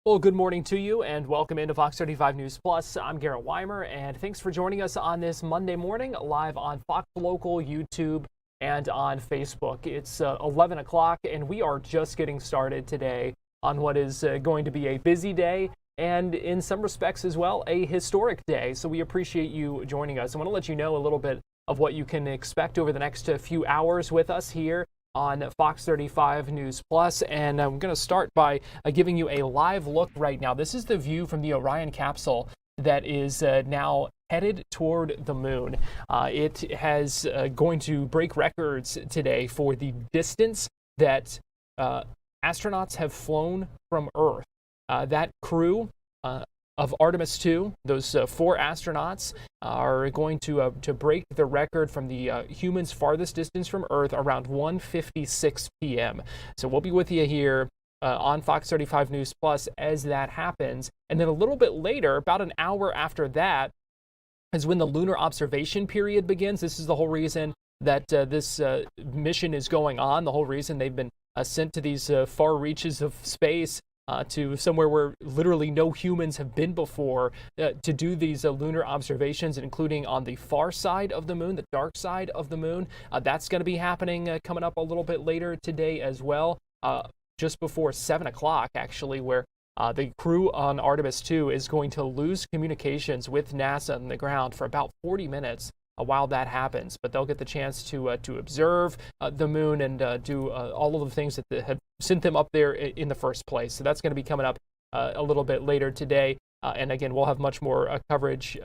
Well, good morning to you and welcome into Fox 35 News Plus. I'm Garrett Weimer and thanks for joining us on this Monday morning live on Fox Local, YouTube, and on Facebook. It's 11 o'clock and we are just getting started today on what is going to be a busy day and in some respects as well, a historic day. So we appreciate you joining us. I want to let you know a little bit of what you can expect over the next few hours with us here on Fox 35 News Plus, and I'm going to start by giving you a live look right now. This is the view from the Orion capsule that is now headed toward the moon. It has going to break records today for the distance that astronauts have flown from Earth. That crew of Artemis II, those 4 astronauts are going to break the record from the humans' farthest distance from Earth around 1:56 p.m. So we'll be with you here on Fox 35 News Plus as that happens. And then a little bit later, about an hour after that, is when the lunar observation period begins. This is the whole reason that this mission is going on, the whole reason they've been sent to these far reaches of space, to somewhere where literally no humans have been before, to do these lunar observations, including on the far side of the moon, the dark side of the moon. That's going to be happening coming up a little bit later today as well, just before 7 o'clock, actually, where the crew on Artemis II is going to lose communications with NASA on the ground for about 40 minutes. While that happens, but they'll get the chance to observe the moon and do all of the things that had sent them up there in the first place. So that's going to be coming up a little bit later today. And again, we'll have much more coverage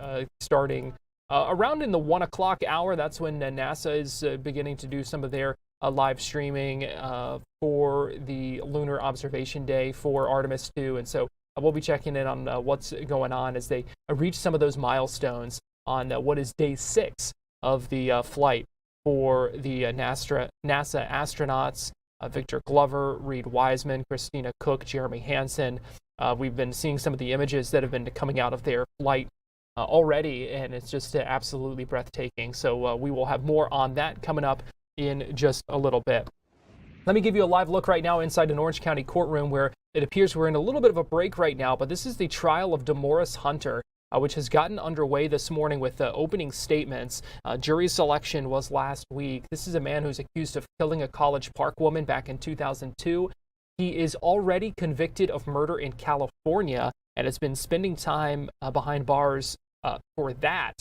starting around in the 1 o'clock hour. That's when NASA is beginning to do some of their live streaming for the lunar observation day for Artemis II. And so we'll be checking in on what's going on as they reach some of those milestones on what is day 6 of the flight for the NASA astronauts, Victor Glover, Reed Wiseman, Christina Cook, Jeremy Hansen. We've been seeing some of the images that have been coming out of their flight already, and it's just absolutely breathtaking. So we will have more on that coming up in just a little bit. Let me give you a live look right now inside an Orange County courtroom where it appears we're in a little bit of a break right now, but this is the trial of DeMaurice Hunter, which has gotten underway this morning with opening statements. Jury selection was last week. This is a man who's accused of killing a College Park woman back in 2002. He is already convicted of murder in California and has been spending time behind bars for that.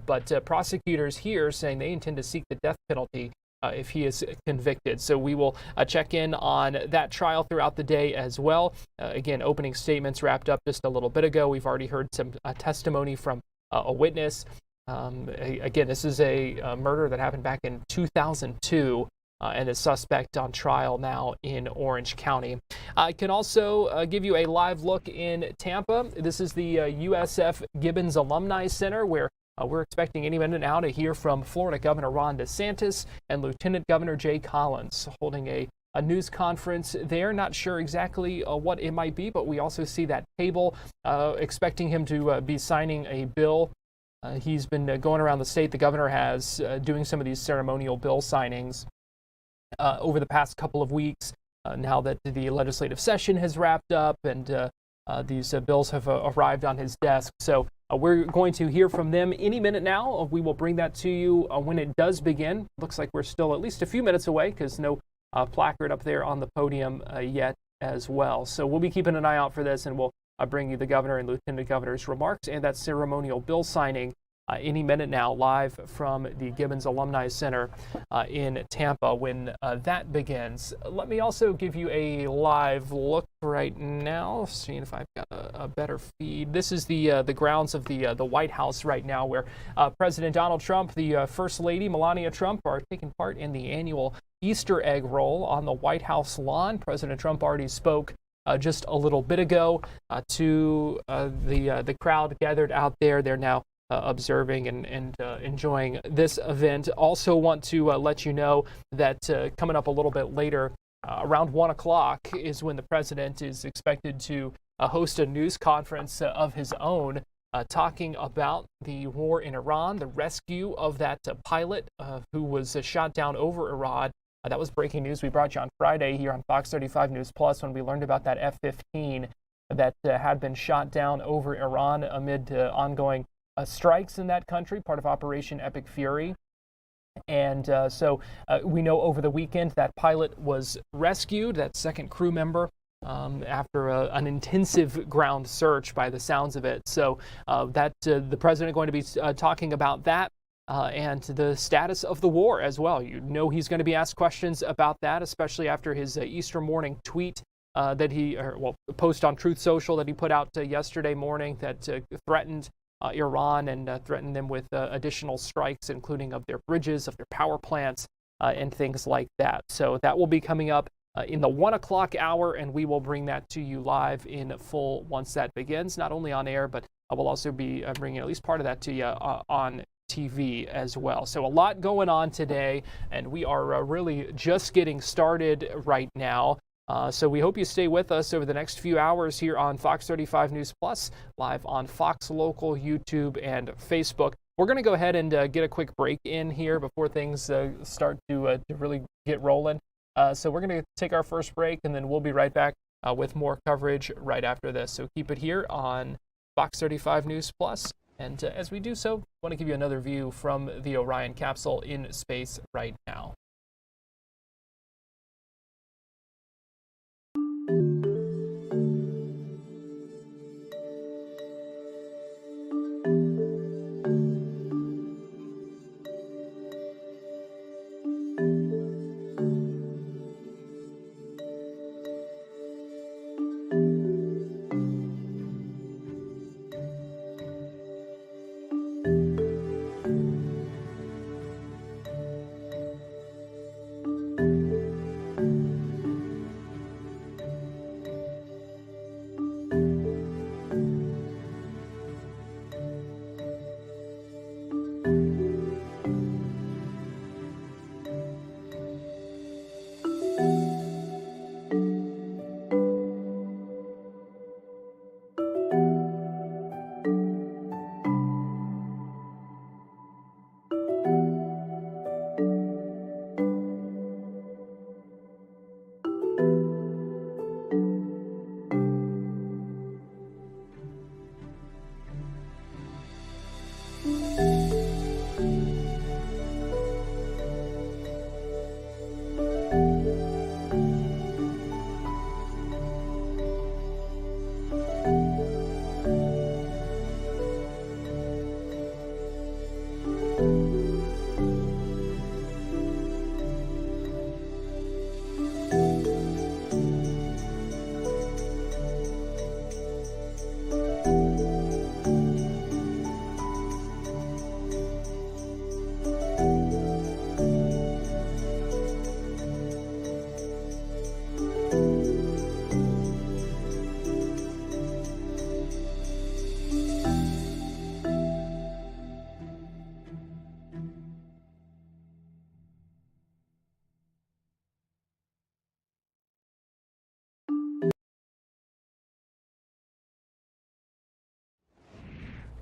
But prosecutors here saying they intend to seek the death penalty if he is convicted. So we will check in on that trial throughout the day as well. Again, opening statements wrapped up just a little bit ago. We've already heard some testimony from a witness. Again, this is a murder that happened back in 2002. And the suspect on trial now in Orange County. I can also give you a live look in Tampa. This is the USF Gibbons Alumni Center where we're expecting any minute now to hear from Florida Governor Ron DeSantis and Lieutenant Governor Jay Collins holding a news conference there. Not sure exactly what it might be, but we also see that table expecting him to be signing a bill. He's been going around the state. The governor has doing some of these ceremonial bill signings over the past couple of weeks now that the legislative session has wrapped up and these bills have arrived on his desk. So we're going to hear from them any minute now. We will bring that to you when it does begin. Looks like we're still at least a few minutes away because no placard up there on the podium yet as well. So we'll be keeping an eye out for this, and we'll bring you the governor and lieutenant governor's remarks and that ceremonial bill signing any minute now, live from the Gibbons Alumni Center in Tampa when that begins. Let me also give you a live look right now, seeing if I've got a better feed. This is the grounds of the White House right now, where President Donald Trump, the First Lady Melania Trump, are taking part in the annual Easter egg roll on the White House lawn. President Trump already spoke just a little bit ago to the crowd gathered out there. They're now observing and enjoying this event. Also want to let you know that coming up a little bit later, around 1 o'clock, is when the president is expected to host a news conference of his own, talking about the war in Iran, the rescue of that pilot who was shot down over Iran. That was breaking news we brought you on Friday here on Fox 35 News Plus when we learned about that F-15 that had been shot down over Iran amid ongoing strikes in that country, part of Operation Epic Fury. And so we know over the weekend that pilot was rescued, that second crew member, after an intensive ground search by the sounds of it. So the president going to be talking about that and the status of the war as well. You know he's going to be asked questions about that, especially after his Easter morning tweet post on Truth Social that he put out yesterday morning that threatened Iran and threatened them with additional strikes, including of their bridges, of their power plants, and things like that. So that will be coming up in the 1 o'clock hour, and we will bring that to you live in full once that begins, not only on air, but I will also be bringing at least part of that to you on TV as well. So a lot going on today, and we are really just getting started right now. So we hope you stay with us over the next few hours here on Fox 35 News Plus, live on Fox Local, YouTube, and Facebook. We're going to go ahead and get a quick break in here before things start to really get rolling. So we're going to take our first break, and then we'll be right back with more coverage right after this. So keep it here on Fox 35 News Plus. And as we do so, I want to give you another view from the Orion capsule in space right now.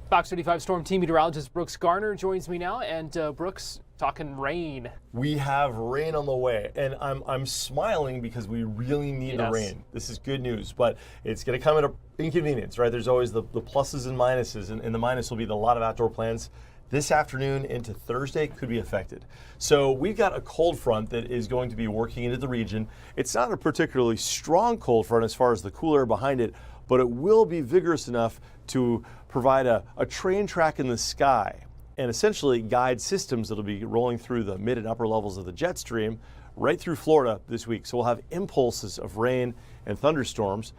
Fox 35 Storm Team meteorologist Brooks Garner joins me now, and Brooks, talking rain. We have rain on the way, and I'm smiling because we really need the rain. This is good news, but it's going to come at an inconvenience, right? There's always the pluses and minuses, and the minus will be a lot of outdoor plans this afternoon into Thursday could be affected. So we've got a cold front that is going to be working into the region. It's not a particularly strong cold front as far as the cool air behind it, but it will be vigorous enough to provide a train track in the sky and essentially guide systems that will be rolling through the mid and upper levels of the jet stream right through Florida this week. So we'll have impulses of rain and thunderstorms,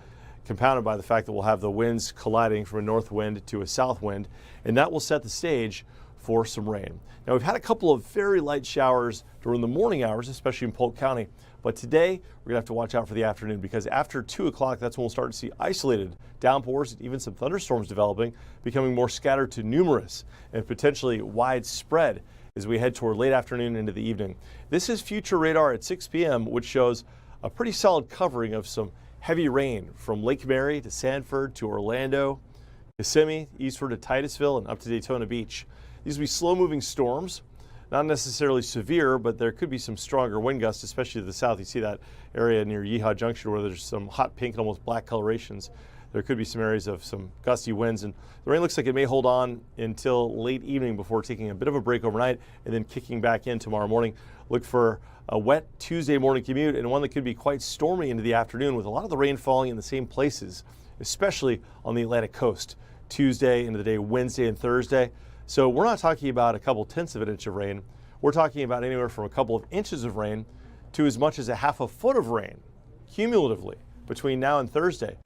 compounded by the fact that we'll have the winds colliding from a north wind to a south wind, and that will set the stage for some rain. Now, we've had a couple of very light showers during the morning hours, especially in Polk County, but today we're going to have to watch out for the afternoon, because after 2 o'clock, that's when we'll start to see isolated downpours and even some thunderstorms developing, becoming more scattered to numerous and potentially widespread as we head toward late afternoon into the evening. This is future radar at 6 p.m., which shows a pretty solid covering of some heavy rain from Lake Mary to Sanford to Orlando, Kissimmee, eastward to Titusville, and up to Daytona Beach. These will be slow-moving storms, not necessarily severe, but there could be some stronger wind gusts, especially to the south. You see that area near Yeehaw Junction where there's some hot pink and almost black colorations. there could be some areas of some gusty winds, and the rain looks like it may hold on until late evening before taking a bit of a break overnight and then kicking back in tomorrow morning. Look for a wet Tuesday morning commute and one that could be quite stormy into the afternoon, with a lot of the rain falling in the same places, especially on the Atlantic coast. Tuesday into the day, Wednesday and Thursday. So we're not talking about a couple tenths of an inch of rain. We're talking about anywhere from a couple of inches of rain to as much as a half a foot of rain cumulatively between now and Thursday.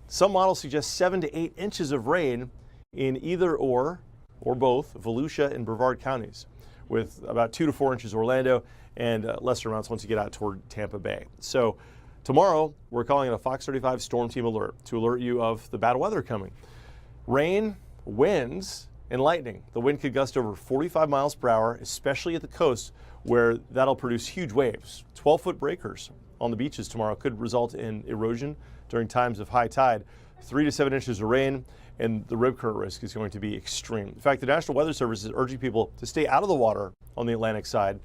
Some models suggest 7 to 8 inches of rain in either or both Volusia and Brevard counties, with about 2 to 4 inches Orlando and lesser amounts once you get out toward Tampa Bay. So tomorrow we're calling it a Fox 35 Storm Team Alert to alert you of the bad weather coming. Rain, winds, and lightning. The wind could gust over 45 miles per hour, especially at the coast, where that'll produce huge waves. 12-foot breakers on the beaches tomorrow could result in erosion during times of high tide. 3 to 7 inches of rain, and the rip current risk is going to be extreme. In fact, the National Weather Service is urging people to stay out of the water on the Atlantic side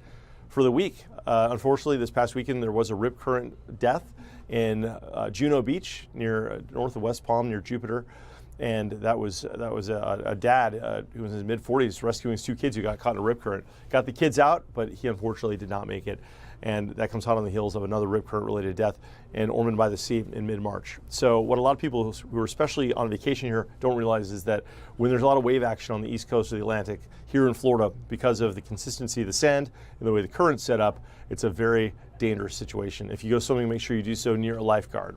for the week. Unfortunately, this past weekend there was a rip current death in Juno Beach near north of West Palm near Jupiter. And that was a dad who was in his mid-40s rescuing his 2 kids who got caught in a rip current. Got the kids out, but he unfortunately did not make it. And that comes hot on the heels of another rip current-related death in Ormond by the Sea in mid-March. So what a lot of people who are especially on vacation here don't realize is that when there's a lot of wave action on the east coast of the Atlantic, here in Florida, because of the consistency of the sand and the way the current's set up, it's a very dangerous situation. If you go swimming, make sure you do so near a lifeguard.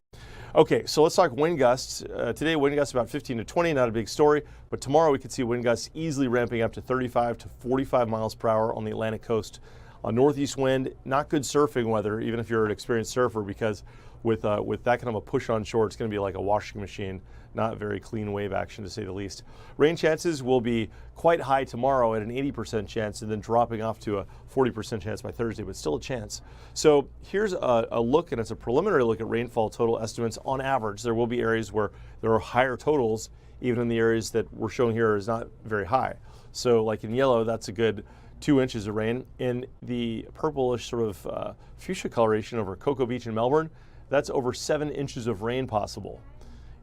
Okay, so let's talk wind gusts. Today, wind gusts about 15 to 20, not a big story, but tomorrow we could see wind gusts easily ramping up to 35 to 45 miles per hour on the Atlantic coast. A northeast wind, not good surfing weather, even if you're an experienced surfer, because with that kind of a push on shore, it's going to be like a washing machine. Not very clean wave action, to say the least. Rain chances will be quite high tomorrow at an 80% chance, and then dropping off to a 40% chance by Thursday, but still a chance. So here's a look, and it's a preliminary look at rainfall total estimates. On average, there will be areas where there are higher totals, even in the areas that we're showing here is not very high. So like in yellow, that's a good 2 inches of rain. In the purplish sort of fuchsia coloration over Cocoa Beach in Melbourne, that's over 7 inches of rain possible.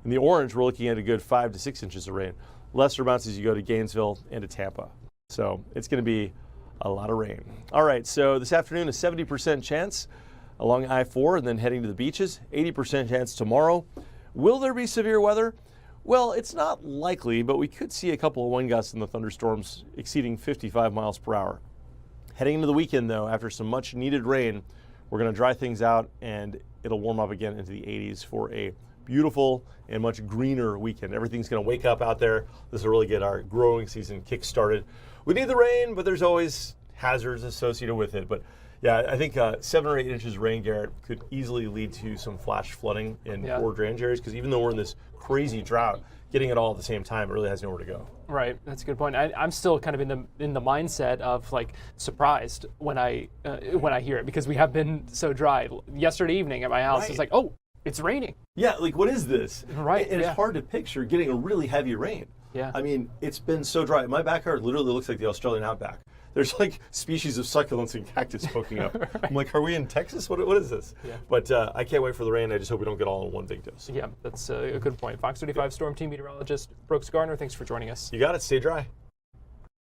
In the orange, we're looking at a good 5 to 6 inches of rain. Lesser amounts as you go to Gainesville and to Tampa. So it's going to be a lot of rain. All right, so this afternoon, a 70% chance along I-4 and then heading to the beaches. 80% chance tomorrow. Will there be severe weather? Well, it's not likely, but we could see a couple of wind gusts in the thunderstorms exceeding 55 miles per hour. Heading into the weekend, though, after some much needed rain, we're going to dry things out and it'll warm up again into the 80s for a beautiful and much greener weekend. Everything's going to wake up out there. This will really get our growing season kick-started. We need the rain, but there's always hazards associated with it. But yeah, I think 7 or 8 inches of rain, Garrett, could easily lead to some flash flooding in poor drainage areas, because even though we're in this crazy drought, getting it all at the same time, it really has nowhere to go. Right, that's a good point. I'm still kind of in the mindset of like surprised when I hear it, because we have been so dry. Yesterday evening at my house, it's like, oh, it's raining. Yeah, like what is this? Right. And it's hard to picture getting a really heavy rain. Yeah. I mean, it's been so dry. My backyard literally looks like the Australian outback. There's like species of succulents and cactus poking up. Right. I'm like, are we in Texas? What is this? Yeah. But I can't wait for the rain. I just hope we don't get all in one big dose. Yeah, that's a good point. Fox 35 Storm Team meteorologist Brooks Garner, thanks for joining us. You got it. Stay dry.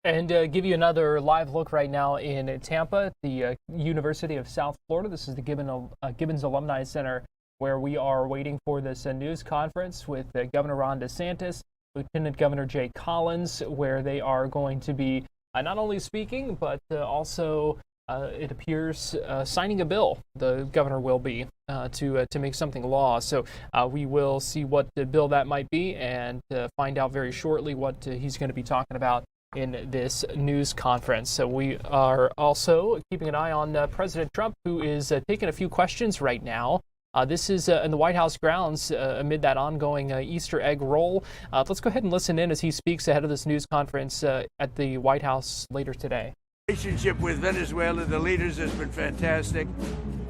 And give you another live look right now in Tampa at the University of South Florida. This is the Gibbons Alumni Center, where we are waiting for this news conference with Governor Ron DeSantis, Lieutenant Governor Jay Collins, where they are going to be not only speaking, but also, it appears, signing a bill. The governor will be to make something law. So we will see what the bill that might be and find out very shortly what he's going to be talking about in this news conference. So we are also keeping an eye on President Trump, who is taking a few questions right now. This is in the White House grounds amid that ongoing Easter egg roll. Let's go ahead and listen in as he speaks ahead of this news conference at the White House later today. Relationship with Venezuela, the leaders, has been fantastic.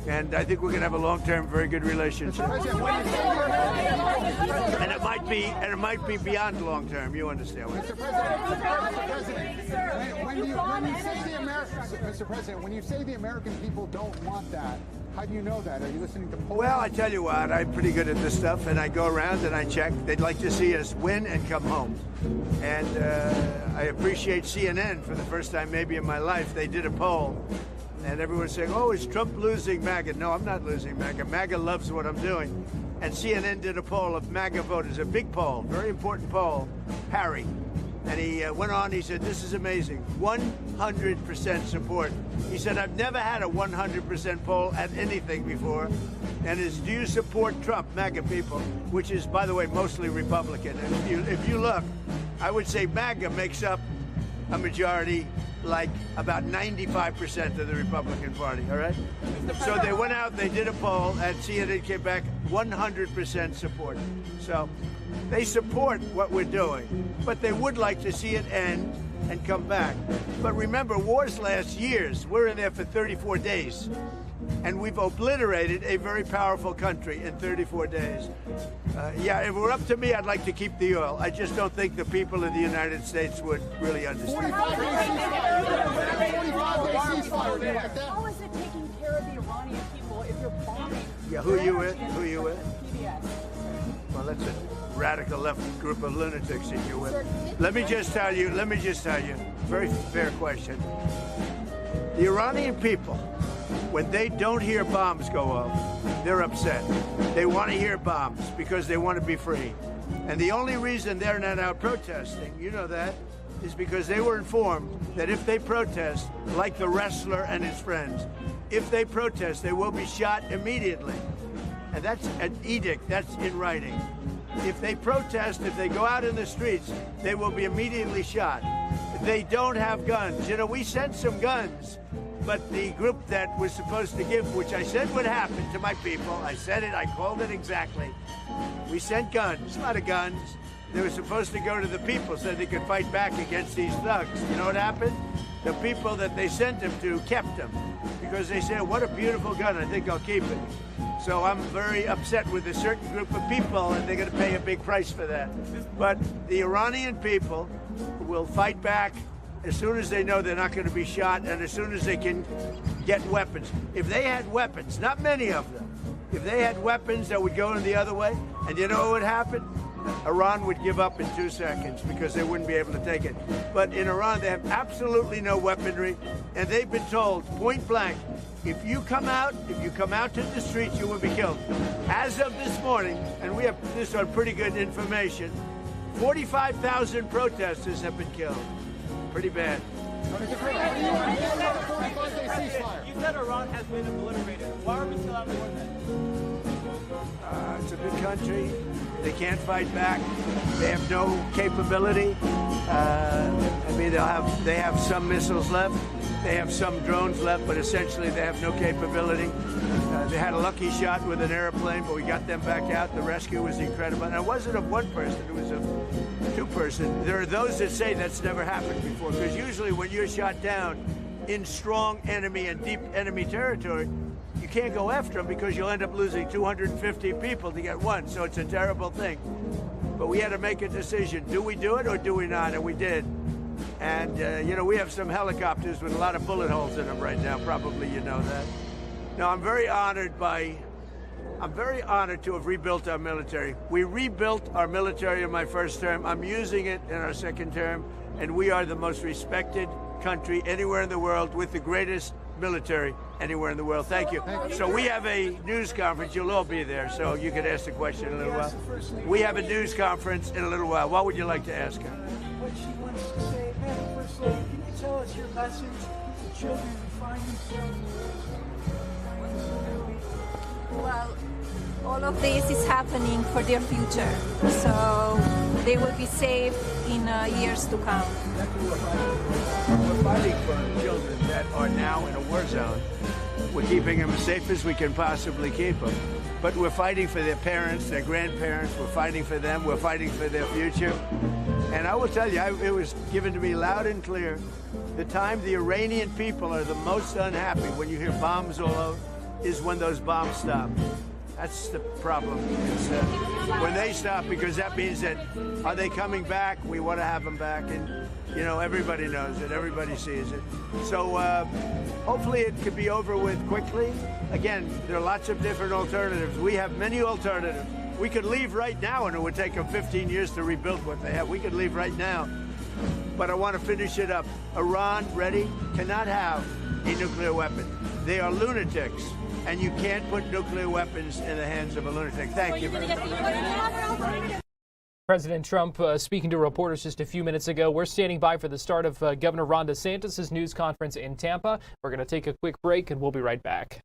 And I think we're going to have a long-term, very good relationship. And it might be beyond long-term. You understand what Mr. President, when you say the American people don't want that, how do you know that? Are you listening to polls? Well, I tell you what, I'm pretty good at this stuff, and I go around and I check. They'd like to see us win and come home. And I appreciate CNN for the first time maybe in my life. They did a poll, and everyone's saying, oh, is Trump losing MAGA? No, I'm not losing MAGA. MAGA loves what I'm doing. And CNN did a poll of MAGA voters, a big poll, very important poll, Harry. And he went on, he said, this is amazing, 100% support. He said, I've never had a 100% poll at anything before. And do you support Trump, MAGA people, which is, by the way, mostly Republican. And if you look, I would say MAGA makes up a majority, like about 95% of the Republican Party, all right? So they went out, they did a poll, and CNN came back 100% support. So they support what we're doing, but they would like to see it end and come back. But remember, wars last years. We're in there for 34 days. And we've obliterated a very powerful country in 34 days. Yeah, if it were up to me, I'd like to keep the oil. I just don't think the people of the United States would really understand. 45-day ceasefire. Do you like that? How is it taking care of the Iranian people if you're bombing? Yeah, who you with? Who you with? PBS. Well, that's a radical left group of lunatics that you're with. Let me just tell you, very fair question. The Iranian people, when they don't hear bombs go off, they're upset. They want to hear bombs because they want to be free. And the only reason they're not out protesting, you know that, is because they were informed that if they protest, like the wrestler and his friends, if they protest, they will be shot immediately. And that's an edict, that's in writing. If they protest, if they go out in the streets, they will be immediately shot. They don't have guns. You know, we sent some guns, but the group that was supposed to give, which I said would happen to my people, I said it, I called it exactly. We sent guns, a lot of guns. They were supposed to go to the people so they could fight back against these thugs. You know what happened? The people that they sent them to kept them because they said, what a beautiful gun, I think I'll keep it. So I'm very upset with a certain group of people, and they're going to pay a big price for that. But the Iranian people will fight back as soon as they know they're not going to be shot and as soon as they can get weapons. If they had weapons, not many of them, if they had weapons that would go in the other way, and you know what would happen? Iran would give up in 2 seconds because they wouldn't be able to take it. But in Iran, they have absolutely no weaponry, and they've been told point blank, if you come out to the streets, you will be killed. As of this morning, and we have this on pretty good information, 45,000 protesters have been killed. Pretty bad. You said Iran has been obliterated. Why are we still at war then? It's a big country. They can't fight back. They have no capability. I mean, they have some missiles left. They have some drones left, but essentially they have no capability. They had a lucky shot with an airplane, but we got them back out. The rescue was incredible. And it wasn't of one person, it was of 2 persons. There are those that say that's never happened before, because usually when you're shot down in strong enemy and deep enemy territory, you can't go after them because you'll end up losing 250 people to get one. So it's a terrible thing. But we had to make a decision. Do we do it or do we not? And we did. And, you know, we have some helicopters with a lot of bullet holes in them right now. Probably you know that. No, I'm very honored to have rebuilt our military. We rebuilt our military in my first term. I'm using it in our second term. And we are the most respected country anywhere in the world with the greatest military anywhere in the world. Thank you. So we have a news conference. You'll all be there, so you can ask the question in a little while. We have a news conference in a little while. What would you like to ask her? What she wants to say. Madam First Lady, can you tell us your lessons to children who find themselves? Well, all of this is happening for their future, so they will be safe in years to come. We're fighting for children that are now in a war zone. We're keeping them as safe as we can possibly keep them. But we're fighting for their parents, their grandparents. We're fighting for them. We're fighting for their future. And I will tell you, it was given to me loud and clear. The time the Iranian people are the most unhappy when you hear bombs all over is when those bombs stop. That's the problem. It's, when they stop, because that means that, are they coming back? We want to have them back. And, you know, everybody knows it. Everybody sees it. So hopefully it could be over with quickly. Again, there are lots of different alternatives. We have many alternatives. We could leave right now, and it would take them 15 years to rebuild what they have. We could leave right now. But I want to finish it up. Iran, ready, cannot have a nuclear weapon. They are lunatics, and you can't put nuclear weapons in the hands of a lunatic. Thank you very much. President Trump speaking to reporters just a few minutes ago. We're standing by for the start of Governor Ron DeSantis' news conference in Tampa. We're going to take a quick break, and we'll be right back.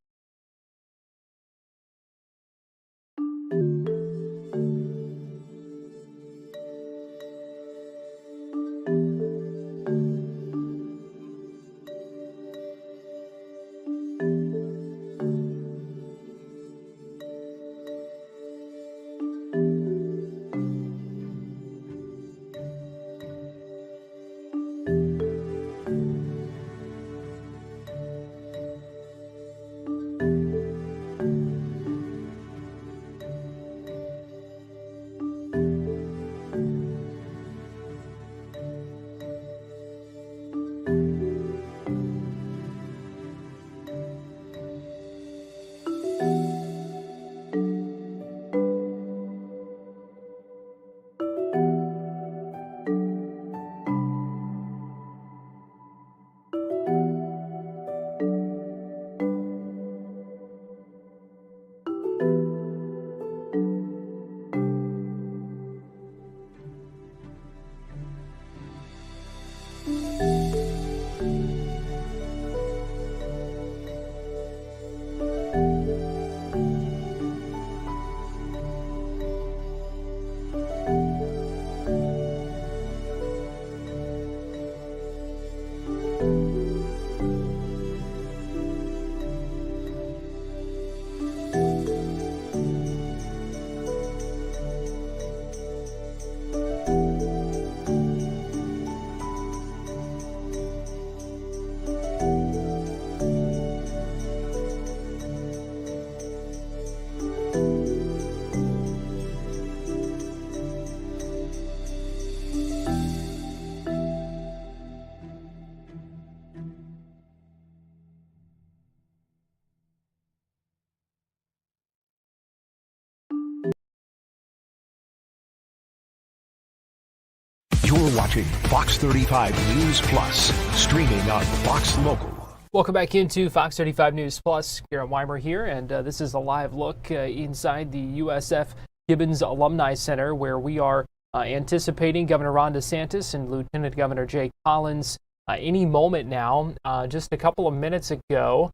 You're watching Fox 35 News Plus, streaming on Fox Local. Welcome back into Fox 35 News Plus. Garrett Weimer here, and this is a live look inside the USF Gibbons Alumni Center, where we are anticipating Governor Ron DeSantis and Lieutenant Governor Jay Collins any moment now. Just a couple of minutes ago,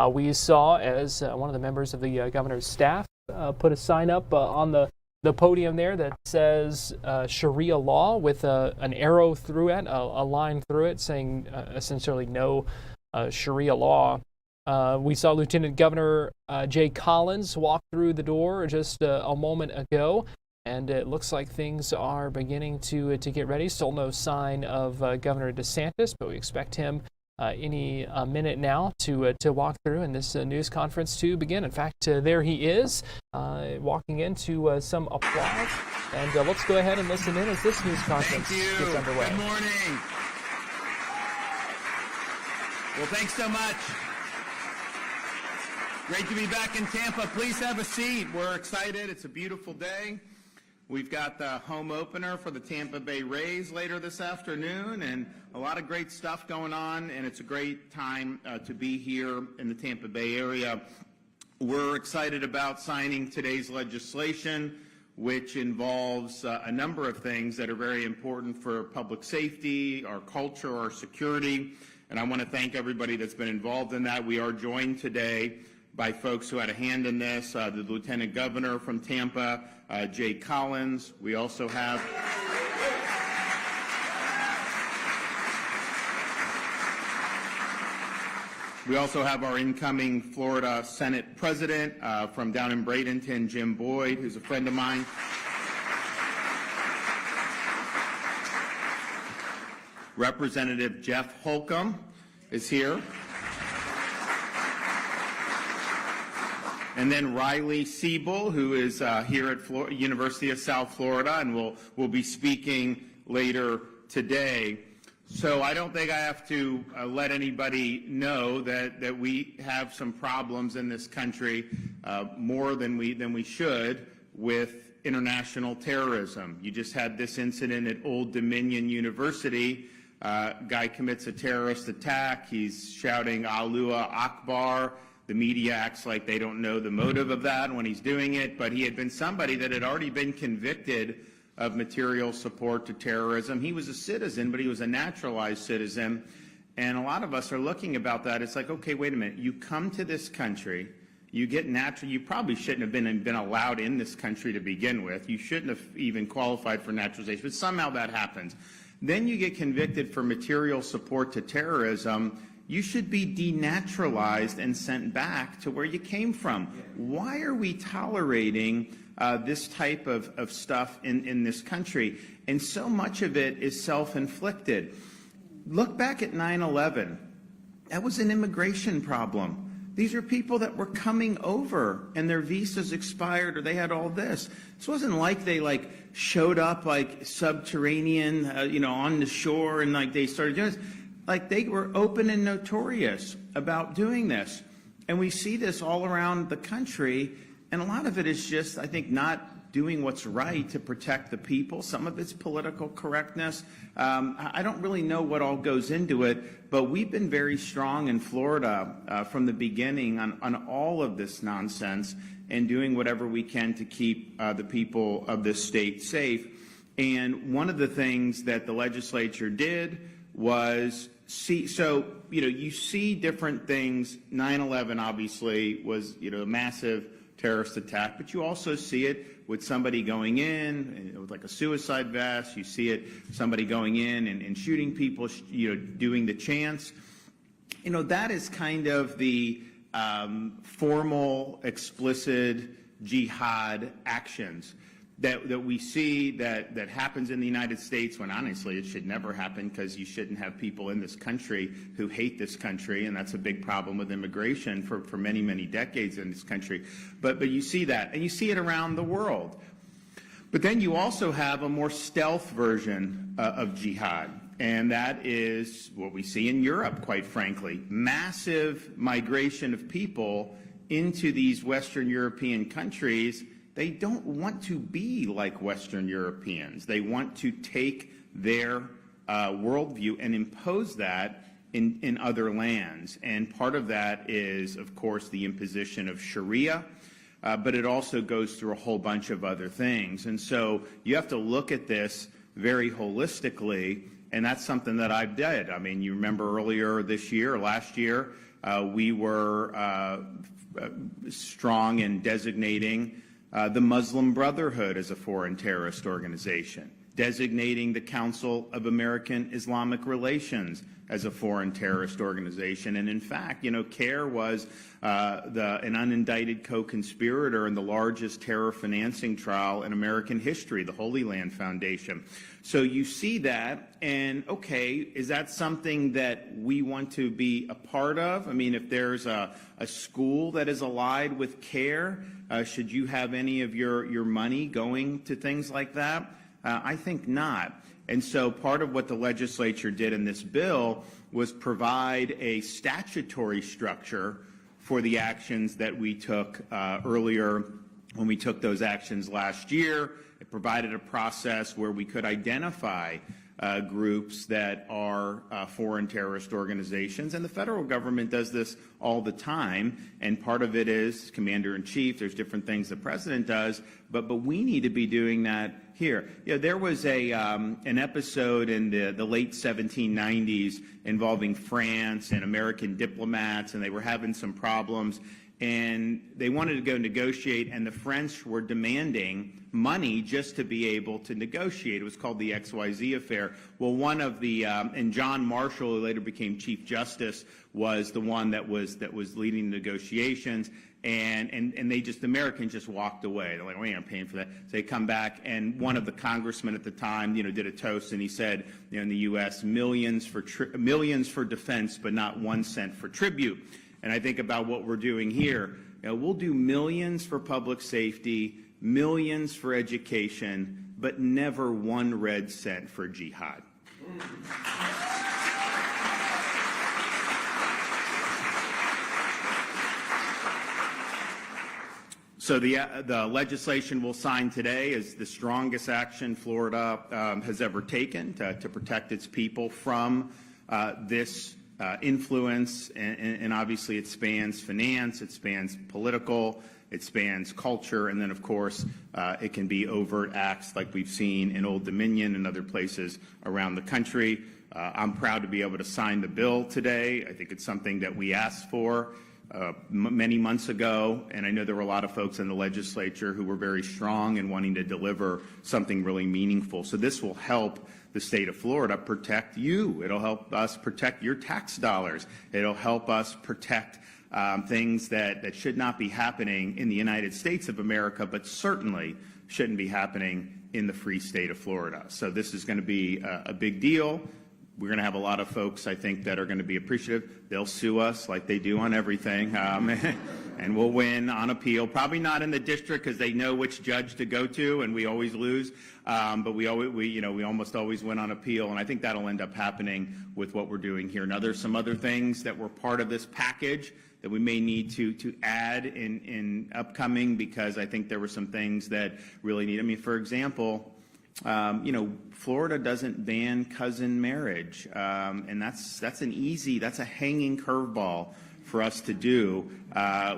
we saw as one of the members of the governor's staff put a sign up on the podium there that says Sharia law with an arrow through it, a line through it saying essentially no Sharia law. We saw Lieutenant Governor Jay Collins walk through the door just a moment ago, and it looks like things are beginning to get ready. Still no sign of Governor DeSantis, but we expect him any minute now to walk through and this news conference to begin. In fact, there he is, walking into some applause. And let's go ahead and listen in as this news conference gets underway. Good morning. Well, thanks so much. Great to be back in Tampa. Please have a seat. We're excited. It's a beautiful day. We've got the home opener for the Tampa Bay Rays later this afternoon, and a lot of great stuff going on, and it's a great time to be here in the Tampa Bay area. We're excited about signing today's legislation, which involves a number of things that are very important for public safety, our culture, our security, and I want to thank everybody that's been involved in that. We are joined today by folks who had a hand in this, the Lieutenant Governor from Tampa, Jay Collins. We also have our incoming Florida Senate President from down in Bradenton, Jim Boyd, who's a friend of mine. Representative Jeff Holcomb is here. And then Riley Siebel, who is here at University of South Florida and will be speaking later today. So I don't think I have to let anybody know that we have some problems in this country, more than we should, with international terrorism. You just had this incident at Old Dominion University. Guy commits a terrorist attack. He's shouting "Allahu Akbar." The media acts like they don't know the motive of that when he's doing it, but he had been somebody that had already been convicted of material support to terrorism. He was a citizen, but he was a naturalized citizen. And a lot of us are looking about that. It's like, okay, wait a minute. You come to this country, you get you probably shouldn't have been allowed in this country to begin with. You shouldn't have even qualified for naturalization, but somehow that happens. Then you get convicted for material support to terrorism. You should be denaturalized and sent back to where you came from. Why are we tolerating this type of stuff in this country? And so much of it is self-inflicted. Look back at 9/11. That was an immigration problem. These are people that were coming over and their visas expired or they had all this. This wasn't like they showed up subterranean, on the shore and they started doing this. They were open and notorious about doing this. And we see this all around the country. And a lot of it is just, I think, not doing what's right to protect the people. Some of it's political correctness. I don't really know what all goes into it, but we've been very strong in Florida from the beginning on all of this nonsense and doing whatever we can to keep the people of this state safe. And one of the things that the legislature did was you see different things. 9/11 obviously was, a massive terrorist attack, but you also see it with somebody going in with a suicide vest. You see it, somebody going in and shooting people, doing the chants. That is kind of the formal, explicit jihad actions that we see that happens in the United States, when honestly it should never happen, because you shouldn't have people in this country who hate this country, and that's a big problem with immigration for many, many decades in this country. But you see that, and you see it around the world. But then you also have a more stealth version of jihad, and that is what we see in Europe, quite frankly. Massive migration of people into these Western European countries. They don't want to be like Western Europeans. They want to take their worldview and impose that in other lands. And part of that is, of course, the imposition of Sharia, but it also goes through a whole bunch of other things. And so you have to look at this very holistically, and that's something that I've did. I mean, you remember earlier this year, or last year, we were strong in designating the Muslim Brotherhood as a foreign terrorist organization, designating the Council of American Islamic Relations as a foreign terrorist organization. And in fact, CARE was an unindicted co-conspirator in the largest terror financing trial in American history, the Holy Land Foundation. So you see that, and okay, is that something that we want to be a part of? I mean, if there's a school that is allied with CARE, should you have any of your money going to things like that? I think not. And so part of what the legislature did in this bill was provide a statutory structure for the actions that we took earlier when we took those actions last year. It provided a process where we could identify groups that are foreign terrorist organizations, and the federal government does this all the time, and part of it is commander-in-chief. There's different things the president does, but we need to be doing that here. There was an episode in the late 1790s involving France and American diplomats, and they were having some problems, and they wanted to go negotiate, and the French were demanding money just to be able to negotiate. It was called the XYZ affair. Well, one of the and John Marshall, who later became Chief Justice, was the one that was leading the negotiations. And the Americans just walked away. They're like, we ain't paying for that. So they come back, and one of the congressmen at the time, did a toast, and he said, in the U.S., millions for defense, but not 1 cent for tribute. and I think about what we're doing here, we'll do millions for public safety, millions for education, but never 1 red cent for jihad. So the legislation we'll sign today is the strongest action Florida has ever taken to protect its people from this influence, and obviously it spans finance, it spans political, it spans culture, and then of course it can be overt acts like we've seen in Old Dominion and other places around the country. I'm proud to be able to sign the bill today. I think it's something that we asked for many months ago, and I know there were a lot of folks in the legislature who were very strong in wanting to deliver something really meaningful. So this will help the state of Florida protect you. It'll help us protect your tax dollars. It'll help us protect things that should not be happening in the United States of America, but certainly shouldn't be happening in the free state of Florida. So this is going to be a big deal. We're going to have a lot of folks, I think, that are going to be appreciative. They'll sue us like they do on everything, and we'll win on appeal. Probably not in the district because they know which judge to go to, and we always lose. But we almost always win on appeal, and I think that'll end up happening with what we're doing here. Now, there's some other things that were part of this package that we may need to add in upcoming, because I think there were some things that really need. I mean, for example, Florida doesn't ban cousin marriage, and that's a hanging curveball for us to do.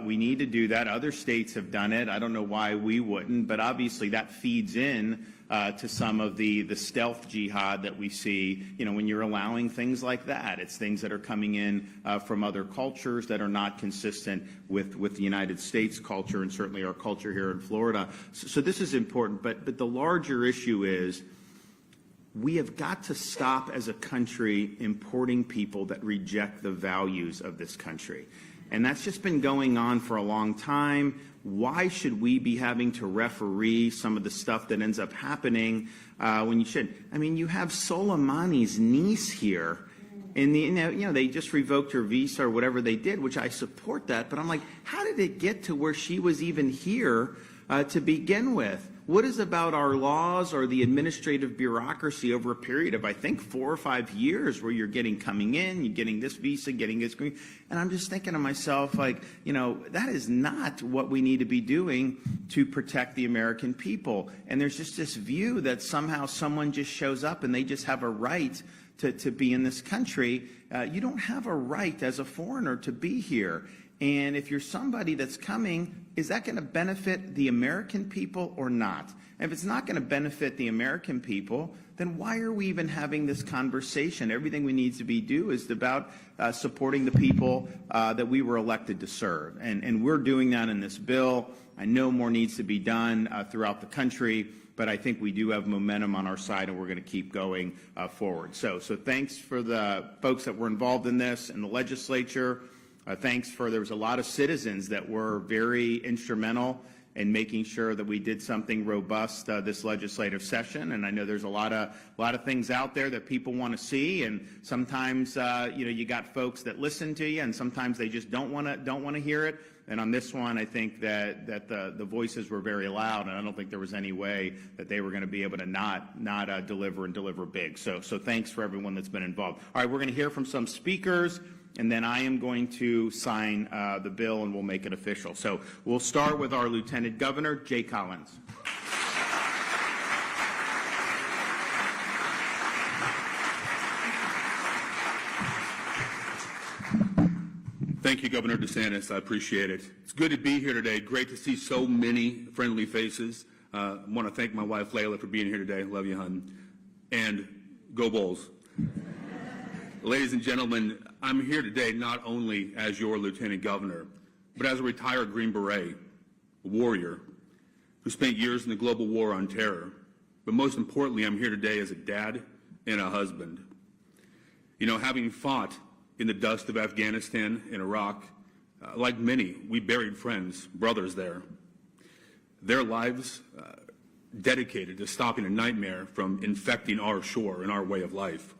We need to do that. Other states have done it. I don't know why we wouldn't, but obviously that feeds in to some of the stealth jihad that we see, when you're allowing things like that. It's things that are coming in from other cultures that are not consistent with the United States culture, and certainly our culture here in Florida. So this is important, but the larger issue is we have got to stop as a country importing people that reject the values of this country. And that's just been going on for a long time. Why should we be having to referee some of the stuff that ends up happening when you shouldn't? I mean, you have Soleimani's niece here, and they just revoked her visa or whatever they did, which I support that. But I'm like, how did it get to where she was even here to begin with? What is about our laws or the administrative bureaucracy over a period of, I think, 4 or 5 years where you're coming in, you're getting this visa, getting this green, and I'm just thinking to myself, like, that is not what we need to be doing to protect the American people. And there's just this view that somehow someone just shows up and they just have a right to be in this country. You don't have a right as a foreigner to be here. And if you're somebody that's coming, is that going to benefit the American people or not? And if it's not going to benefit the American people, then why are we even having this conversation? Everything we need to do is about supporting the people that we were elected to serve. And we're doing that in this bill. I know more needs to be done throughout the country, but I think we do have momentum on our side, and we're going to keep going forward. So thanks for the folks that were involved in this and the legislature. There was a lot of citizens that were very instrumental in making sure that we did something robust this legislative session. And I know there's a lot of things out there that people want to see, and sometimes you got folks that listen to you, and sometimes they just don't want to hear it. And on this one, I think that the voices were very loud, and I don't think there was any way that they were going to be able to not deliver and deliver big. So thanks for everyone that's been involved. All right, we're going to hear from some speakers, and then I am going to sign the bill, and we'll make it official. So we'll start with our Lieutenant Governor, Jay Collins. Thank you, Governor DeSantis. I appreciate it. It's good to be here today. Great to see so many friendly faces. I want to thank my wife, Layla, for being here today. Love you, hon. And go Bulls. Ladies and gentlemen, I'm here today not only as your Lieutenant Governor, but as a retired Green Beret, a warrior who spent years in the global war on terror. But most importantly, I'm here today as a dad and a husband. Having fought in the dust of Afghanistan and Iraq, like many, we buried friends, brothers there. Their lives dedicated to stopping a nightmare from infecting our shore and our way of life.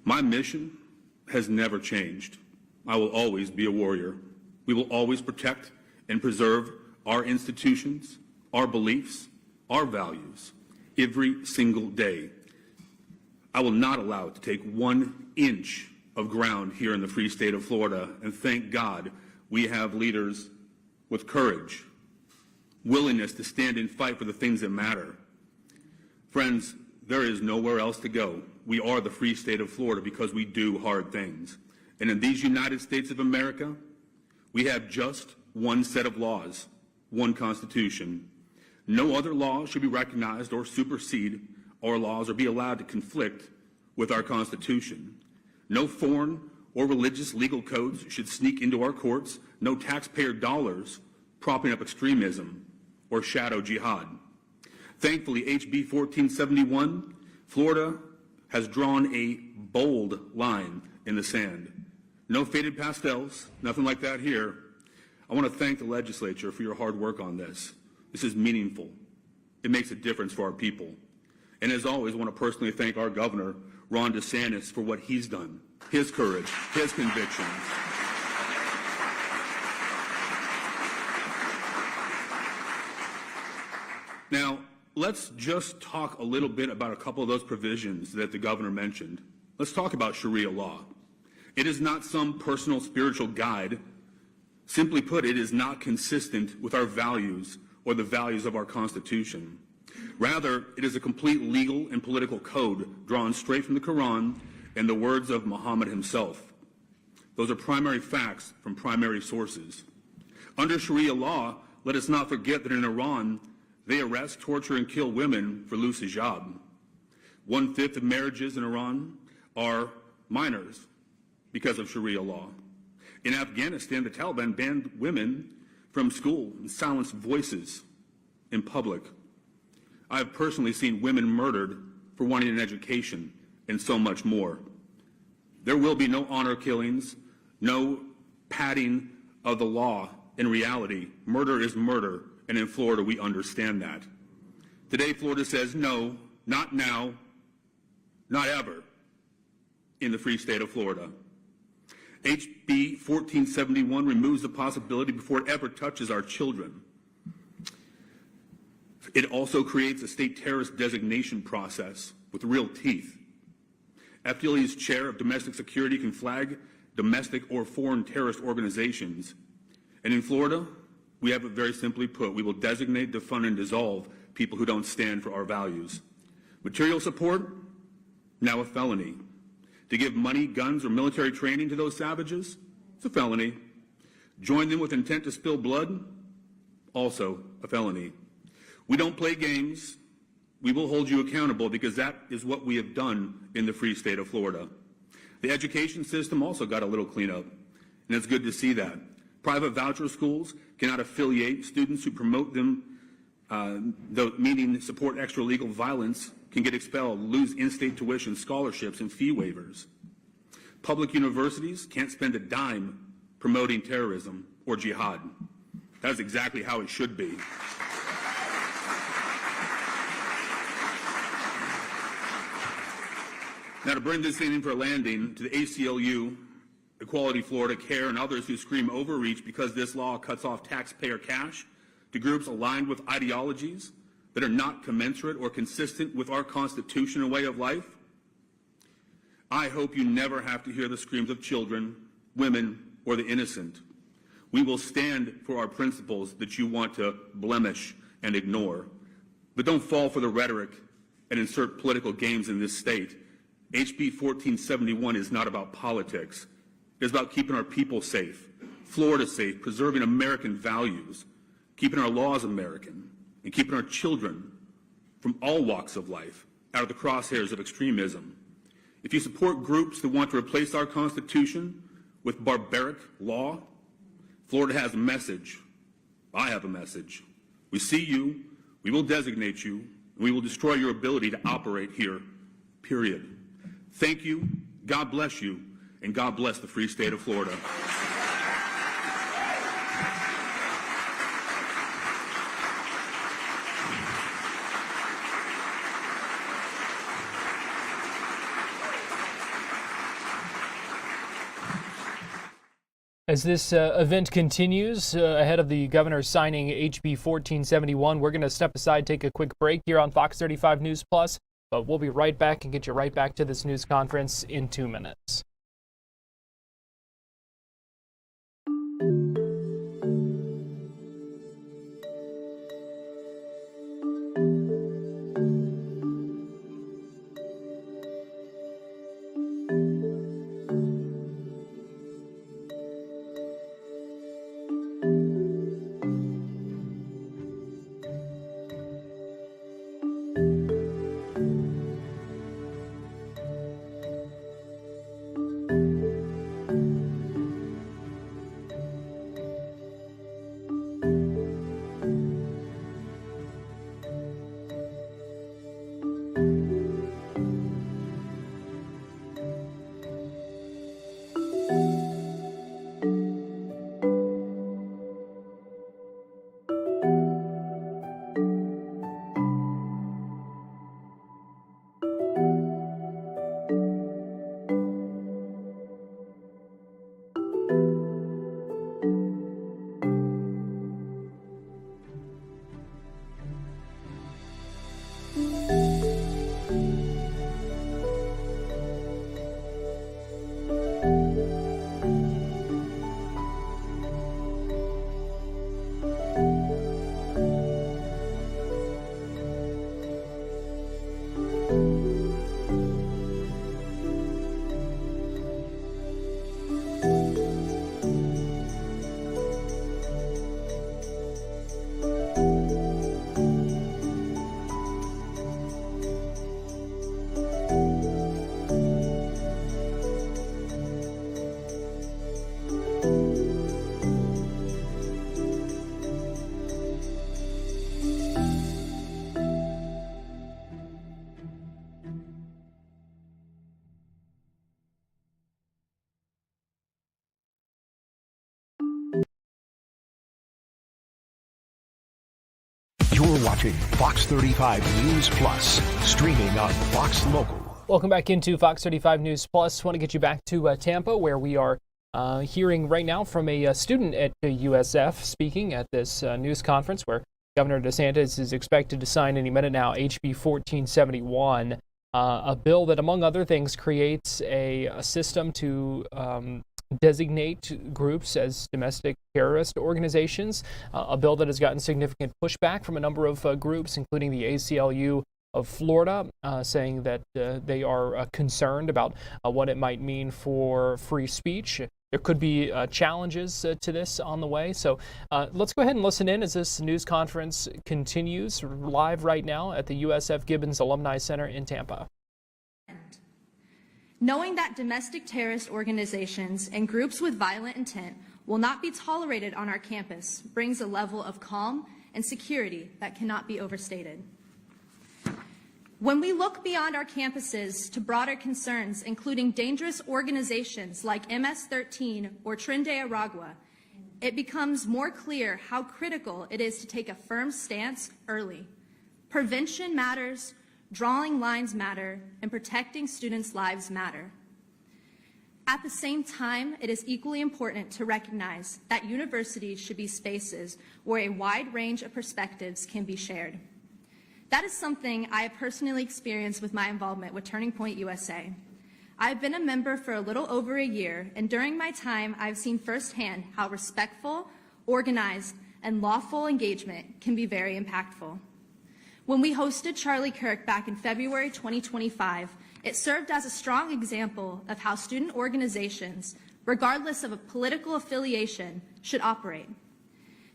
My mission has never changed. I will always be a warrior. We will always protect and preserve our institutions, our beliefs, our values, every single day. I will not allow it to take 1 inch of ground here in the free state of Florida, and thank God we have leaders with courage, willingness to stand and fight for the things that matter. Friends, there is nowhere else to go. We are the free state of Florida because we do hard things. And in these United States of America, we have just one set of laws, one Constitution. No other law should be recognized or supersede our laws or be allowed to conflict with our Constitution. No foreign or religious legal codes should sneak into our courts. No taxpayer dollars propping up extremism or shadow jihad. Thankfully, HB 1471, Florida has drawn a bold line in the sand. No faded pastels, nothing like that here. I want to thank the legislature for your hard work on this. This is meaningful. It makes a difference for our people. And as always, I want to personally thank our governor, Ron DeSantis, for what he's done, his courage, his convictions. Now, let's just talk a little bit about a couple of those provisions that the governor mentioned. Let's talk about Sharia law. It is not some personal spiritual guide. Simply put, it is not consistent with our values or the values of our Constitution. Rather, it is a complete legal and political code drawn straight from the Quran and the words of Muhammad himself. Those are primary facts from primary sources. Under Sharia law, let us not forget that in Iran, they arrest, torture, and kill women for loose hijab. 1/5 of marriages in Iran are minors because of Sharia law. In Afghanistan, the Taliban banned women from school and silenced voices in public. I have personally seen women murdered for wanting an education and so much more. There will be no honor killings, no padding of the law. In reality, murder is murder, and in Florida we understand that. Today, Florida says no, not now, not ever, in the free state of Florida. HB 1471 removes the possibility before it ever touches our children. It also creates a state terrorist designation process with real teeth. FDLE's chair of domestic security can flag domestic or foreign terrorist organizations. And in Florida, we have it very simply put. We will designate, defund, and dissolve people who don't stand for our values. Material support, now a felony. To give money, guns, or military training to those savages, it's a felony. Join them with intent to spill blood, also a felony. We don't play games. We will hold you accountable because that is what we have done in the free state of Florida. The education system also got a little cleanup, and it's good to see that. Private voucher schools cannot affiliate students who promote them, meaning support extra-legal violence, can get expelled, lose in-state tuition, scholarships, and fee waivers. Public universities can't spend a dime promoting terrorism or jihad. That is exactly how it should be. Now, to bring this in for a landing, to the ACLU, Equality Florida, CARE, and others who scream overreach because this law cuts off taxpayer cash, to groups aligned with ideologies that are not commensurate or consistent with our Constitution and way of life, I hope you never have to hear the screams of children, women, or the innocent. We will stand for our principles that you want to blemish and ignore. But don't fall for the rhetoric and insert political games in this state. HB 1471 is not about politics. It is about keeping our people safe, Florida safe, preserving American values, keeping our laws American, and keeping our children from all walks of life out of the crosshairs of extremism. If you support groups that want to replace our Constitution with barbaric law, Florida has a message. I have a message. We see you, we will designate you, and we will destroy your ability to operate here, period. Thank you, God bless you, and God bless the free state of Florida. As this event continues, ahead of the governor signing HB 1471, we're going to step aside, take a quick break here on Fox 35 News Plus, but we'll be right back and get you right back to this news conference in 2 minutes. You're watching Fox 35 News Plus, streaming on Fox Local. Welcome back into Fox 35 News Plus. Want to get you back to Tampa, where we are hearing right now from a student at USF speaking at this news conference, where Governor DeSantis is expected to sign any minute now HB 1471, a bill that, among other things, creates a system to designate groups as domestic terrorist organizations, a bill that has gotten significant pushback from a number of groups, including the ACLU of Florida, saying that they are concerned about what it might mean for free speech. There could be challenges to this on the way. So let's go ahead and listen in as this news conference continues live right now at the USF Gibbons Alumni Center in Tampa. Knowing that domestic terrorist organizations and groups with violent intent will not be tolerated on our campus brings a level of calm and security that cannot be overstated. When we look beyond our campuses to broader concerns, including dangerous organizations like MS-13 or Tren de Aragua, it becomes more clear how critical it is to take a firm stance early. Prevention matters, drawing lines matter, and protecting students' lives matter. At the same time, it is equally important to recognize that universities should be spaces where a wide range of perspectives can be shared. That is something I have personally experienced with my involvement with Turning Point USA. I've been a member for a little over a year, and during my time, I've seen firsthand how respectful, organized, and lawful engagement can be very impactful. When we hosted Charlie Kirk back in February 2025, it served as a strong example of how student organizations, regardless of a political affiliation, should operate.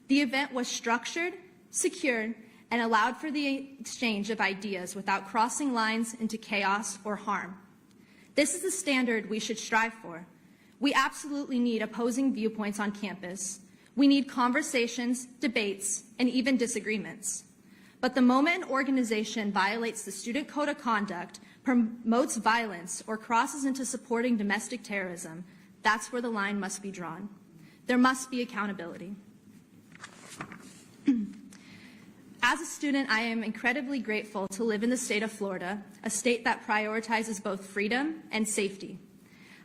The event was structured, secured, and allowed for the exchange of ideas without crossing lines into chaos or harm. This is the standard we should strive for. We absolutely need opposing viewpoints on campus. We need conversations, debates, and even disagreements. But the moment an organization violates the student code of conduct, promotes violence, or crosses into supporting domestic terrorism, that's where the line must be drawn. There must be accountability. As a student, I am incredibly grateful to live in the state of Florida, a state that prioritizes both freedom and safety.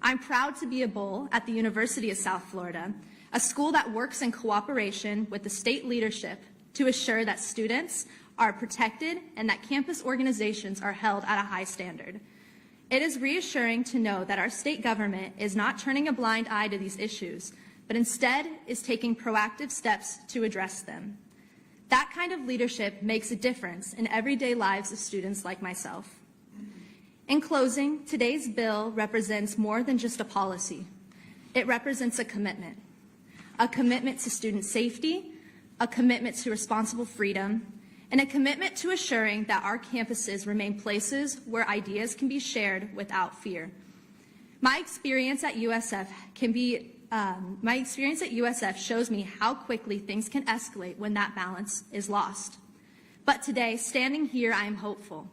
I'm proud to be a bull at the University of South Florida, a school that works in cooperation with the state leadership to assure that students are protected and that campus organizations are held at a high standard. It is reassuring to know that our state government is not turning a blind eye to these issues, but instead is taking proactive steps to address them. That kind of leadership makes a difference in everyday lives of students like myself. In closing, today's bill represents more than just a policy. It represents a commitment to student safety, a commitment to responsible freedom, and a commitment to assuring that our campuses remain places where ideas can be shared without fear. My experience at USF shows me how quickly things can escalate when that balance is lost. But today, standing here, I am hopeful.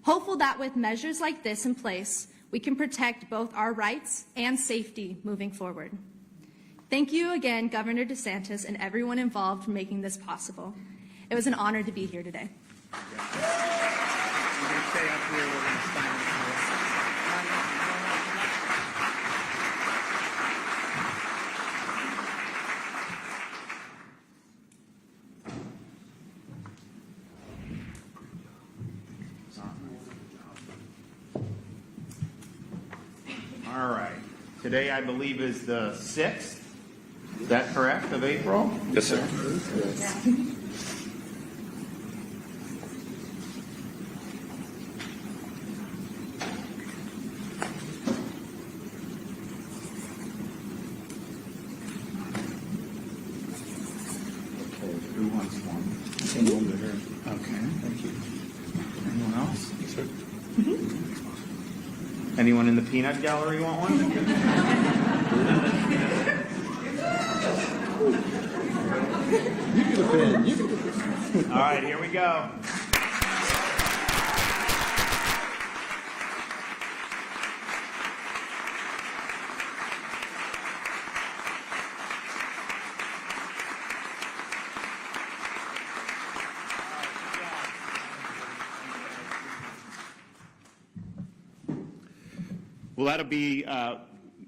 Hopeful that with measures like this in place, we can protect both our rights and safety moving forward. Thank you again, Governor DeSantis, and everyone involved for making this possible. It was an honor to be here today. All right. Today, I believe, is the 6th. Is that correct, of April? Yes, sir. Who wants one? Okay, thank you. Anyone else? Yes, sir. Anyone in the peanut gallery want one? All right, here we go. Well, that'll be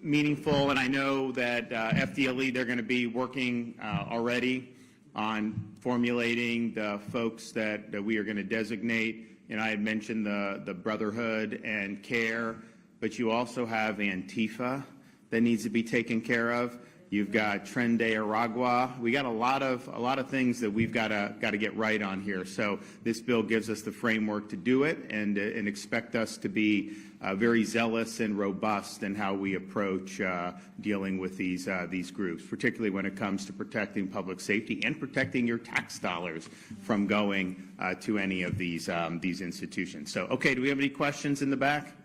meaningful, and I know that FDLE, they're going to be working already on formulating the folks that we are going to designate. And I had mentioned the Brotherhood and CARE, but you also have Antifa that needs to be taken care of. You've got Tren de Aragua. We got a lot of things that we've got to get right on here. So this bill gives us the framework to do it, and expect us to be very zealous and robust in how we approach dealing with these groups, particularly when it comes to protecting public safety and protecting your tax dollars from going to any of these institutions. So, okay, do we have any questions in the back?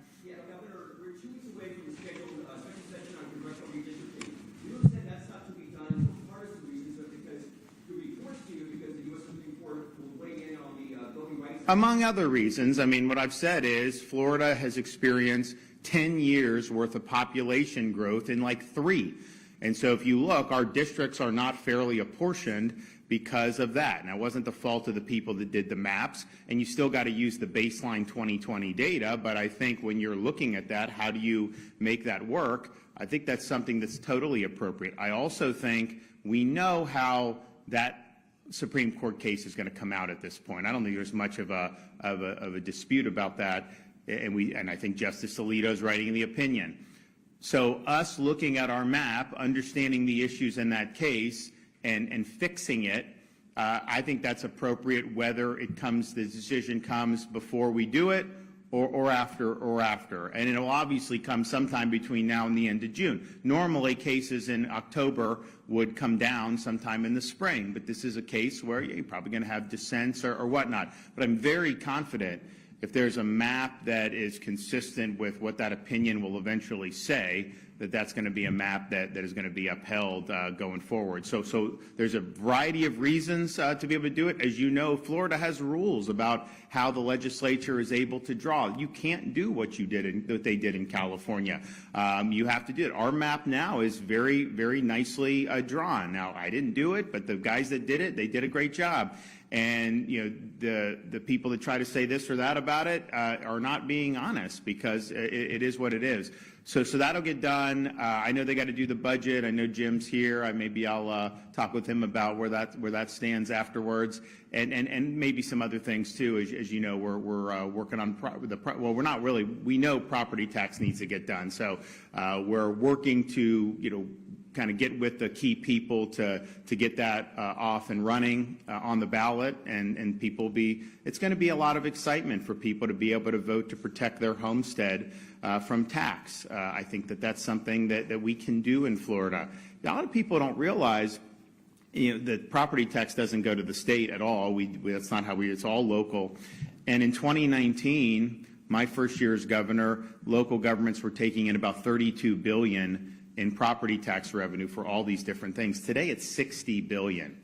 Among other reasons. I mean, what I've said is Florida has experienced 10 years worth of population growth in like 3. And so if you look, our districts are not fairly apportioned because of that. Now, it wasn't the fault of the people that did the maps, and you still got to use the baseline 2020 data, but I think when you're looking at that, how do you make that work? I think that's something that's totally appropriate. I also think we know how that Supreme Court case is going to come out at this point. I don't think there's much of a dispute about that, and I think Justice Alito is writing the opinion. So us looking at our map, understanding the issues in that case, and fixing it, I think that's appropriate. Whether the decision comes before we do it or after, and it'll obviously come sometime between now and the end of June. Normally, cases in October would come down sometime in the spring, but this is a case where you're probably going to have dissents or whatnot. But I'm very confident if there's a map that is consistent with what that opinion will eventually say, that's going to be a map that is going to be upheld going forward. So there's a variety of reasons to be able to do it. As you know, Florida has rules about how the legislature is able to draw. You can't do what they did in California. You have to do it. Our map now is very, very nicely drawn. Now, I didn't do it, but the guys that did it, they did a great job. And the people that try to say this or that about it are not being honest, because it is what it is. So that'll get done. I know they got to do the budget. I know Jim's here. Maybe I'll talk with him about where that stands afterwards, and maybe some other things too. As you know, we're working on well, we're not really. We know property tax needs to get done, so we're working to kind of get with the key people to get that off and running on the ballot, and people it's going to be a lot of excitement for people to be able to vote to protect their homestead from tax. I think that's something that we can do in Florida. A lot of people don't realize that property tax doesn't go to the state at all. That's not how it's all local. And in 2019, my first year as governor, local governments were taking in about $32 billion in property tax revenue for all these different things. Today it's $60 billion.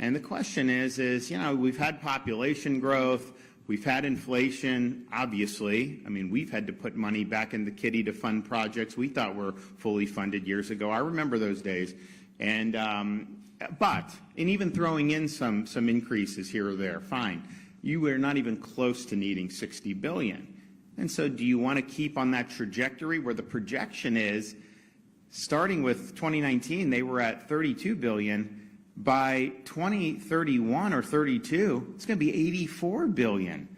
And the question is, we've had population growth, we've had inflation, obviously. I mean, we've had to put money back in the kitty to fund projects we thought were fully funded years ago. I remember those days. And, and even throwing in some increases here or there, fine. You are not even close to needing $60 billion. And so do you want to keep on that trajectory where the projection is, starting with 2019, they were at $32 billion. By 2031 or 32, it's going to be $84 billion.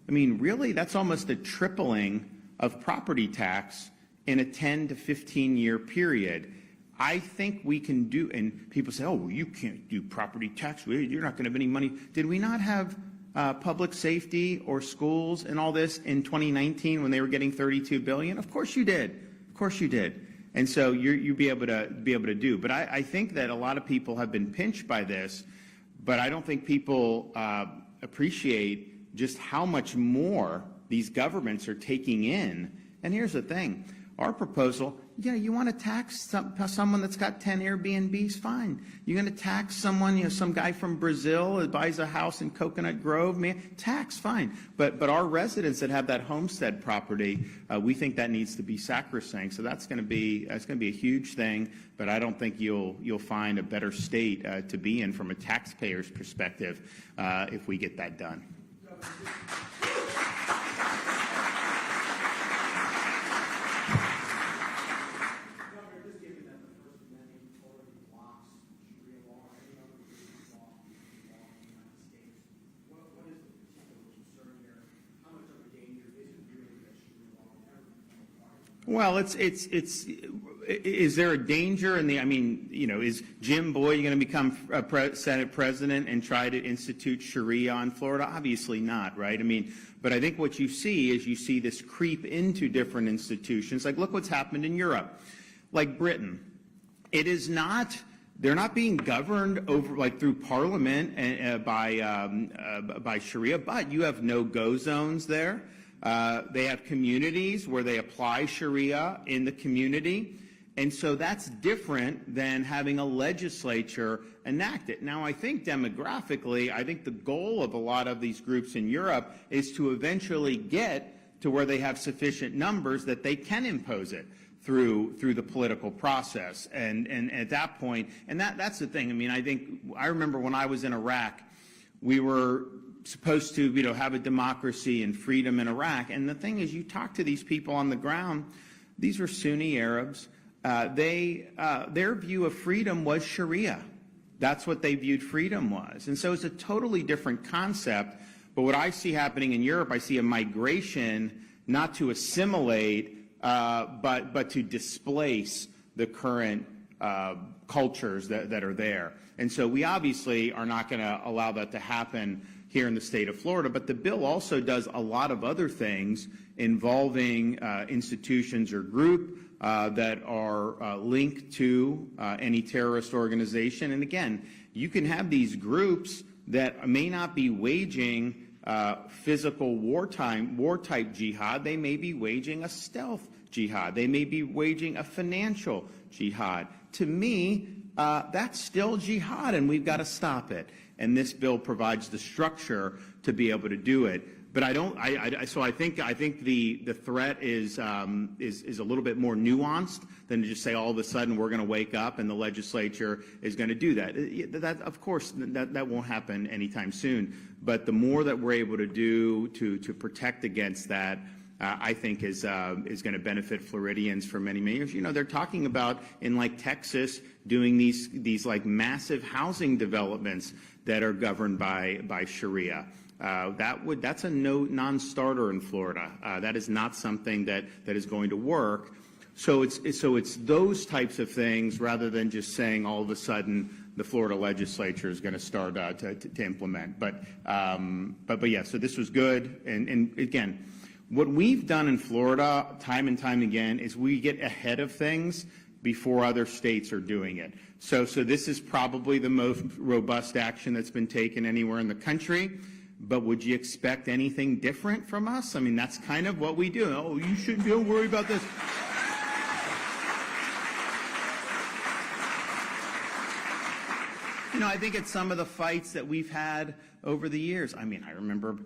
I mean, really, that's almost a tripling of property tax in a 10 to 15-year period. I think we can do, and people say, oh, well, you can't do property tax. You're not going to have any money. Did we not have public safety or schools and all this in 2019 when they were getting $32 billion? Of course you did. Of course you did. And so you'll be able to do. But I think that a lot of people have been pinched by this, but I don't think people appreciate just how much more these governments are taking in. And here's the thing. Our proposal, you want to tax someone that's got 10 Airbnbs, fine. You're going to tax someone, some guy from Brazil that buys a house in Coconut Grove, tax, fine. But our residents that have that homestead property, we think that needs to be sacrosanct. So that's going to be a huge thing. But I don't think you'll find a better state to be in from a taxpayer's perspective if we get that done. Well, is there a danger in the, is Jim Boyd going to become Senate president and try to institute Sharia on Florida? Obviously not, right? But I think what you see is this creep into different institutions. Like, look what's happened in Europe. Like Britain. It is not, they're not being governed over, through Parliament by Sharia, but you have no-go zones there. They have communities where they apply Sharia in the community. And so that's different than having a legislature enact it. Now, I think demographically, the goal of a lot of these groups in Europe is to eventually get to where they have sufficient numbers that they can impose it through the political process. And at that point, and that's the thing. I remember when I was in Iraq, we were supposed to, have a democracy and freedom in Iraq. And the thing is, you talk to these people on the ground, these were Sunni Arabs. Their view of freedom was Sharia. That's what they viewed freedom was. And so it's a totally different concept. But what I see happening in Europe, I see a migration not to assimilate, but to displace the current cultures that are there. And so we obviously are not going to allow that to happen here in the state of Florida, but the bill also does a lot of other things involving institutions or group that are linked to any terrorist organization. And again, you can have these groups that may not be waging physical war-type jihad. They may be waging a stealth jihad. They may be waging a financial jihad. To me, that's still jihad, and we've got to stop it. And this bill provides the structure to be able to do it. But I think the threat is a little bit more nuanced than to just say all of a sudden we're going to wake up and the legislature is going to do that. That of course that won't happen anytime soon. But the more that we're able to do to protect against that, I think is going to benefit Floridians for many, many years. You know, they're talking about in like Texas doing these like massive housing developments that are governed by Sharia. That's a non-starter in Florida. That is not something that is going to work. So it's those types of things rather than just saying all of a sudden the Florida legislature is going to start to implement. But yeah, so this was good. And again, what we've done in Florida time and time again is we get ahead of things before other states are doing it. So this is probably the most robust action that's been taken anywhere in the country. But would you expect anything different from us? I mean, that's kind of what we do. Oh, you shouldn't be worried about this. You know, I think it's some of the fights that we've had over the years. I mean, I remember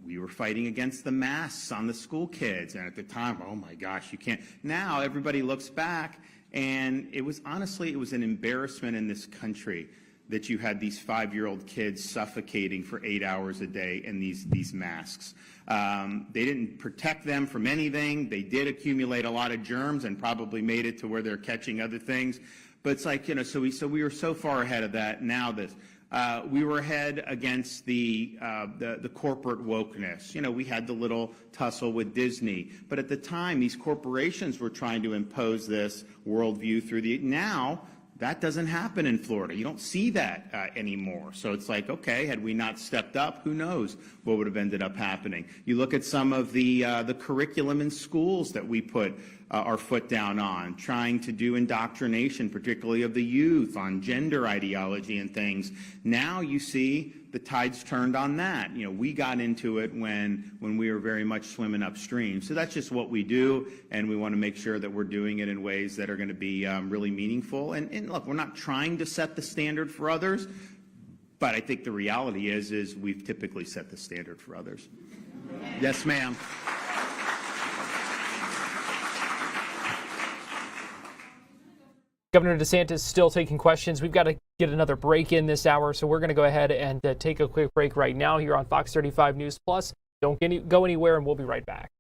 we were fighting against the masks on the school kids, and at the time, oh my gosh, you can't. Now everybody looks back, and it was an embarrassment in this country that you had these 5-year-old kids suffocating for 8 hours a day in these masks. They didn't protect them from anything. They did accumulate a lot of germs and probably made it to where they're catching other things. But it's like, you know, so we were so far ahead of that. Now this, we were ahead against the corporate wokeness. You know, we had the little tussle with Disney, but at the time, these corporations were trying to impose this worldview through now. That doesn't happen in Florida. You don't see that anymore. So it's like, okay, had we not stepped up, who knows what would have ended up happening. You look at some of the curriculum in schools that we put our foot down on, trying to do indoctrination, particularly of the youth, on gender ideology and things. Now you see the tide's turned on that. You know, we got into it when we were very much swimming upstream. So that's just what we do, and we want to make sure that we're doing it in ways that are going to be really meaningful. And look, we're not trying to set the standard for others, but I think the reality is we've typically set the standard for others. Yes, ma'am. Governor DeSantis still taking questions. We've got to get another break in this hour, so we're going to go ahead and take a quick break right now here on Fox 35 News Plus. Don't go anywhere, and we'll be right back.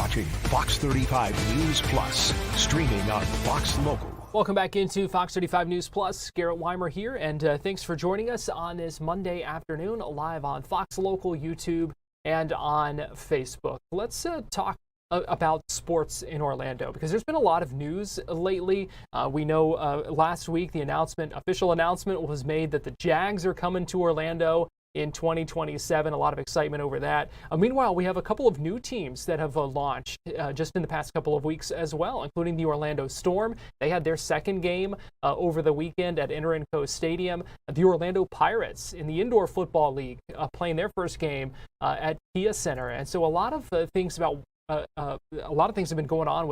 watching Fox 35 News Plus, streaming on Fox Local. Welcome back into Fox 35 News Plus. Garrett Weimer here, and thanks for joining us on this Monday afternoon, live on Fox Local, YouTube, and on Facebook. Let's talk about sports in Orlando, because there's been a lot of news lately. We know last week the official announcement was made that the Jags are coming to Orlando in 2027. A lot of excitement over that. Meanwhile, we have a couple of new teams that have launched just in the past couple of weeks as well, including the Orlando Storm. They had their second game over the weekend at Interco Stadium. The Orlando Pirates in the Indoor Football League playing their first game at Kia Center. And so a lot of things have been going on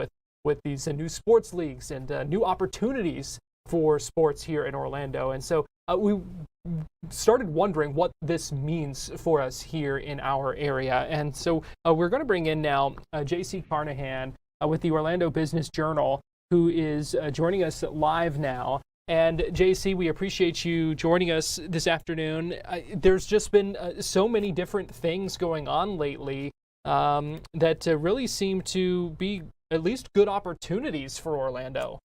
with these new sports leagues and new opportunities for sports here in Orlando. And so we started wondering what this means for us here in our area. And so we're going to bring in now J.C. Carnahan with the Orlando Business Journal, who is joining us live now. And J.C., we appreciate you joining us this afternoon. There's just been so many different things going on lately that really seem to be at least good opportunities for Orlando.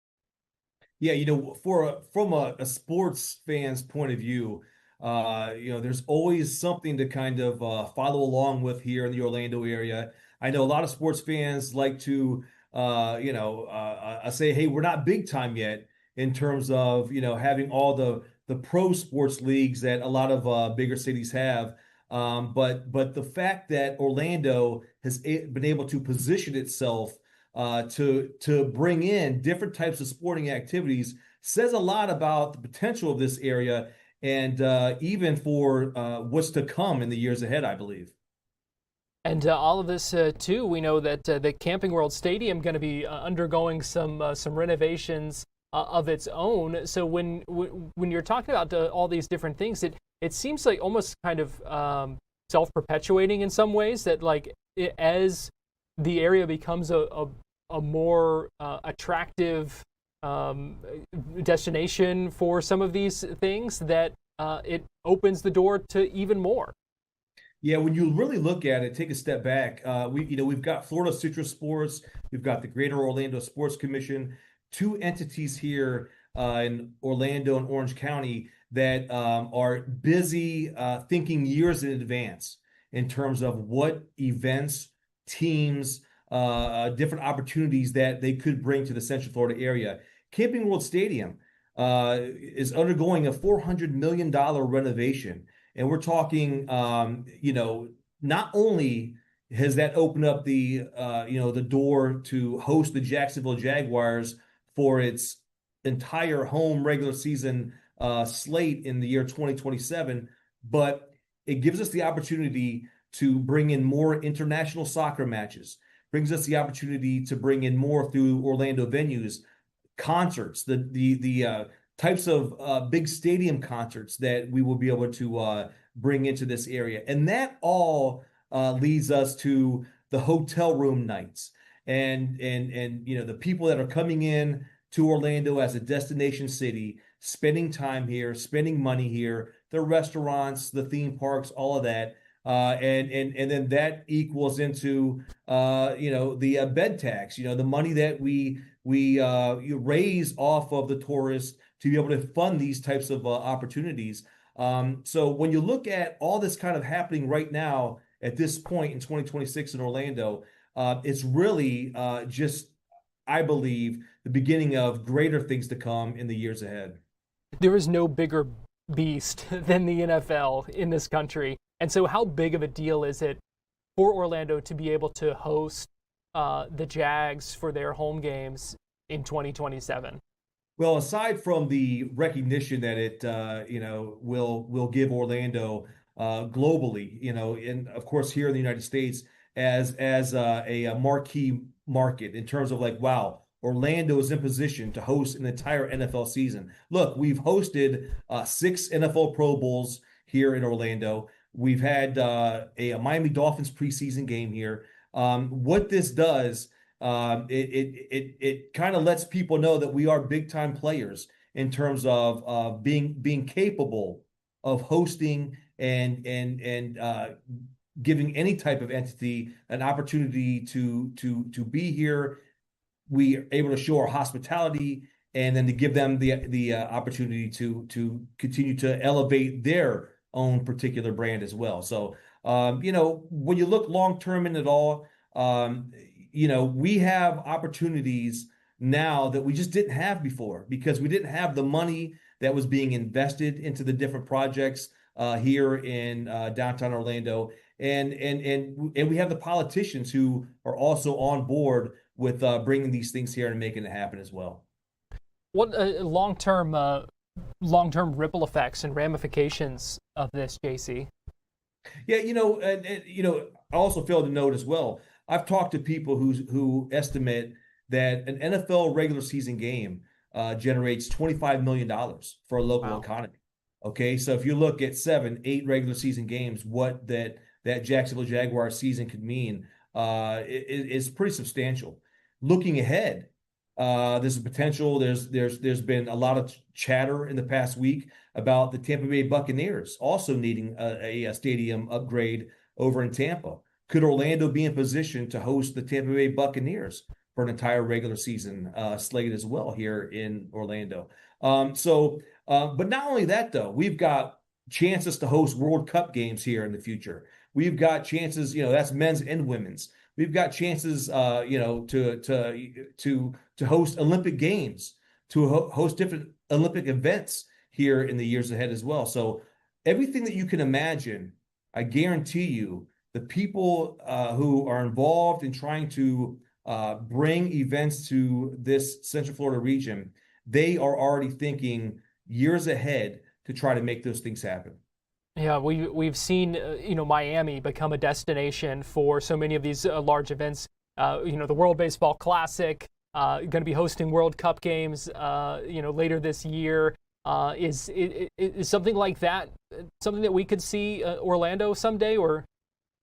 Yeah, from a sports fan's point of view, there's always something to kind of follow along with here in the Orlando area. I know a lot of sports fans like to, say, hey, we're not big time yet in terms of, having all the pro sports leagues that a lot of bigger cities have. But the fact that Orlando has been able to position itself to bring in different types of sporting activities says a lot about the potential of this area, and even for what's to come in the years ahead, I believe. And all of this, too, we know that the Camping World Stadium going to be undergoing some renovations of its own. So when you're talking about all these different things, it seems like almost kind of self-perpetuating in some ways, that as the area becomes a more attractive destination for some of these things, that it opens the door to even more. Yeah, when you really look at it, take a step back. We've got Florida Citrus Sports, we've got the Greater Orlando Sports Commission, two entities here in Orlando and Orange County that are busy thinking years in advance in terms of what events, teams, different opportunities that they could bring to the Central Florida area. Camping World Stadium is undergoing a $400 million renovation. And we're talking, not only has that opened up the door to host the Jacksonville Jaguars for its entire home regular season slate in the year 2027, but it gives us the opportunity to bring in more international soccer matches, brings us the opportunity to bring in more through Orlando venues, concerts, the types of big stadium concerts that we will be able to bring into this area. And that all leads us to the hotel room nights and the people that are coming in to Orlando as a destination city, spending time here, spending money here, the restaurants, the theme parks, all of that. And then that equals into the bed tax, the money that we raise off of the tourists to be able to fund these types of opportunities. So when you look at all this kind of happening right now at this point in 2026 in Orlando, it's really just, I believe, the beginning of greater things to come in the years ahead. There is no bigger beast than the NFL in this country. And so how big of a deal is it for Orlando to be able to host the Jags for their home games in 2027? Well, aside from the recognition that it will give Orlando globally, and of course here in the United States as a marquee market in terms of wow, Orlando is in position to host an entire NFL season. Look, we've hosted 6 NFL Pro Bowls here in Orlando. We've had a Miami Dolphins preseason game here. What this does, it kind of lets people know that we are big time players in terms of being capable of hosting and giving any type of entity an opportunity to be here. We are able to show our hospitality, and then to give them the opportunity to continue to elevate their own particular brand as well. So, when you look long term in it all, we have opportunities now that we just didn't have before, because we didn't have the money that was being invested into the different projects here in downtown Orlando, and we have the politicians who are also on board with bringing these things here and making it happen as well. What long-term ripple effects and ramifications of this, JC? Yeah, I also failed to note as well. I've talked to people who estimate that an NFL regular season game generates $25 million for a local economy. Okay, so if you look at 7-8 regular season games, what that Jacksonville Jaguars season could mean is pretty substantial. Looking ahead, there's a potential. There's been a lot of chatter in the past week about the Tampa Bay Buccaneers also needing a stadium upgrade over in Tampa. Could Orlando be in position to host the Tampa Bay Buccaneers for an entire regular season slate as well here in Orlando? But not only that, though, we've got chances to host World Cup games here in the future. We've got chances, that's men's and women's. We've got chances, to host Olympic Games, to host different Olympic events here in the years ahead as well. So everything that you can imagine, I guarantee you, the people who are involved in trying to bring events to this Central Florida region, they are already thinking years ahead to try to make those things happen. Yeah, we've seen Miami become a destination for so many of these large events. The World Baseball Classic, going to be hosting World Cup games, later this year. Is something like that something that we could see Orlando someday, or?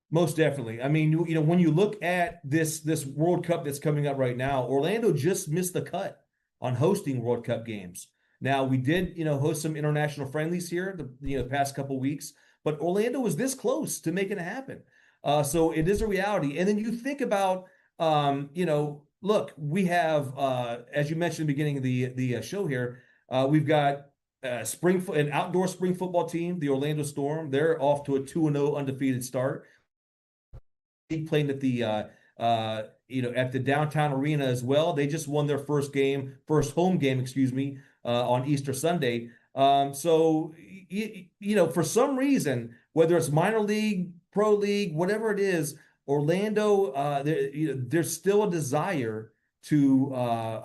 Most definitely. I mean, when you look at this World Cup that's coming up right now, Orlando just missed the cut on hosting World Cup games. Now, we did, host some international friendlies here the past couple of weeks, but Orlando was this close to making it happen. So it is a reality. And then you think about, look, we have, as you mentioned at the beginning of the show here, we've got an outdoor spring football team, the Orlando Storm. They're off to a 2-0 undefeated start. Playing at the at the downtown arena as well. They just won their first home game, on Easter Sunday. So for some reason, whether it's minor league, pro league, whatever it is, Orlando, there's still a desire to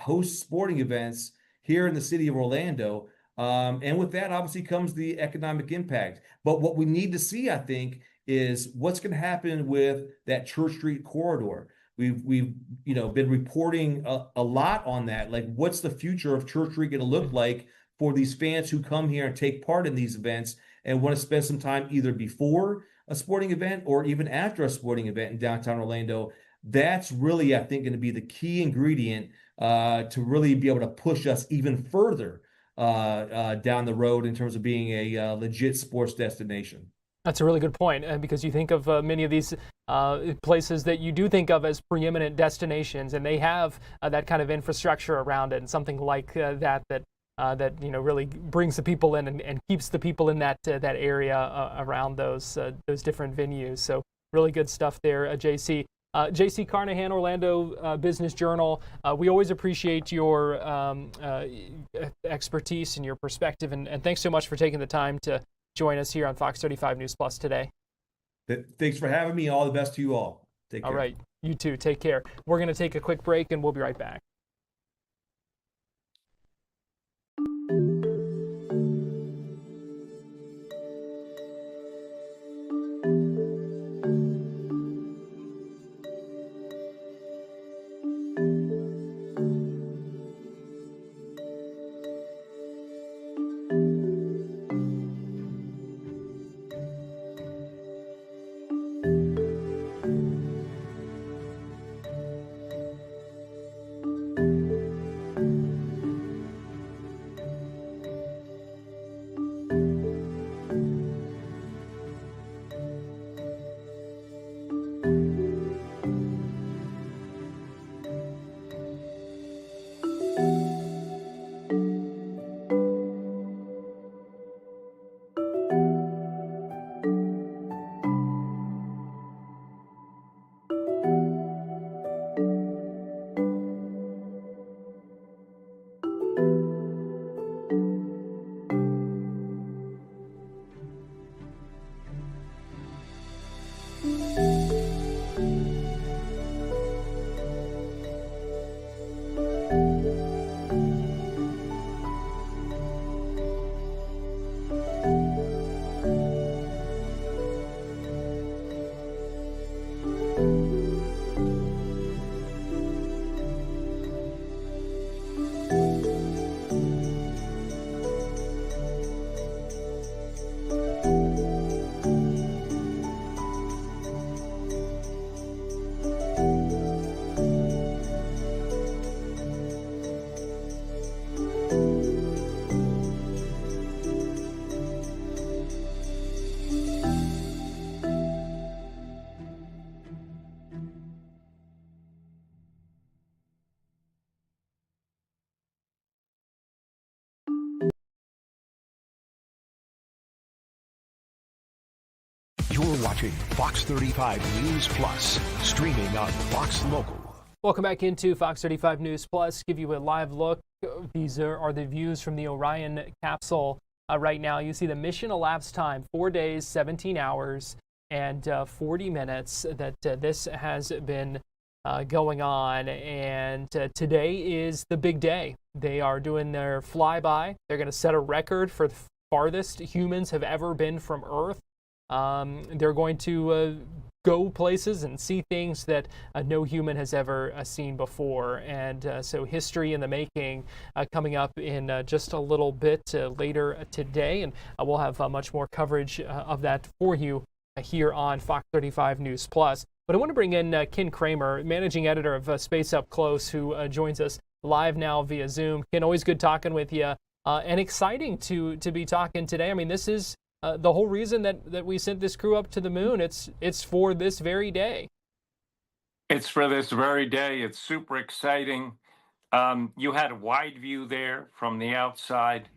host sporting events here in the city of Orlando. And with that, obviously, comes the economic impact. But what we need to see, I think, is what's going to happen with that Church Street corridor. We've been reporting a lot on that. Like, what's the future of Church Street going to look like for these fans who come here and take part in these events and want to spend some time either before a sporting event or even after a sporting event in downtown Orlando? That's really, I think, going to be the key ingredient to really be able to push us even further down the road in terms of being a legit sports destination. That's a really good point, because you think of many of these places that you do think of as preeminent destinations, and they have that kind of infrastructure around it, and something like that really brings the people in and keeps the people in that area around those different venues. So really good stuff there, JC. JC Carnahan, Orlando Business Journal. We always appreciate your expertise and your perspective, and thanks so much for taking the time to join us here on Fox 35 News Plus today. Thanks for having me. All the best to you all. Take care. All right. You too. Take care. We're going to take a quick break, and we'll be right back. You're watching Fox 35 News Plus, streaming on Fox Local. Welcome back into Fox 35 News Plus. Give you a live look. These are the views from the Orion capsule right now. You see the mission elapsed time, 4 days, 17 hours, and 40 minutes that this has been going on. And today is the big day. They are doing their flyby. They're going to set a record for the farthest humans have ever been from Earth. They're going to go places and see things that no human has ever seen before. And so history in the making coming up in just a little bit later today. And we'll have much more coverage of that for you here on Fox 35 News Plus. But I want to bring in Ken Kramer, managing editor of Space Up Close, who joins us live now via Zoom. Ken, always good talking with you, and exciting to be talking today. I mean, this is the whole reason that we sent this crew up to the moon. It's for this very day. It's for this very day. It's super exciting. You had a wide view there from the outside.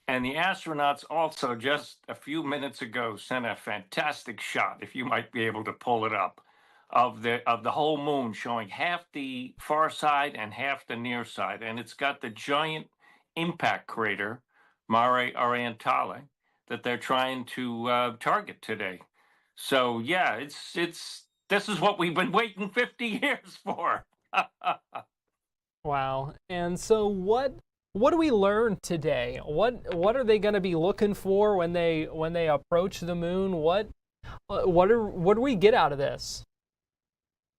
And the astronauts also just a few minutes ago sent a fantastic shot, if you might be able to pull it up, of the whole moon, showing half the far side and half the near side. And it's got the giant impact crater, Mare Orientale, that they're trying to target today. So yeah, this is what we've been waiting 50 years for. Wow. And so what do we learn today? What are they going to be looking for when they approach the moon? What do we get out of this?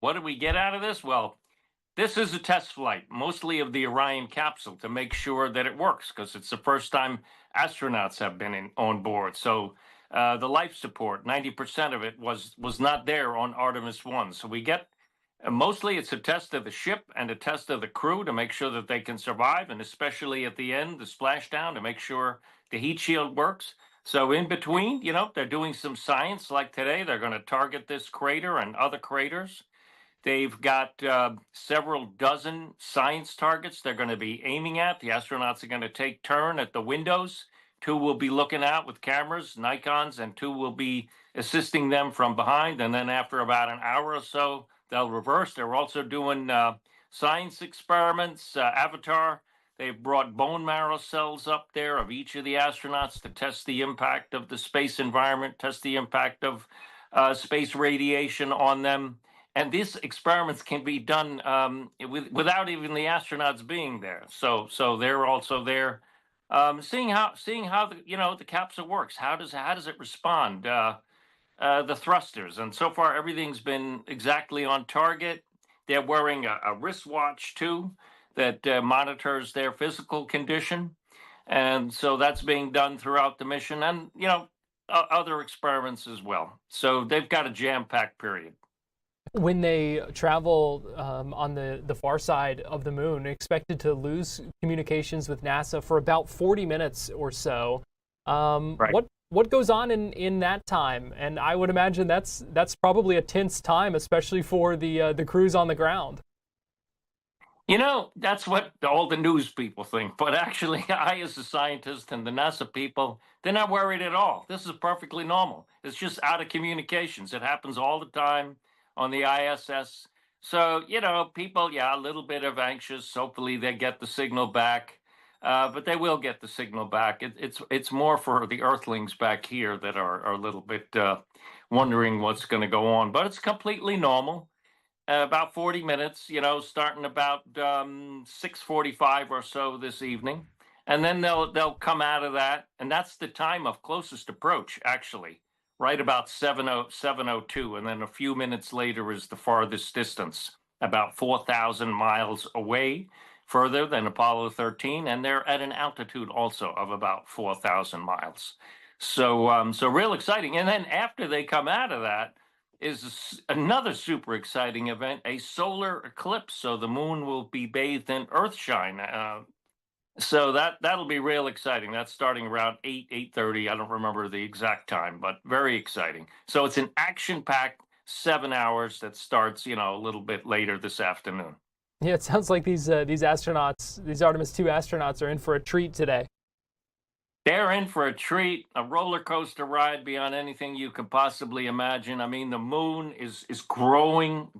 What do we get out of this? Well, this is a test flight, mostly of the Orion capsule, to make sure that it works, because it's the first time astronauts have been on board. So the life support, 90% of it was not there on Artemis I. So we get, mostly it's a test of the ship and a test of the crew to make sure that they can survive, and especially at the end, the splashdown, to make sure the heat shield works. So in between, they're doing some science. Like today, they're going to target this crater and other craters. They've got several dozen science targets they're going to be aiming at. The astronauts are going to take turn at the windows. 2 will be looking out with cameras, Nikons, and 2 will be assisting them from behind. And then after about an hour or so, they'll reverse. They're also doing science experiments. Avatar, they've brought bone marrow cells up there of each of the astronauts to test the impact of the space environment, test the impact of space radiation on them. And these experiments can be done without even the astronauts being there. So they're also there, seeing how the capsule works. How does it respond? The thrusters, and so far everything's been exactly on target. They're wearing a wristwatch too that monitors their physical condition, and so that's being done throughout the mission, and other experiments as well. So they've got a jam-packed period. When they travel on the far side of the moon, expected to lose communications with NASA for about 40 minutes or so. Right. What goes on in that time? And I would imagine that's probably a tense time, especially for the crews on the ground. That's what all the news people think. But actually, I, as a scientist, and the NASA people, they're not worried at all. This is perfectly normal. It's just out of communications. It happens all the time on the ISS. So, people, a little bit of anxious. Hopefully they get the signal back, but they will get the signal back. It's more for the Earthlings back here that are a little bit wondering what's going to go on. But it's completely normal. About 40 minutes, starting about 6:45 or so this evening. And then they'll come out of that. And that's the time of closest approach, actually. Right about 7:02, and then a few minutes later is the farthest distance, about 4,000 miles away, further than Apollo 13, and they're at an altitude also of about 4,000 miles. So real exciting. And then after they come out of that is another super exciting event, a solar eclipse. So the moon will be bathed in earthshine. So that'll be real exciting. That's starting around 8:30. I don't remember the exact time, but very exciting. So it's an action-packed 7 hours that starts, a little bit later this afternoon. Yeah, it sounds like these astronauts, these Artemis II astronauts, are in for a treat today. They're in for a treat, a roller coaster ride beyond anything you could possibly imagine. I mean, the moon is growing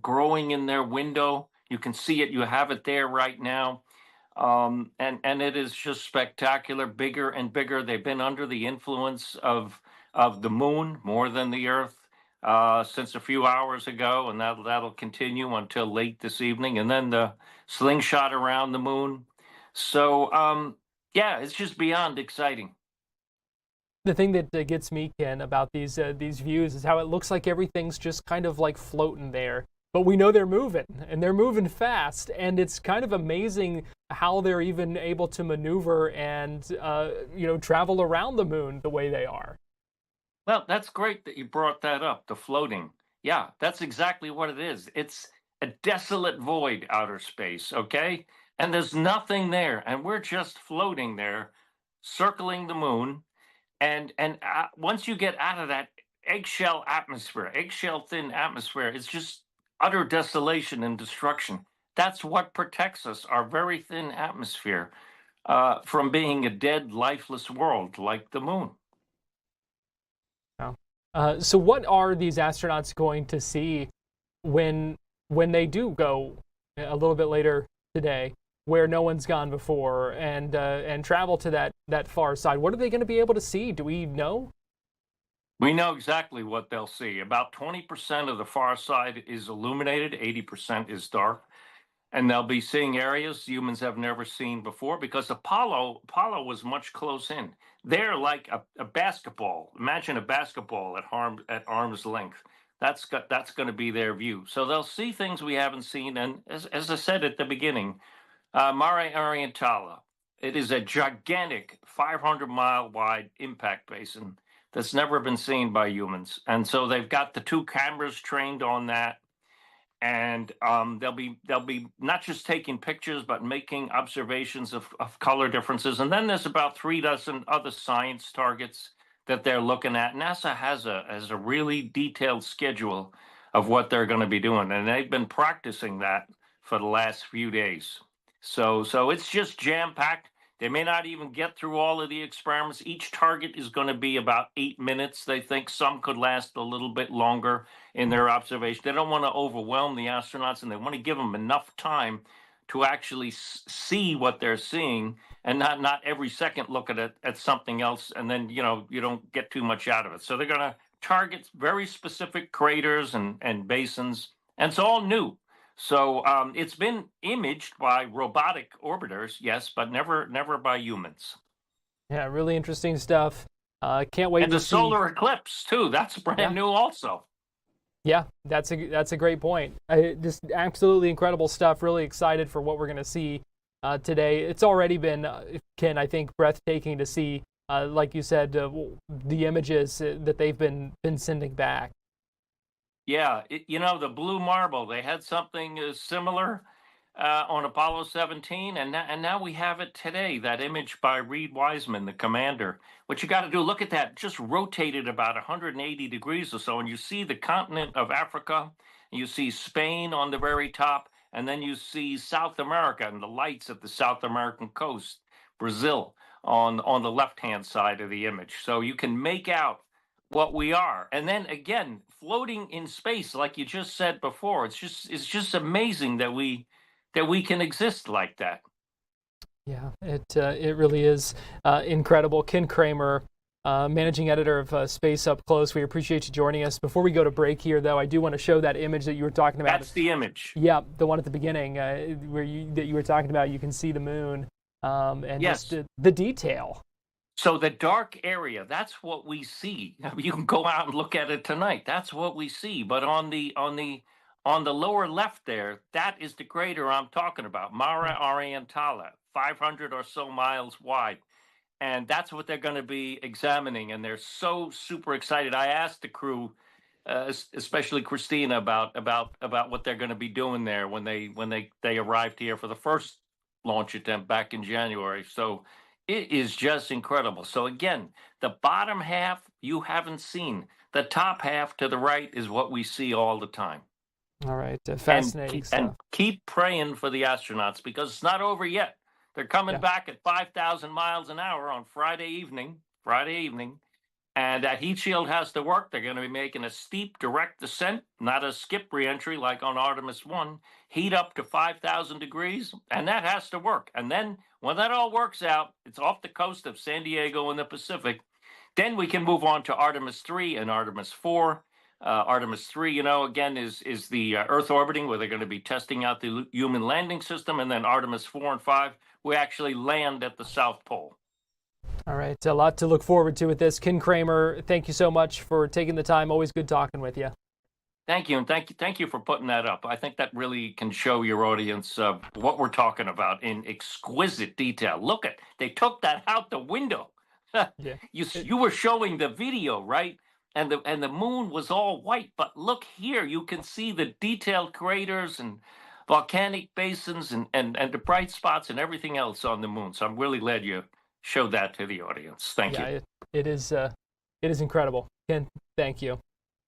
in their window. You can see it. You have it there right now. And it is just spectacular, bigger and bigger. They've been under the influence of the moon more than the Earth since a few hours ago, and that'll continue until late this evening. And then the slingshot around the moon. So yeah, it's just beyond exciting. The thing that gets me, Ken, about these views is how it looks like everything's just kind of like floating there. But we know they're moving, and they're moving fast, and it's kind of amazing how they're even able to maneuver and travel around the moon the way they are. Well, that's great that you brought that up, the floating. Yeah, that's exactly what it is. It's a desolate void, outer space, okay? And there's nothing there, and we're just floating there, circling the moon. And once you get out of that eggshell thin atmosphere, it's just utter desolation and destruction. That's what protects us, our very thin atmosphere, from being a dead, lifeless world like the moon. So what are these astronauts going to see when they do go a little bit later today, where no one's gone before, and travel to that far side? What are they going to be able to see? Do we know? We know exactly what they'll see. About 20% of the far side is illuminated, 80% is dark. And they'll be seeing areas humans have never seen before, because Apollo was much close in. They're like a basketball. Imagine a basketball at arm's length. That's going to be their view. So they'll see things we haven't seen. And as I said at the beginning, Mare Orientale, it is a gigantic 500-mile wide impact basin that's never been seen by humans. And so they've got the two cameras trained on that. And they'll be not just taking pictures, but making observations of color differences. And then there's about 3 dozen other science targets that they're looking at. NASA has a really detailed schedule of what they're going to be doing, and they've been practicing that for the last few days. So it's just jam-packed. They may not even get through all of the experiments. Each target is going to be about 8 minutes. They think some could last a little bit longer in their observation. They don't want to overwhelm the astronauts, and they want to give them enough time to actually see what they're seeing, and not every second look at something else, and then you don't get too much out of it. So they're going to target very specific craters and basins, and it's all new. So it's been imaged by robotic orbiters, yes, but never by humans. Yeah, really interesting stuff. Can't wait and to see. And the solar eclipse too. That's brand new, also. Yeah, that's a great point. Just absolutely incredible stuff. Really excited for what we're going to see today. It's already been, Ken, I think, breathtaking to see, like you said, the images that they've been sending back. Yeah, the blue marble, they had something similar on Apollo 17, and now we have it today, that image by Reed Wiseman, the commander. What you got to do, look at that, just rotated about 180 degrees or so, and you see the continent of Africa, and you see Spain on the very top, and then you see South America and the lights at the South American coast, Brazil on the left-hand side of the image. So you can make out what we are. And then again, floating in space, like you just said before, it's just amazing that we can exist like that. Yeah, it really is incredible. Ken Kramer, managing editor of Space Up Close. We appreciate you joining us. Before we go to break here, though, I do want to show that image that you were talking about. That's the image. Yeah, the one at the beginning that you were talking about. You can see the moon and yes. just the detail. So the dark area, that's what we see. You can go out and look at it tonight. That's what we see. But on the lower left there, that is the crater I'm talking about, Mare Orientale, 500 or so miles wide. And that's what they're going to be examining. And they're so super excited. I asked the crew, especially Christina, about what they're going to be doing there when they arrived here for the first launch attempt back in January. So it is just incredible. So again, the bottom half you haven't seen. The top half to the right is what we see all the time. All right, fascinating stuff. And keep praying for the astronauts, because it's not over yet. They're coming back at 5,000 miles an hour on Friday evening, and that heat shield has to work. They're going to be making a steep, direct descent, not a skip reentry like on Artemis I. Heat up to 5,000 degrees, and that has to work. And then when that all works out, it's off the coast of San Diego in the Pacific. Then we can move on to Artemis III and Artemis IV. Artemis III, again, is the Earth orbiting, where they're going to be testing out the human landing system. And then Artemis IV and V, we actually land at the South Pole. All right, a lot to look forward to with this. Ken Kramer, thank you so much for taking the time. Always good talking with you. Thank you, and thank you for putting that up. I think that really can show your audience what we're talking about in exquisite detail. Look at, they took that out the window. Yeah. You were showing the video, right? And the moon was all white, but look here, you can see the detailed craters and volcanic basins and the bright spots and everything else on the moon. So I'm really glad you showed that to the audience. Thank you. It is incredible. Ken, thank you.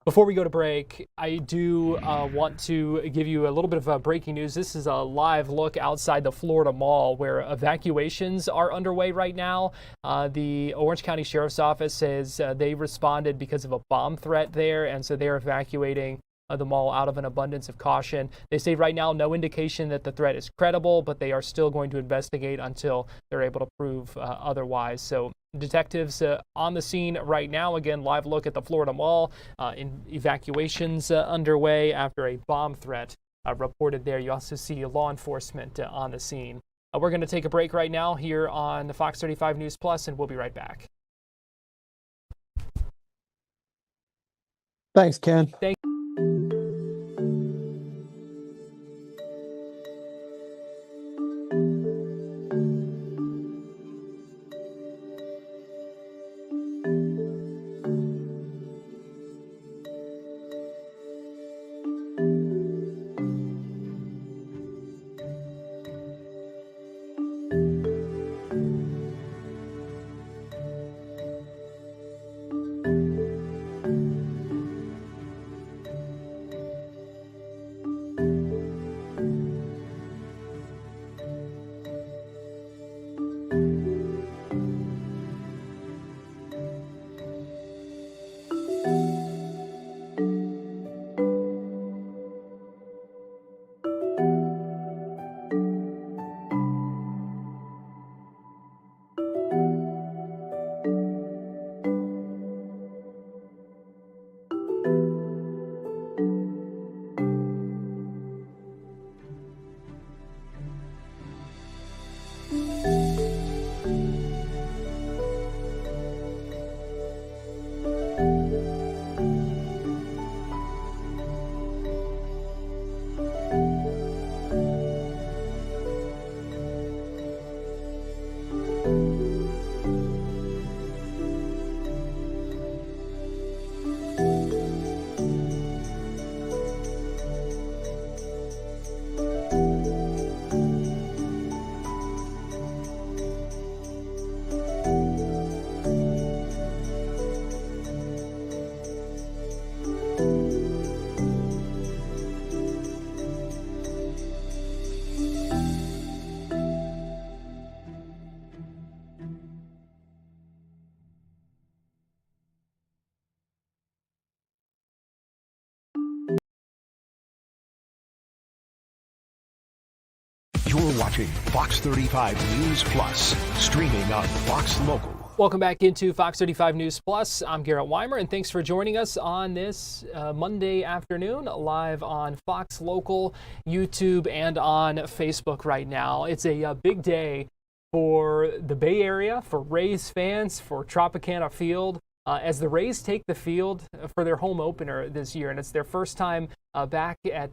Before we go to break, I do want to give you a little bit of breaking news. This is a live look outside the Florida Mall where evacuations are underway right now. The Orange County Sheriff's Office says they responded because of a bomb threat there, and so they're evacuating the mall out of an abundance of caution. They say right now no indication that the threat is credible, but they are still going to investigate until they're able to prove otherwise. So detectives on the scene right now. Again, live look at the Florida Mall. Evacuations underway after a bomb threat reported there. You also see law enforcement on the scene. We're going to take a break right now here on the Fox 35 News Plus, and we'll be right back. Thanks, Ken. You're watching Fox 35 News Plus, streaming on Fox Local. Welcome back into Fox 35 News Plus. I'm Garrett Weimer, and thanks for joining us on this Monday afternoon, live on Fox Local, YouTube, and on Facebook right now. It's a big day for the Bay Area, for Rays fans, for Tropicana Field, as the Rays take the field for their home opener this year, and it's their first time back at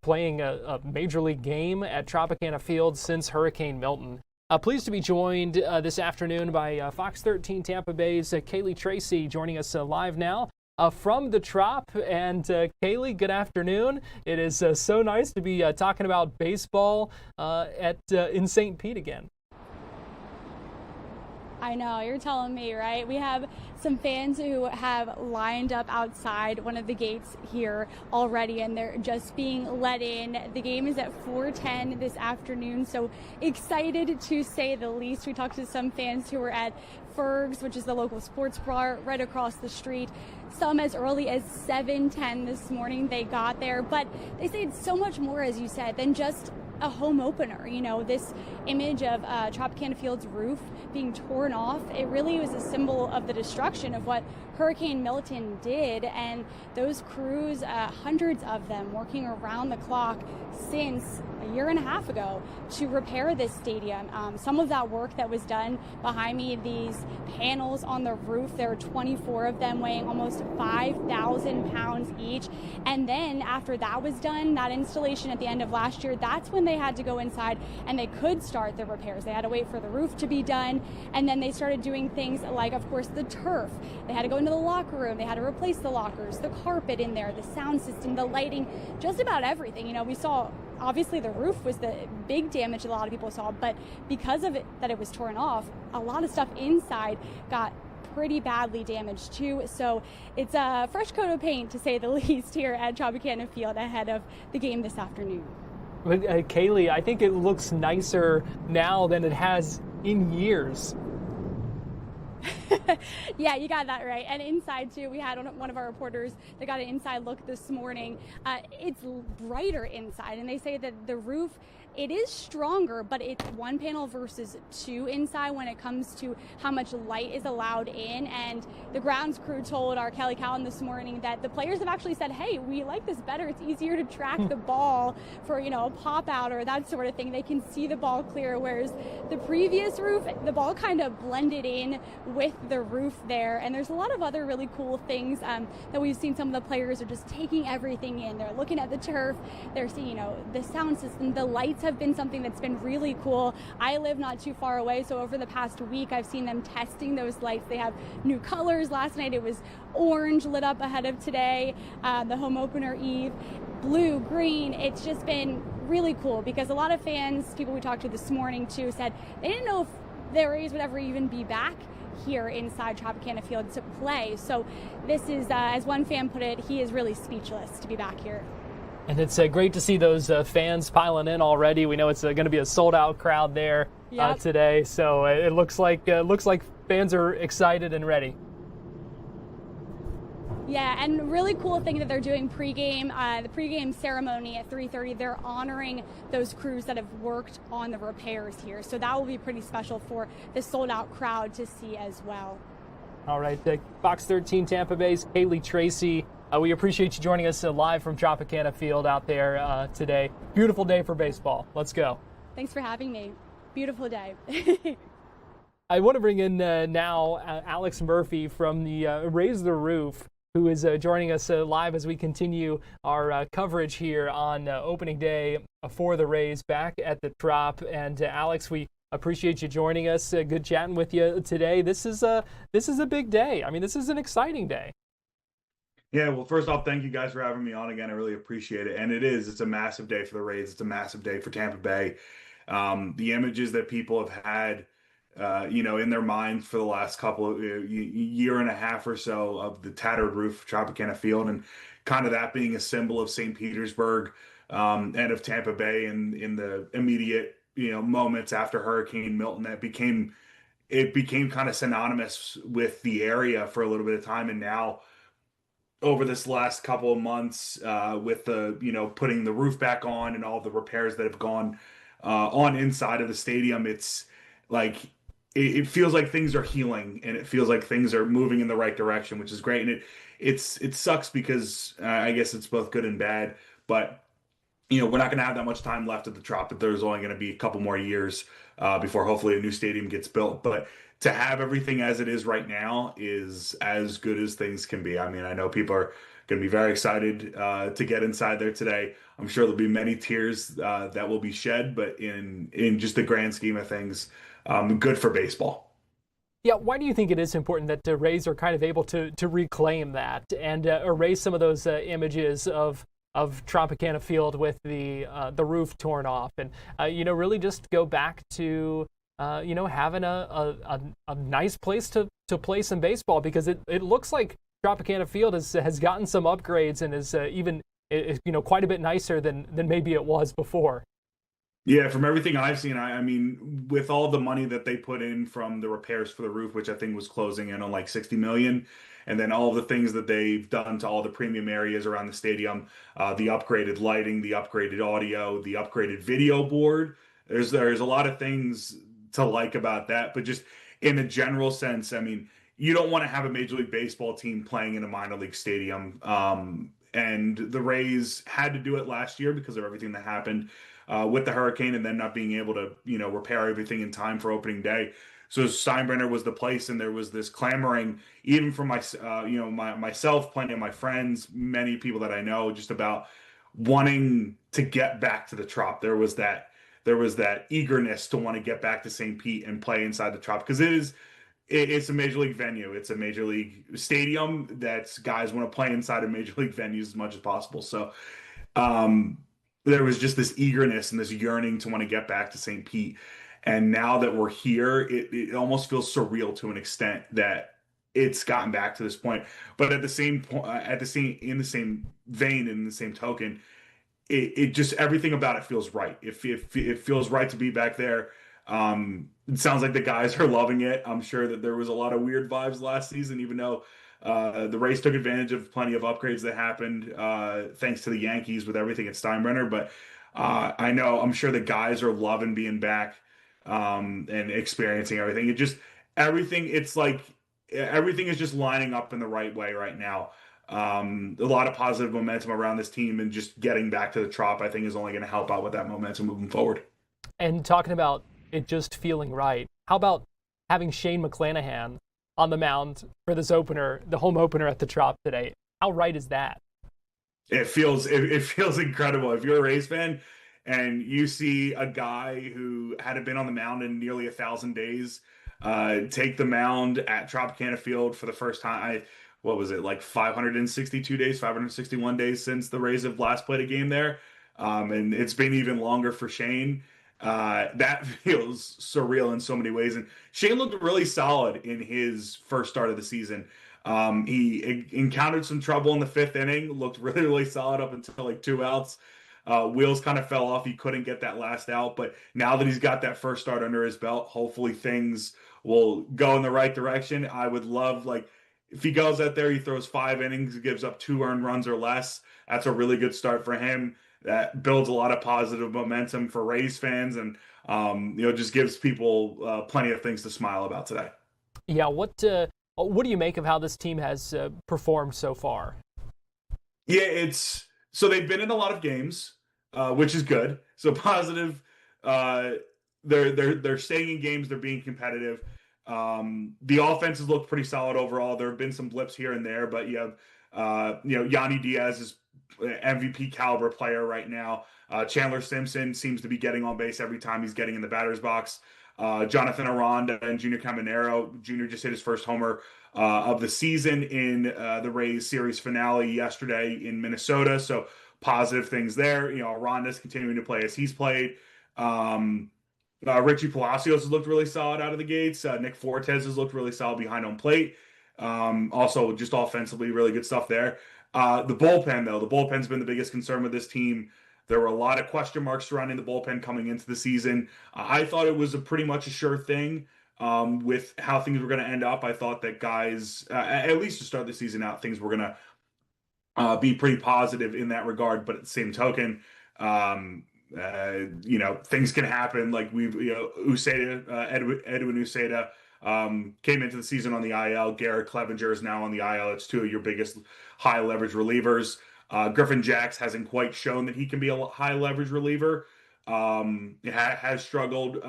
playing a major league game at Tropicana Field since Hurricane Milton. Pleased to be joined this afternoon by Fox 13 Tampa Bay's Kaylee Tracy, joining us live now from the Trop. And Kaylee, good afternoon. It is so nice to be talking about baseball in St. Pete again. I know, you're telling me, right? We have some fans who have lined up outside one of the gates here already, and they're just being let in. The game is at 4:10 this afternoon, so excited to say the least. We talked to some fans who were at Ferg's, which is the local sports bar right across the street. Some as early as 7:10 this morning they got there, but they say it's so much more, as you said, than just a home opener. You know, this image of Tropicana Field's roof being torn off, it really was a symbol of the destruction of what Hurricane Milton did, and those crews, hundreds of them working around the clock since a year and a half ago to repair this stadium. Some of that work that was done behind me, these panels on the roof, there are 24 of them weighing almost 5,000 pounds each. And then after that was done, that installation at the end of last year, that's when they had to go inside and they could start the repairs. They had to wait for the roof to be done, and then they started doing things like, of course, the turf. They had to go into the locker room, they had to replace the lockers, the carpet in there, the sound system, the lighting, just about everything. You know, we saw, obviously the roof was the big damage a lot of people saw, but because of it, that it was torn off, a lot of stuff inside got pretty badly damaged too. So it's a fresh coat of paint, to say the least, here at Tropicana Field ahead of the game this afternoon. But Kaylee, I think it looks nicer now than it has in years. Yeah, you got that right. And inside too, we had one of our reporters that got an inside look this morning. It's brighter inside, and they say that the roof, it is stronger, but it's one panel versus two inside when it comes to how much light is allowed in. And the grounds crew told our Kelly Cowan this morning that the players have actually said, hey, we like this better. It's easier to track the ball for, you know, a pop out or that sort of thing. They can see the ball clear, whereas the previous roof, the ball kind of blended in with the roof there. And there's a lot of other really cool things that we've seen. Some of the players are just taking everything in. They're looking at the turf. They're seeing, you know, the sound system, the lights have been something that's been really cool. I live not too far away, so over the past week I've seen them testing those lights. They have new colors. Last night it was orange, lit up ahead of today, the home opener eve, blue, green. It's just been really cool because a lot of fans, people we talked to this morning too, said they didn't know if the Rays would ever even be back here inside Tropicana Field to play. So this is, as one fan put it, he is really speechless to be back here. And it's great to see those fans piling in already. We know it's going to be a sold-out crowd there today, so it looks like fans are excited and ready. Yeah, and really cool thing that they're doing pregame, the pregame ceremony at 3:30. They're honoring those crews that have worked on the repairs here, so that will be pretty special for the sold-out crowd to see as well. All right, Fox 13 Tampa Bay's Kaylee Tracy. We appreciate you joining us live from Tropicana Field out there today. Beautiful day for baseball. Let's go. Thanks for having me. Beautiful day. I want to bring in now Alex Murphy from the Raise the Roof, who is joining us live as we continue our coverage here on opening day for the Rays back at the Trop. And Alex, we appreciate you joining us. Good chatting with you today. This is a big day. I mean, this is an exciting day. Yeah, well, first off, thank you guys for having me on again. I really appreciate it. And it's a massive day for the Rays. It's a massive day for Tampa Bay. The images that people have had, in their minds for the last couple of year and a half or so of the tattered roof of Tropicana Field, and kind of that being a symbol of St. Petersburg and of Tampa Bay in the immediate, moments after Hurricane Milton, it became kind of synonymous with the area for a little bit of time. And now, over this last couple of months, with the putting the roof back on and all the repairs that have gone on inside of the stadium, it's like it feels like things are healing, and it feels like things are moving in the right direction, which is great. And it sucks because I guess it's both good and bad, but we're not going to have that much time left at the Trop. But there's only going to be a couple more years before hopefully a new stadium gets built. But to have everything as it is right now is as good as things can be. I mean, I know people are going to be very excited to get inside there today. I'm sure there'll be many tears that will be shed, but in just the grand scheme of things, good for baseball. Yeah, why do you think it is important that the Rays are kind of able to reclaim that and erase some of those images of Tropicana Field with the roof torn off, and really just go back to having a nice place to play some baseball, because it looks like Tropicana Field has gotten some upgrades and is even quite a bit nicer than maybe it was before. Yeah, from everything I've seen, I mean, with all the money that they put in from the repairs for the roof, which I think was closing in on like 60 million, and then all the things that they've done to all the premium areas around the stadium, the upgraded lighting, the upgraded audio, the upgraded video board. There's a lot of things to like about that, but just in a general sense, I mean, you don't want to have a Major League Baseball team playing in a minor league stadium. And the Rays had to do it last year because of everything that happened with the hurricane, and then not being able to, repair everything in time for opening day. So Steinbrenner was the place, and there was this clamoring, even from myself, plenty of my friends, many people that I know, just about wanting to get back to the Trop. There was that eagerness to want to get back to St. Pete and play inside the Trop, because it's a major league venue. It's a major league stadium that guys want to play inside of major league venues as much as possible. So there was just this eagerness and this yearning to want to get back to St. Pete. And now that we're here, it almost feels surreal to an extent that it's gotten back to this point. But at the same point, in the same vein, in the same token, it just, everything about it feels right. It feels right to be back there. It sounds like the guys are loving it. I'm sure that there was a lot of weird vibes last season, even though the Rays took advantage of plenty of upgrades that happened thanks to the Yankees with everything at Steinbrenner. But I'm sure the guys are loving being back and experiencing everything. It's like everything is just lining up in the right way right now. A lot of positive momentum around this team, and just getting back to the Trop, I think, is only going to help out with that momentum moving forward. And talking about it just feeling right, how about having Shane McClanahan on the mound for this opener, the home opener at the Trop today? How right is that? It feels incredible. If you're a Rays fan and you see a guy who hadn't been on the mound in nearly 1,000 days take the mound at Tropicana Field for the first time, what was it, like 562 days, 561 days since the Rays have last played a game there. And it's been even longer for Shane. That feels surreal in so many ways. And Shane looked really solid in his first start of the season. He encountered some trouble in the 5th inning, looked really, really solid up until like 2 outs. Wheels kind of fell off. He couldn't get that last out. But now that he's got that first start under his belt, hopefully things will go in the right direction. I would love, if he goes out there, he throws 5 innings, gives up 2 earned runs or less. That's a really good start for him. That builds a lot of positive momentum for Rays fans, and just gives people plenty of things to smile about today. Yeah, what do you make of how this team has performed so far? Yeah, so they've been in a lot of games, which is good. So positive. They're staying in games. They're being competitive. The offense has looked pretty solid overall. There have been some blips here and there, but you have Yanni Diaz is MVP caliber player right now. Chandler Simpson seems to be getting on base every time he's getting in the batter's box. Jonathan Aranda and Junior Caminero. Junior just hit his first homer of the season in the Rays series finale yesterday in Minnesota. So positive things there. Aranda's continuing to play as he's played. Richie Palacios has looked really solid out of the gates. Nick Fortes has looked really solid behind home plate. Also, just offensively, really good stuff there. The bullpen, though, the bullpen's been the biggest concern with this team. There were a lot of question marks surrounding the bullpen coming into the season. I thought it was pretty much a sure thing with how things were going to end up. I thought that guys, at least to start the season out, things were going to be pretty positive in that regard. But at the same token, things can happen. Like Uceda, Edwin Uceda came into the season on the IL. Garrett Clevenger is now on the IL. It's 2 of your biggest high leverage relievers. Griffin Jacks hasn't quite shown that he can be a high leverage reliever. Has struggled,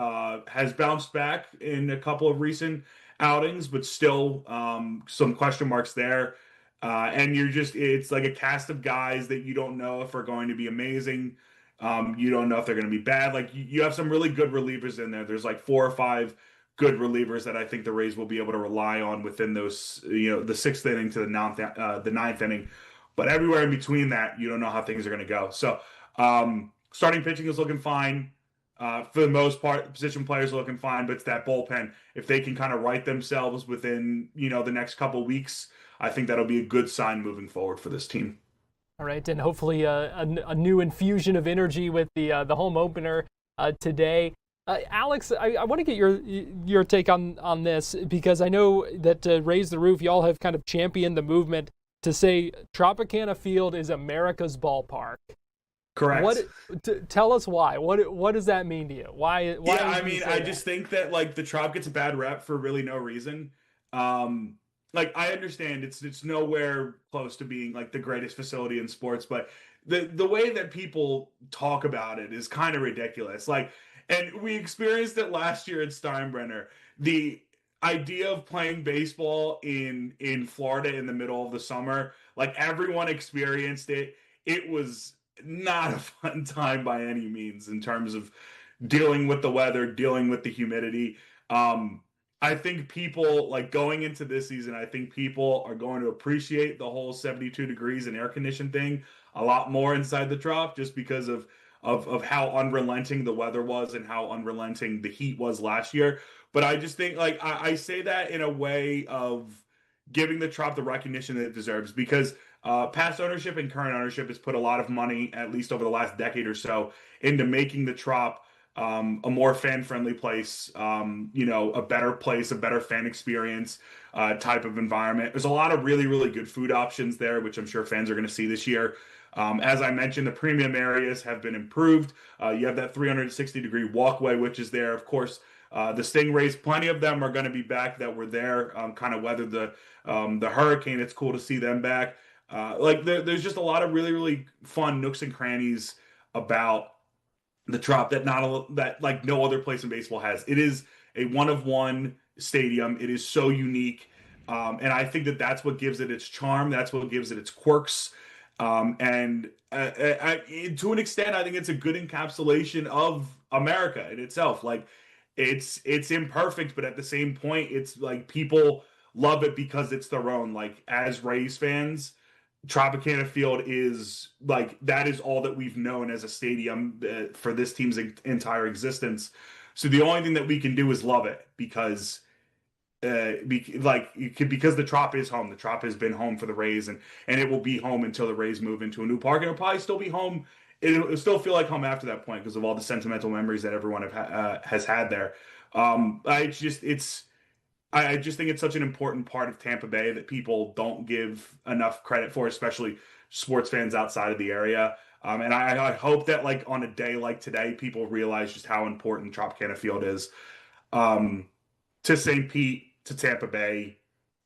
has bounced back in a couple of recent outings, but still some question marks there. And it's like a cast of guys that you don't know if are going to be amazing. You don't know if they're going to be bad. Like you have some really good relievers in there. There's like 4 or 5 good relievers that I think the Rays will be able to rely on within those, the 6th inning to the 9th inning. But everywhere in between that, you don't know how things are going to go. So starting pitching is looking fine. For the most part, the position players are looking fine, but it's that bullpen. If they can kind of right themselves within, the next couple weeks, I think that'll be a good sign moving forward for this team. All right, and hopefully a new infusion of energy with the home opener today. Alex, I want to get your take on this, because I know that Raise the Roof, y'all have kind of championed the movement to say Tropicana Field is America's ballpark. Correct. Tell us why. What does that mean to you? Why I just think that the Trop gets a bad rep for really no reason. I understand it's nowhere close to being like the greatest facility in sports, but the way that people talk about it is kind of ridiculous. And we experienced it last year at Steinbrenner. The idea of playing baseball in Florida in the middle of the summer, everyone experienced it. It was not a fun time by any means in terms of dealing with the weather, dealing with the humidity. I think people going into this season, I think people are going to appreciate the whole 72 degrees and air conditioned thing a lot more inside the Trop, just because of how unrelenting the weather was and how unrelenting the heat was last year. But I just think I say that in a way of giving the Trop the recognition that it deserves, because past ownership and current ownership has put a lot of money, at least over the last decade or so, into making the Trop a more fan-friendly place, a better place, a better fan experience type of environment. There's a lot of really, really good food options there, which I'm sure fans are going to see this year. As I mentioned, the premium areas have been improved. You have that 360-degree walkway, which is there. Of course, the Stingrays, plenty of them are going to be back that were there, kind of weathered the hurricane. It's cool to see them back. There's just a lot of really, really fun nooks and crannies about the Trop that no other place in baseball has. It is a one-of-one stadium. It is so unique, and I think that's what gives it its charm. That's what gives it its quirks, and to an extent, I think it's a good encapsulation of America in itself. It's imperfect, but at the same point, it's people love it because it's their own. As Rays fans, Tropicana Field is that is all that we've known as a stadium for this team's entire existence. So the only thing that we can do is love it, because because the Trop is home. The Trop has been home for the Rays, and it will be home until the Rays move into a new park, and it'll probably still be home. It'll still feel like home after that point because of all the sentimental memories that everyone has had there. I just think it's such an important part of Tampa Bay that people don't give enough credit for, especially sports fans outside of the area. And I hope that on a day like today, people realize just how important Tropicana Field is to St. Pete, to Tampa Bay,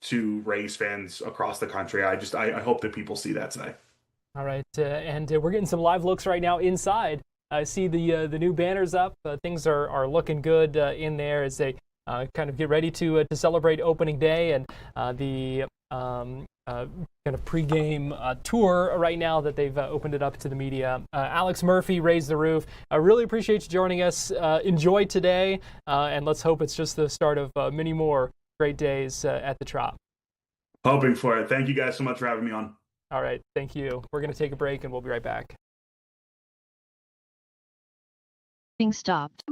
to Rays fans across the country. I hope that people see that today. All right, and we're getting some live looks right now inside. I see the new banners up. Things are looking good in there as they kind of get ready to celebrate opening day, and the kind of pregame tour right now that they've opened it up to the media. Alex Murphy, Raise the Roof. I really appreciate you joining us. Enjoy today, and let's hope it's just the start of many more great days at the Trop. Hoping for it. Thank you guys so much for having me on. All right, thank you. We're going to take a break, and we'll be right back. Being stopped.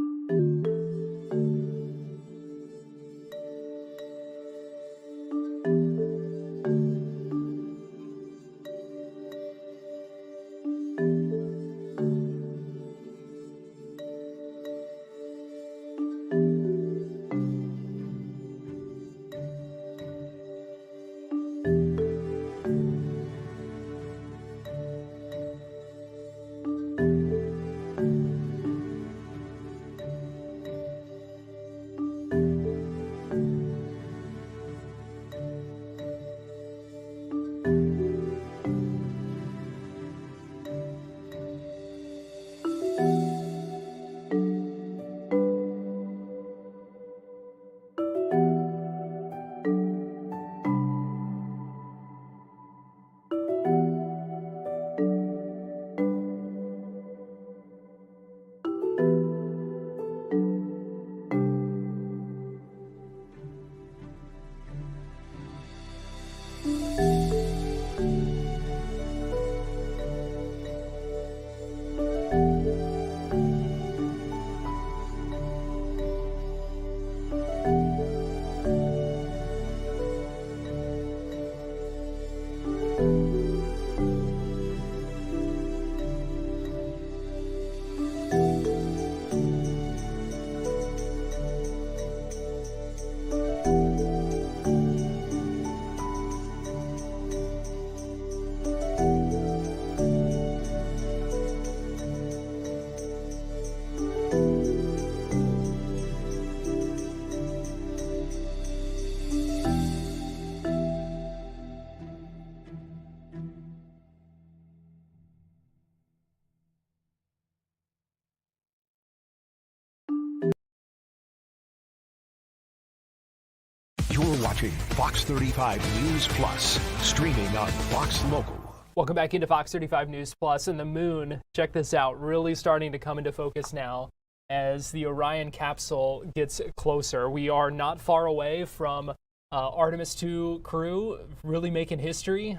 watching Fox 35 News Plus, streaming on Fox Local. Welcome back into Fox 35 News Plus. And the moon, check this out, really starting to come into focus now as the Orion capsule gets closer. We are not far away from Artemis II crew really making history,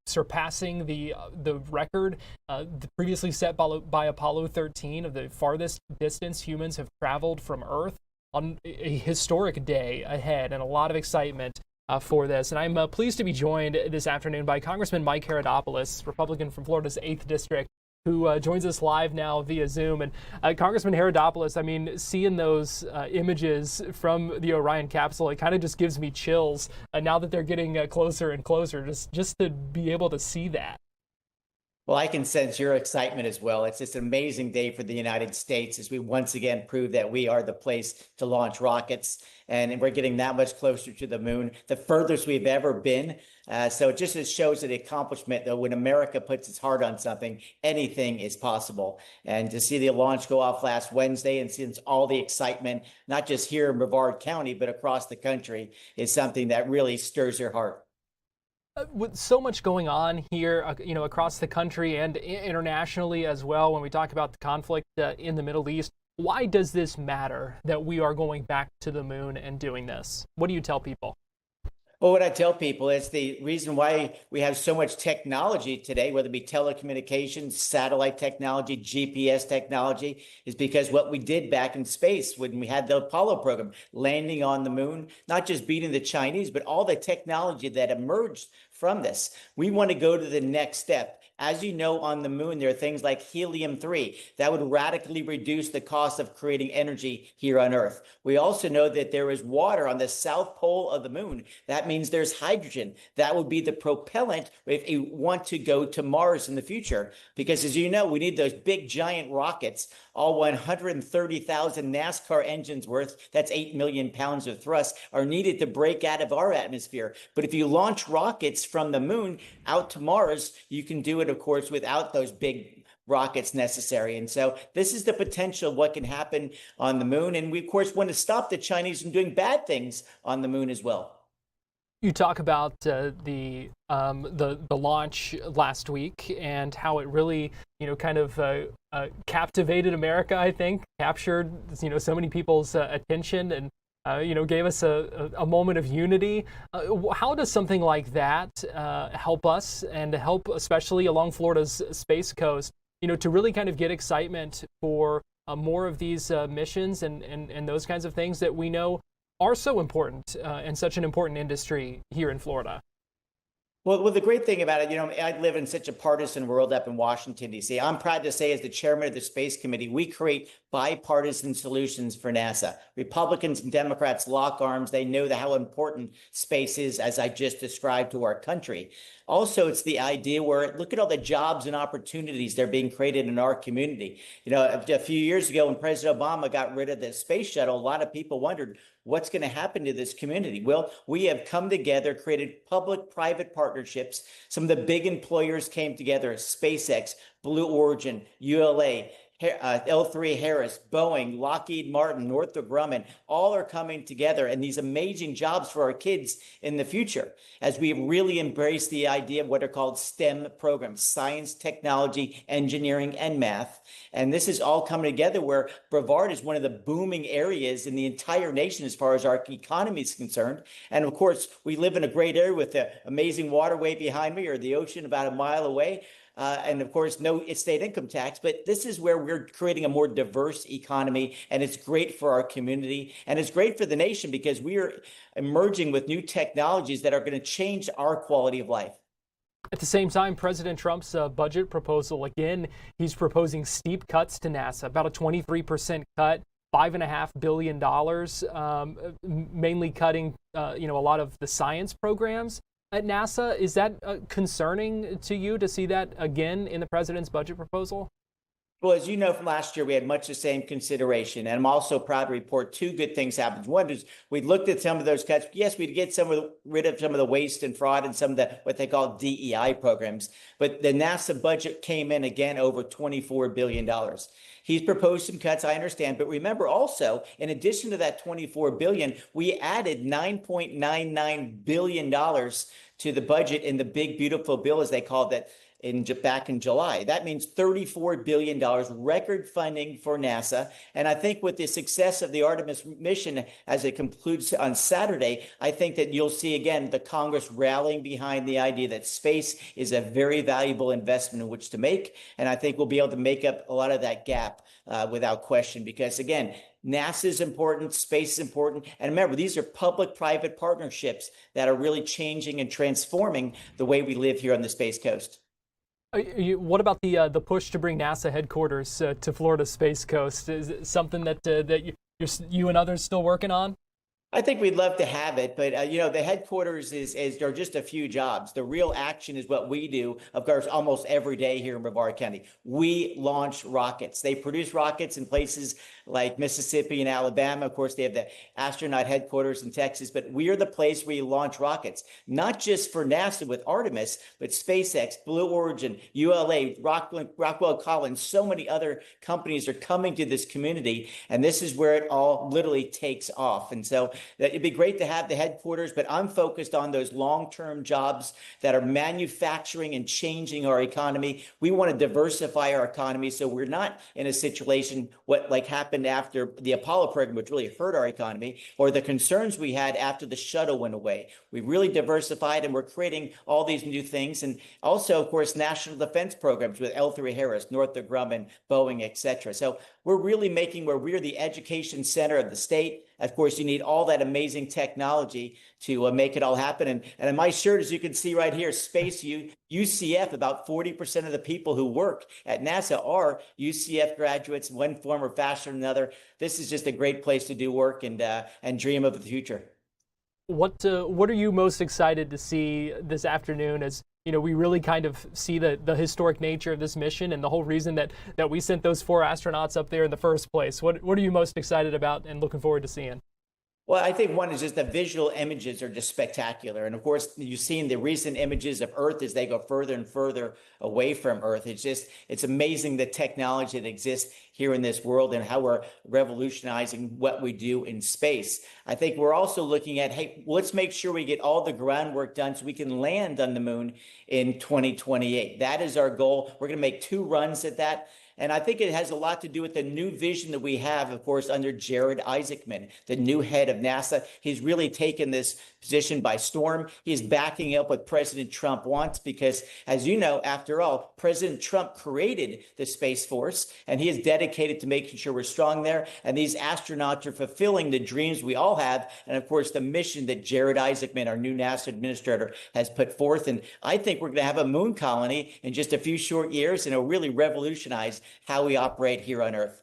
surpassing the record previously set by Apollo 13 of the farthest distance humans have traveled from Earth, on a historic day ahead, and a lot of excitement for this. And I'm pleased to be joined this afternoon by Congressman Mike Heradopoulos, Republican from Florida's 8th District, who joins us live now via Zoom. And Congressman Heradopoulos, I mean, seeing those images from the Orion capsule, it kind of just gives me chills now that they're getting closer and closer, just to be able to see that. Well, I can sense your excitement as well. It's just an amazing day for the United States as we once again prove that we are the place to launch rockets, and we're getting that much closer to the moon, the furthest we've ever been. So it just shows the accomplishment, though, when America puts its heart on something, anything is possible. And to see the launch go off last Wednesday and since all the excitement, not just here in Brevard County, but across the country, is something that really stirs your heart. With so much going on here, across the country and internationally as well, when we talk about the conflict in the Middle East, why does this matter that we are going back to the moon and doing this? What do you tell people? Well, what I tell people is the reason why we have so much technology today, whether it be telecommunications, satellite technology, GPS technology, is because what we did back in space when we had the Apollo program, landing on the moon, not just beating the Chinese, but all the technology that emerged from this. We want to go to the next step. As you know, on the moon, there are things like helium-3 that would radically reduce the cost of creating energy here on Earth. We also know that there is water on the south pole of the moon. That means there's hydrogen. That would be the propellant if you want to go to Mars in the future. Because as you know, we need those big giant rockets, all 130,000 NASCAR engines worth, that's 8 million pounds of thrust, are needed to break out of our atmosphere. But if you launch rockets from the moon out to Mars, you can do it, of course, without those big rockets necessary. And so this is the potential of what can happen on the moon. And we, of course, want to stop the Chinese from doing bad things on the moon as well. You talk about the launch last week and how it really, kind of captivated America, I think, captured, so many people's attention and, gave us a moment of unity. How does something like that help us and help, especially along Florida's Space Coast, to really kind of get excitement for more of these missions and those kinds of things that we know are so important and such an important industry here in Florida? Well, the great thing about it, I live in such a partisan world up in Washington, D.C. I'm proud to say, as the chairman of the Space Committee, we create bipartisan solutions for NASA. Republicans and Democrats lock arms. They know how important space is, as I just described, to our country. Also, it's the idea where, look at all the jobs and opportunities that are being created in our community. A few years ago when President Obama got rid of the space shuttle, a lot of people wondered, what's going to happen to this community? Well, we have come together, created public-private partnerships. Some of the big employers came together: SpaceX, Blue Origin, ULA, L3 Harris, Boeing, Lockheed Martin, Northrop Grumman, all are coming together, and these amazing jobs for our kids in the future as we really embrace the idea of what are called STEM programs: science, technology, engineering, and math. And this is all coming together where Brevard is one of the booming areas in the entire nation as far as our economy is concerned. And of course, we live in a great area with the amazing waterway behind me, or the ocean about a mile away. And of course, no state income tax, but this is where we're creating a more diverse economy, and it's great for our community, and it's great for the nation because we are emerging with new technologies that are going to change our quality of life. At the same time, President Trump's budget proposal, again, he's proposing steep cuts to NASA, about a 23% cut, $5.5 billion, mainly cutting, a lot of the science programs at NASA. Is that concerning to you to see that again in the president's budget proposal? Well, as you know from last year, we had much the same consideration. And I'm also proud to report two good things happened. One is we looked at some of those cuts. Yes, we'd get rid of some of the waste and fraud and some of the what they call DEI programs. But the NASA budget came in again over $24 billion. He's proposed some cuts, I understand. But remember also, in addition to that $24 billion, we added $9.99 billion to the budget in the big, beautiful bill, as they called it, back in July. That means $34 billion record funding for NASA. And I think with the success of the Artemis mission as it concludes on Saturday, I think that you'll see again the Congress rallying behind the idea that space is a very valuable investment in which to make. And I think we'll be able to make up a lot of that gap without question, because again, NASA is important, space is important. And remember, these are public-private partnerships that are really changing and transforming the way we live here on the Space Coast. What about the push to bring NASA headquarters to Florida Space Coast? Is it something that you and others still working on? I think we'd love to have it, but the headquarters is there are just a few jobs. The real action is what we do, of course, almost every day here in Brevard County. We launch rockets. They produce rockets in places like Mississippi and Alabama. Of course, they have the astronaut headquarters in Texas, but we are the place where you launch rockets, not just for NASA with Artemis, but SpaceX, Blue Origin, ULA, Rockwell Collins, so many other companies are coming to this community, and this is where it all literally takes off. And so it'd be great to have the headquarters, but I'm focused on those long-term jobs that are manufacturing and changing our economy. We want to diversify our economy so we're not in a situation like happened after the Apollo program, which really hurt our economy, or the concerns we had after the shuttle went away. We really diversified, and we're creating all these new things. And also, of course, national defense programs with L3 Harris, Northrop Grumman, Boeing, etc. So we're really making where we're the education center of the state. Of course, you need all that amazing technology to make it all happen. And in my shirt, as you can see right here, Space UCF, about 40% of the people who work at NASA are UCF graduates in one form or fashion or another. This is just a great place to do work and dream of the future. What are you most excited to see this afternoon as we really kind of see the historic nature of this mission and the whole reason that we sent those 4 astronauts up there in the first place? What are you most excited about and looking forward to seeing? Well, I think one is just the visual images are just spectacular. And of course, you've seen the recent images of Earth as they go further and further away from Earth. It's amazing the technology that exists here in this world and how we're revolutionizing what we do in space. I think we're also looking at, hey, let's make sure we get all the groundwork done so we can land on the moon in 2028. That is our goal. We're going to make 2 runs at that. And I think it has a lot to do with the new vision that we have, of course, under Jared Isaacman, the new head of NASA. He's really taken this position by storm. He's backing up what President Trump wants because, as you know, after all, President Trump created the Space Force, and he is dedicated to making sure we're strong there. And these astronauts are fulfilling the dreams we all have. And, of course, the mission that Jared Isaacman, our new NASA administrator, has put forth. And I think we're going to have a moon colony in just a few short years, and it'll really revolutionize how we operate here on Earth.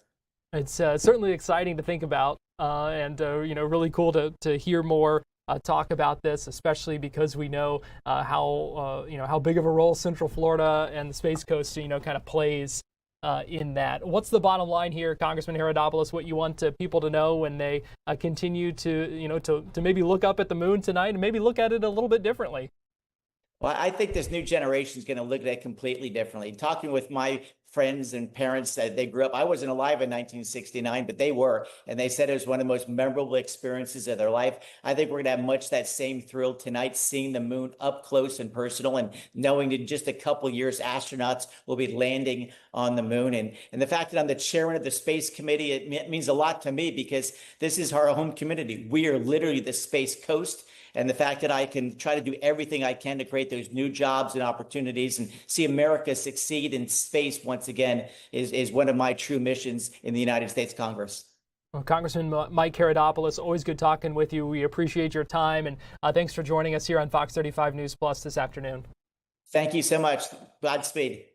It's certainly exciting to think about, and really cool to hear more talk about this, especially because we know how big of a role Central Florida and the Space Coast kind of plays in that. What's the bottom line here, Congressman Heradopoulos? What you want people to know when they continue to maybe look up at the moon tonight and maybe look at it a little bit differently? Well, I think this new generation is going to look at it completely differently. Talking with my friends and parents that they grew up, I wasn't alive in 1969, but they were, and they said it was one of the most memorable experiences of their life. I think we're going to have much that same thrill tonight, seeing the moon up close and personal, and knowing that in just a couple years, astronauts will be landing on the moon. And the fact that I'm the chairman of the Space Committee, it means a lot to me because this is our home community. We are literally the Space Coast. And the fact that I can try to do everything I can to create those new jobs and opportunities and see America succeed in space once again is one of my true missions in the United States Congress. Well, Congressman Mike Heradopoulos, always good talking with you. We appreciate your time, and thanks for joining us here on Fox 35 News Plus this afternoon. Thank you so much. Godspeed.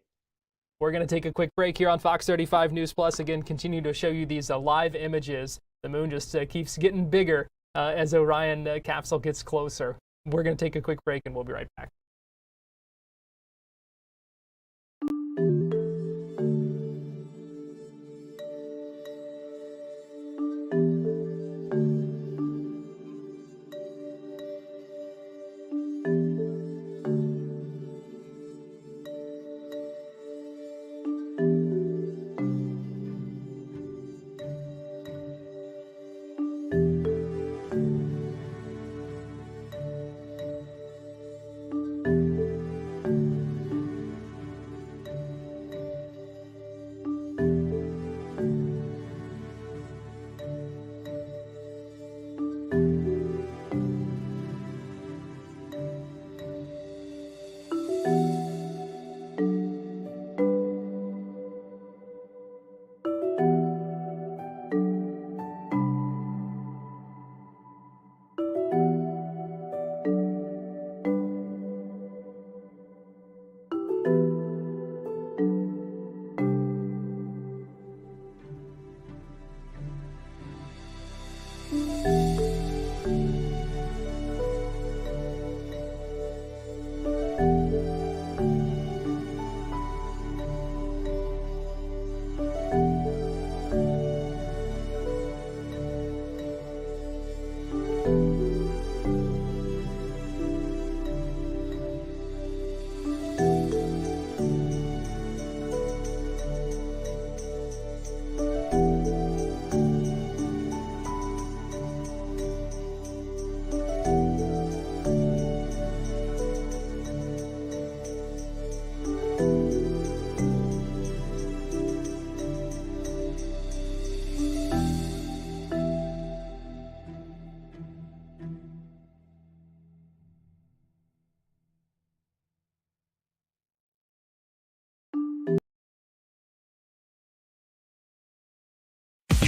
We're going to take a quick break here on Fox 35 News Plus. Again, continue to show you these live images. The moon just keeps getting bigger as Orion capsule gets closer. We're going to take a quick break and we'll be right back.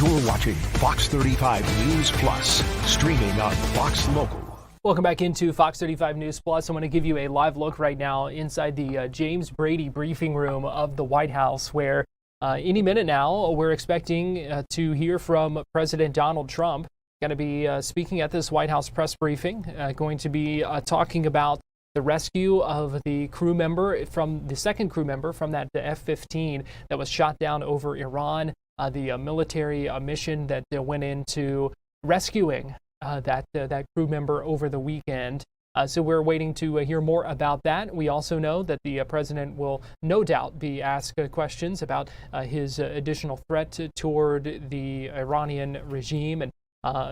You're watching Fox 35 News Plus, streaming on Fox Local. Welcome back into Fox 35 News Plus. I'm going to give you a live look right now inside the James Brady briefing room of the White House, where any minute now we're expecting to hear from President Donald Trump. Going to be speaking at this White House press briefing, going to be talking about the rescue of the crew member from the second crew member from that F-15 that was shot down over Iran, the military mission that went into rescuing that crew member over the weekend. So we're waiting to hear more about that. We also know that the president will no doubt be asked questions about his additional threat toward the Iranian regime, and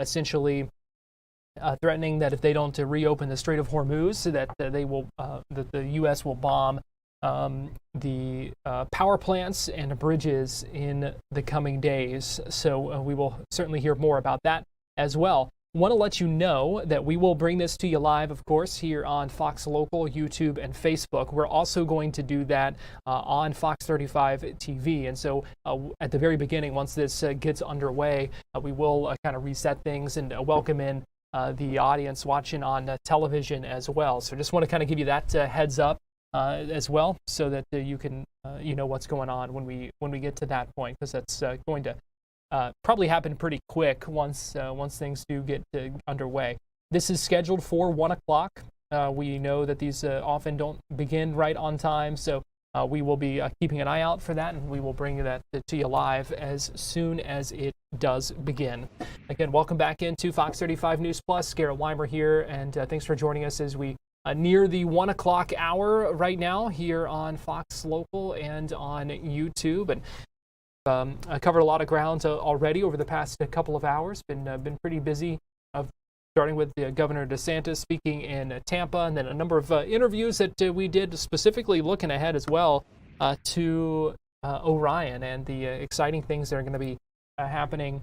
essentially threatening that if they don't reopen the Strait of Hormuz, that that the U.S. will bomb the power plants and bridges in the coming days. So we will certainly hear more about that as well. Want to let you know that we will bring this to you live, of course, here on Fox Local, YouTube, and Facebook. We're also going to do that on Fox 35 TV. And so at the very beginning, once this gets underway, we will kind of reset things and welcome in the audience watching on television as well. So just want to kind of give you that heads up as well, so that you can you know what's going on when we get to that point, because that's going to probably happen pretty quick once things do get underway. This is scheduled for 1 o'clock. We know that these often don't begin right on time, so we will be keeping an eye out for that, and we will bring that to you live as soon as it does begin. Again, welcome back into Fox 35 News Plus. Garrett Weimer here, and thanks for joining us as we near the 1 o'clock hour right now here on Fox Local and on YouTube. And I covered a lot of ground already over the past couple of hours. Been pretty busy, starting with Governor DeSantis speaking in Tampa, and then a number of interviews that we did specifically looking ahead as well to Orion and the exciting things that are going to be happening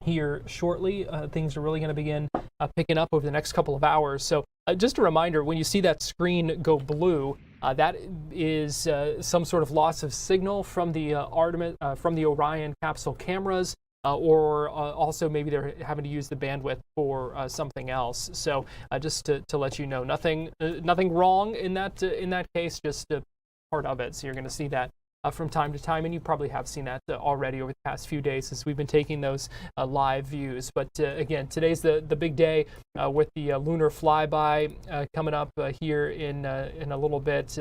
here shortly. Things are really going to begin picking up over the next couple of hours. So just a reminder, when you see that screen go blue, that is some sort of loss of signal from the Orion capsule cameras, or also maybe they're having to use the bandwidth for something else. So just to let you know, nothing wrong in that case, just part of it. So you're going to see that from time to time, and you probably have seen that already over the past few days as we've been taking those live views. But again, today's the big day with the Lunar Fly-By coming up here in a little bit.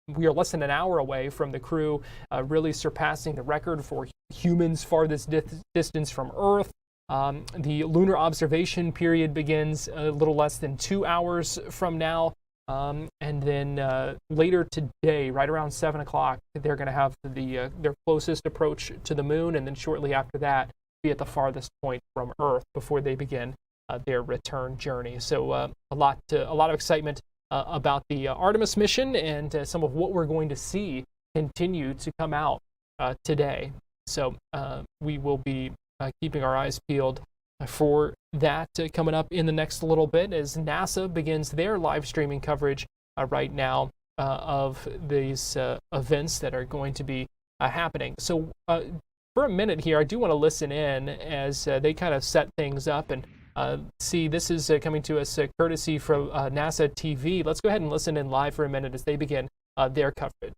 We are less than an hour away from the crew really surpassing the record for humans' farthest distance from Earth. The lunar observation period begins a little less than 2 hours from now. And then later today, right around 7 o'clock, they're going to have their closest approach to the moon, and then shortly after that, be at the farthest point from Earth before they begin their return journey. So a lot of excitement about the Artemis mission, and some of what we're going to see continue to come out today. So we will be keeping our eyes peeled for that coming up in the next little bit, as NASA begins their live streaming coverage right now of these events that are going to be happening. So for a minute here, I do want to listen in as they kind of set things up and see. This is coming to us courtesy from NASA TV. Let's go ahead and listen in live for a minute as they begin their coverage.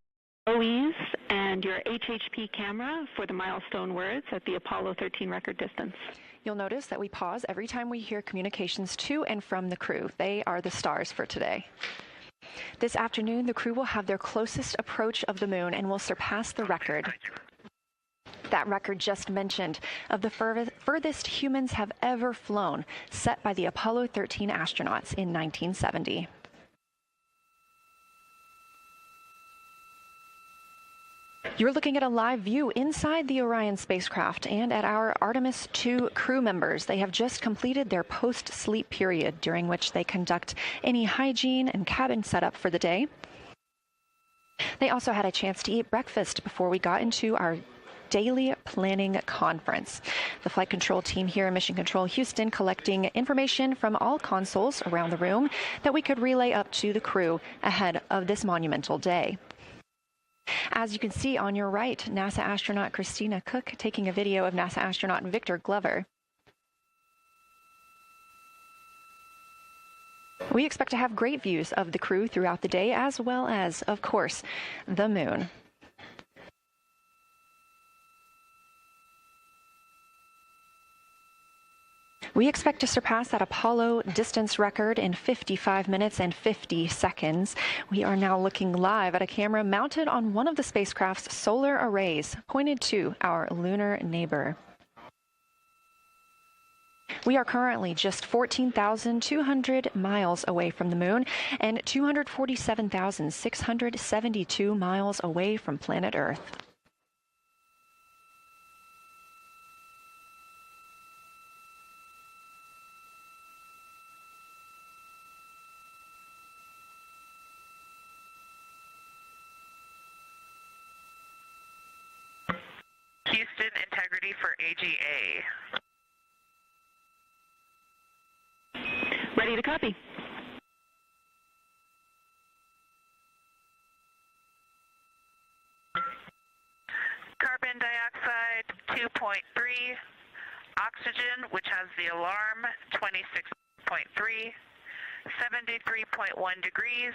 OEs and your HHP camera for the milestone words at the Apollo 13 record distance. You'll notice that we pause every time we hear communications to and from the crew. They are the stars for today. This afternoon, the crew will have their closest approach of the moon and will surpass the record. That record just mentioned of the furthest humans have ever flown, set by the Apollo 13 astronauts in 1970. You're looking at a live view inside the Orion spacecraft and at our Artemis II crew members. They have just completed their post-sleep period, during which they conduct any hygiene and cabin setup for the day. They also had a chance to eat breakfast before we got into our daily planning conference. The flight control team here in Mission Control Houston collecting information from all consoles around the room that we could relay up to the crew ahead of this monumental day. As you can see on your right, NASA astronaut Christina Cook taking a video of NASA astronaut Victor Glover. We expect to have great views of the crew throughout the day, as well as, of course, the moon. We expect to surpass that Apollo distance record in 55 minutes and 50 seconds. We are now looking live at a camera mounted on one of the spacecraft's solar arrays, pointed to our lunar neighbor. We are currently just 14,200 miles away from the moon and 247,672 miles away from planet Earth. Houston, integrity for AGA. Ready to copy. Carbon dioxide 2.3, oxygen, which has the alarm 26.3, 73.1 degrees,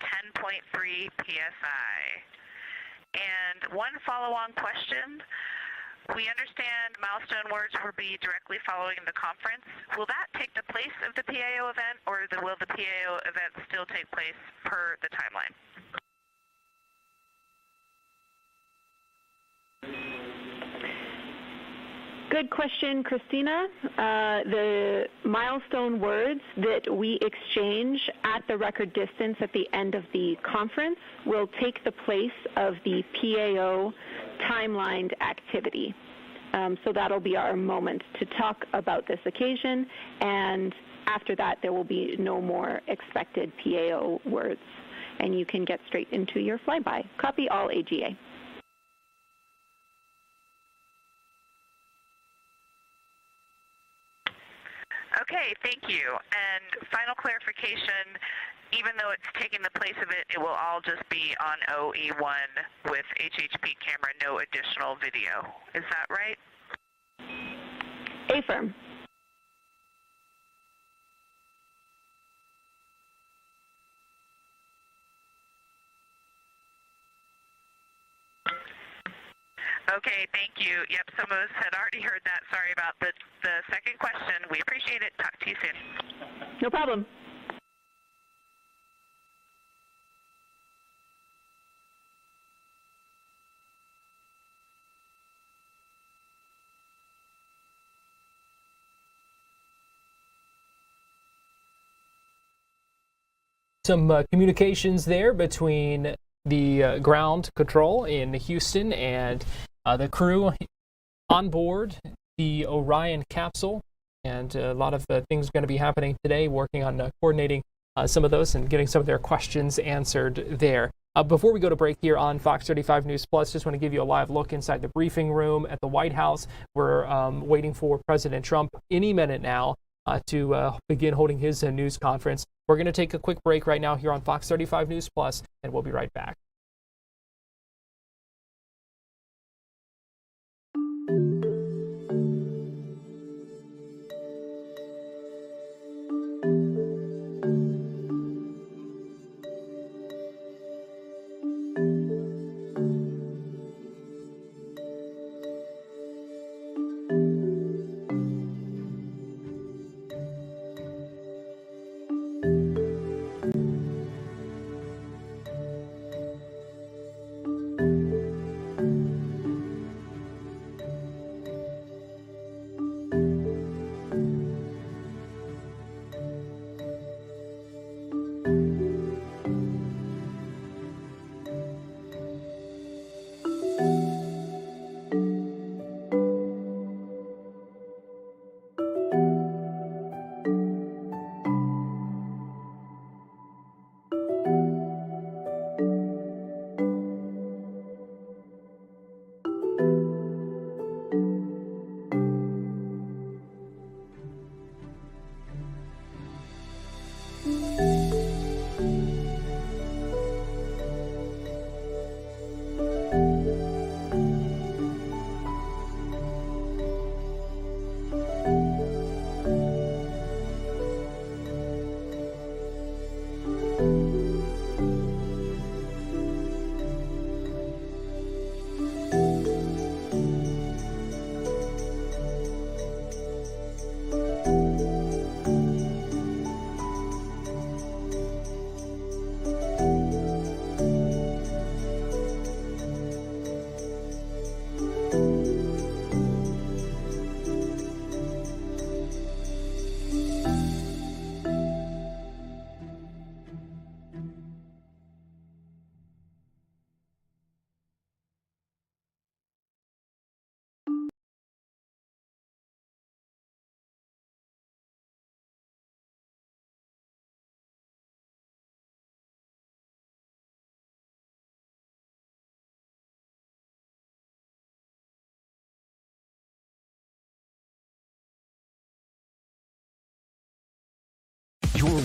10.3 psi. And one follow-on question. We understand milestone words will be directly following the conference. Will that take the place of the PAO event, or will the PAO event still take place per the timeline? Good question, Christina. The milestone words that we exchange at the record distance at the end of the conference will take the place of the PAO timelined activity. So that'll be our moment to talk about this occasion, and after that there will be no more expected PAO words, and you can get straight into your flyby. Copy all AGA. Okay, thank you. And final clarification, even though it's taking the place of it, it will all just be on OE1 with HHP camera, no additional video. Is that right? Affirm. Okay, thank you. Yep, some of us had already heard that. Sorry about the second question. We appreciate it. Talk to you soon. No problem. Some communications there between the ground control in Houston and the crew on board the Orion capsule. And a lot of things are going to be happening today, working on coordinating some of those and getting some of their questions answered there. Before we go to break here on Fox 35 News Plus, just want to give you a live look inside the briefing room at the White House. We're waiting for President Trump any minute now to begin holding his news conference. We're going to take a quick break right now here on Fox 35 News Plus, and we'll be right back.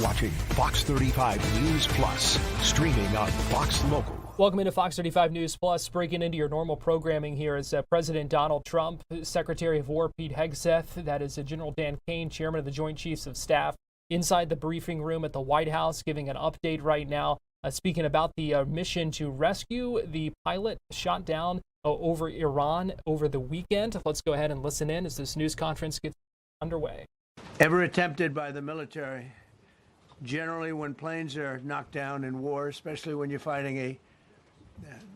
watching Fox 35 News Plus, streaming on Fox Local. Welcome into Fox 35 News Plus. Breaking into your normal programming here is President Donald Trump, Secretary of War Pete Hegseth, that is General Dan Kane, Chairman of the Joint Chiefs of Staff, inside the briefing room at the White House, giving an update right now, speaking about the mission to rescue the pilot shot down over Iran over the weekend. Let's go ahead and listen in as this news conference gets underway. Ever attempted by the military, generally when planes are knocked down in war, especially when you're fighting a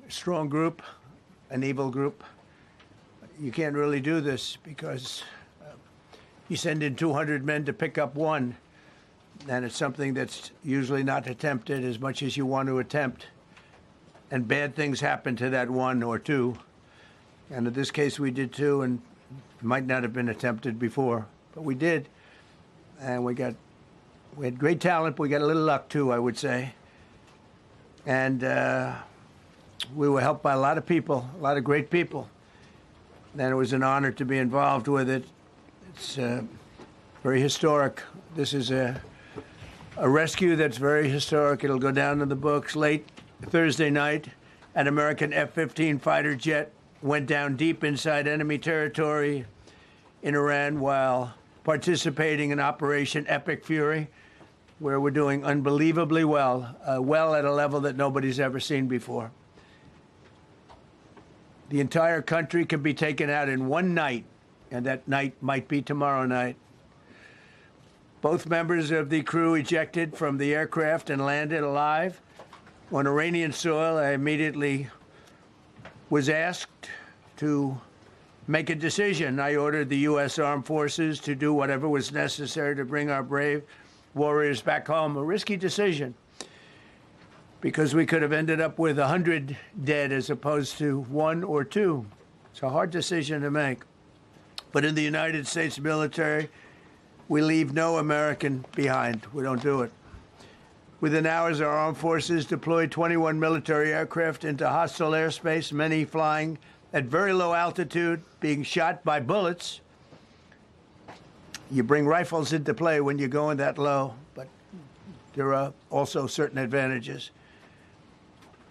strong group, an evil group, you can't really do this because you send in 200 men to pick up one, and it's something that's usually not attempted as much as you want to attempt, and bad things happen to that one or two, and in this case we did two, and it might not have been attempted before, but we did, and we had great talent, but we got a little luck too, I would say, and we were helped by a lot of people, a lot of great people. And it was an honor to be involved with it. It's very historic. This is a rescue that's very historic. It'll go down in the books. Late Thursday night, an American F-15 fighter jet went down deep inside enemy territory in Iran while participating in Operation Epic Fury, where we're doing unbelievably well, well at a level that nobody's ever seen before. The entire country can be taken out in one night, and that night might be tomorrow night. Both members of the crew ejected from the aircraft and landed alive. On Iranian soil, I immediately was asked to make a decision. I ordered the U.S. Armed Forces to do whatever was necessary to bring our brave warriors back home. A risky decision, because we could have ended up with 100 dead as opposed to 1 or 2. It's a hard decision to make. But in the United States military, we leave no American behind. We don't do it. Within hours, our armed forces deployed 21 military aircraft into hostile airspace, many flying at very low altitude, being shot by bullets. You bring rifles into play when you're going that low, but there are also certain advantages.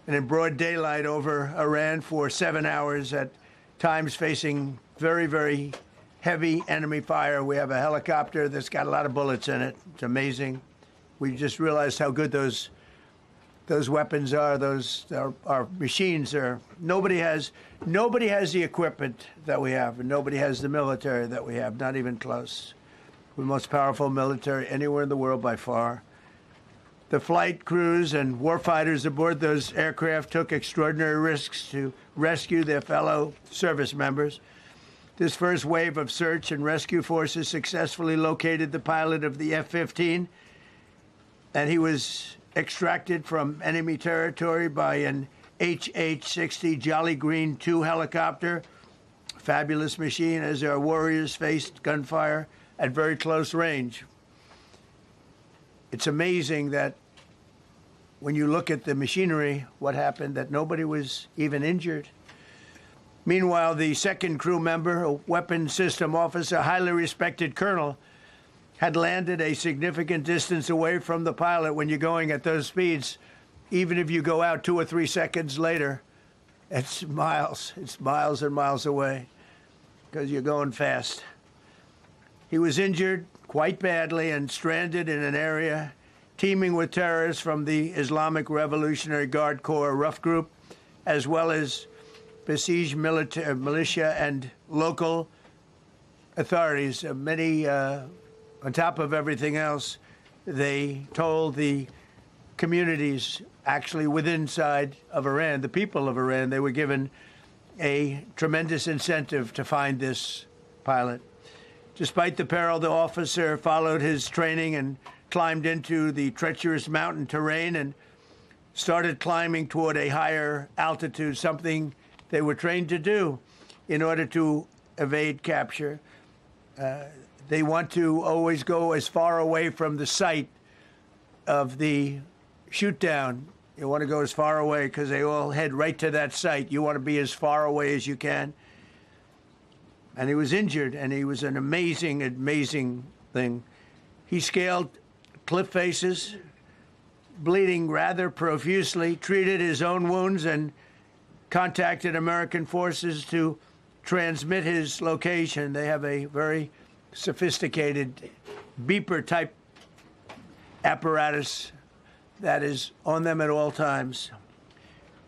And in broad daylight over Iran for 7 hours, at times facing very, very heavy enemy fire. We have a helicopter that's got a lot of bullets in it. It's amazing. We just realized how good those weapons are. Our machines are. Nobody has the equipment that we have, and nobody has the military that we have. Not even close. We're the most powerful military anywhere in the world by far. The flight crews and warfighters aboard those aircraft took extraordinary risks to rescue their fellow service members. This first wave of search and rescue forces successfully located the pilot of the F-15, and he was extracted from enemy territory by an HH-60 Jolly Green II helicopter. Fabulous machine as our warriors faced gunfire at very close range. It's amazing that when you look at the machinery, what happened, that nobody was even injured. Meanwhile, the second crew member, a weapons system officer, highly respected colonel, had landed a significant distance away from the pilot. When you're going at those speeds, even if you go out 2 or 3 seconds later, it's miles and miles away because you're going fast. He was injured quite badly and stranded in an area teeming with terrorists from the Islamic Revolutionary Guard Corps rough group, as well as besieged militia and local authorities. Many, on top of everything else, they told the communities actually within inside of Iran, the people of Iran, they were given a tremendous incentive to find this pilot. Despite the peril, the officer followed his training and climbed into the treacherous mountain terrain and started climbing toward a higher altitude, something they were trained to do in order to evade capture. They want to always go as far away from the site of the shoot down. You want to go as far away because they all head right to that site. You want to be as far away as you can. And he was injured, and he was an amazing, amazing thing. He scaled cliff faces, bleeding rather profusely, treated his own wounds and contacted American forces to transmit his location. They have a very sophisticated beeper-type apparatus that is on them at all times.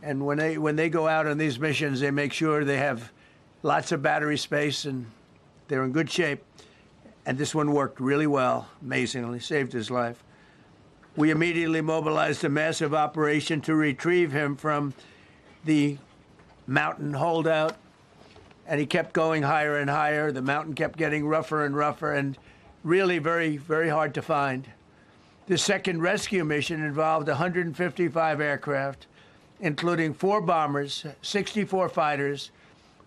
And when they go out on these missions, they make sure they have lots of battery space and they're in good shape. And this one worked really well, amazingly, saved his life. We immediately mobilized a massive operation to retrieve him from the mountain holdout. And he kept going higher and higher. The mountain kept getting rougher and rougher and really very, very hard to find. The second rescue mission involved 155 aircraft, including 4 bombers, 64 fighters,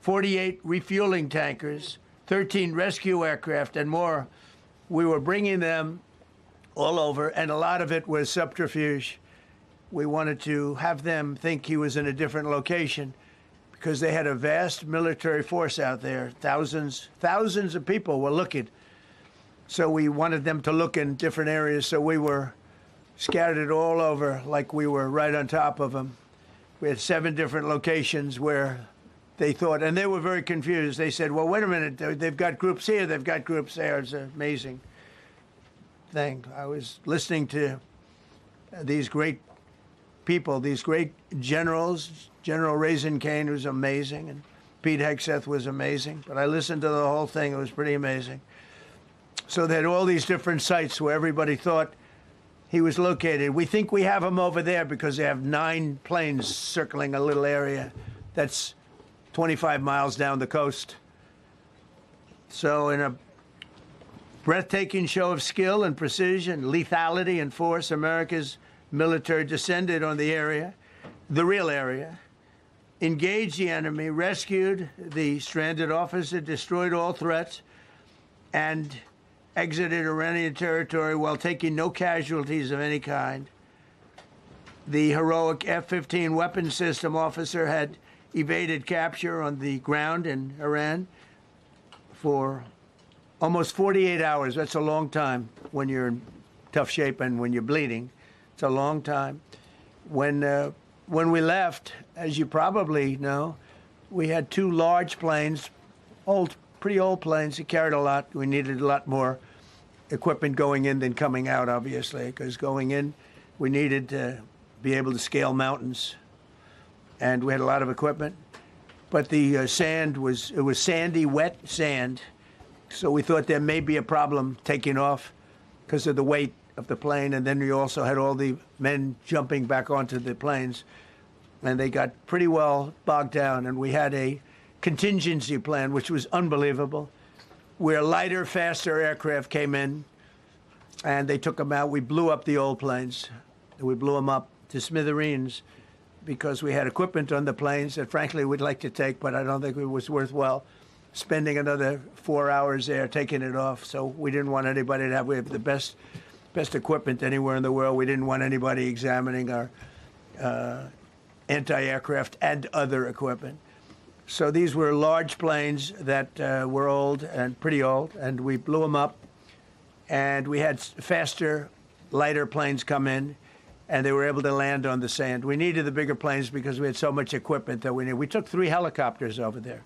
48 refueling tankers, 13 rescue aircraft, and more. We were bringing them all over, and a lot of it was subterfuge. We wanted to have them think he was in a different location because they had a vast military force out there. Thousands of people were looking. So we wanted them to look in different areas, so we were scattered all over like we were right on top of them. We had 7 different locations where they thought, and they were very confused. They said, well, wait a minute, they've got groups here, they've got groups there. It's an amazing thing. I was listening to these great people, these great generals. General Raisin Kane was amazing, and Pete Hegseth was amazing. But I listened to the whole thing. It was pretty amazing. So they had all these different sites where everybody thought he was located. We think we have him over there because they have 9 planes circling a little area that's 25 miles down the coast. So in a breathtaking show of skill and precision, lethality and force, America's military descended on the area, the real area, engaged the enemy, rescued the stranded officer, destroyed all threats, and exited Iranian territory while taking no casualties of any kind. The heroic F-15 weapon system officer had evaded capture on the ground in Iran for almost 48 hours. That's a long time when you're in tough shape and when you're bleeding. It's a long time. When we left, as you probably know, we had 2 large planes, pretty old planes that carried a lot. We needed a lot more equipment going in than coming out, obviously, because going in, we needed to be able to scale mountains. And we had a lot of equipment. But the sand was sandy, wet sand. So we thought there may be a problem taking off because of the weight of the plane. And then we also had all the men jumping back onto the planes. And they got pretty well bogged down. And we had a contingency plan, which was unbelievable, where lighter, faster aircraft came in, and they took them out. We blew up the old planes. We blew them up to smithereens because we had equipment on the planes that, frankly, we'd like to take, but I don't think it was worthwhile spending another 4 hours there taking it off. So we didn't want anybody to have. We have the best equipment anywhere in the world. We didn't want anybody examining our anti-aircraft and other equipment. So these were large planes that were old and pretty old, and we blew them up. And we had faster, lighter planes come in, and they were able to land on the sand. We needed the bigger planes because we had so much equipment that we needed. We took 3 helicopters over there,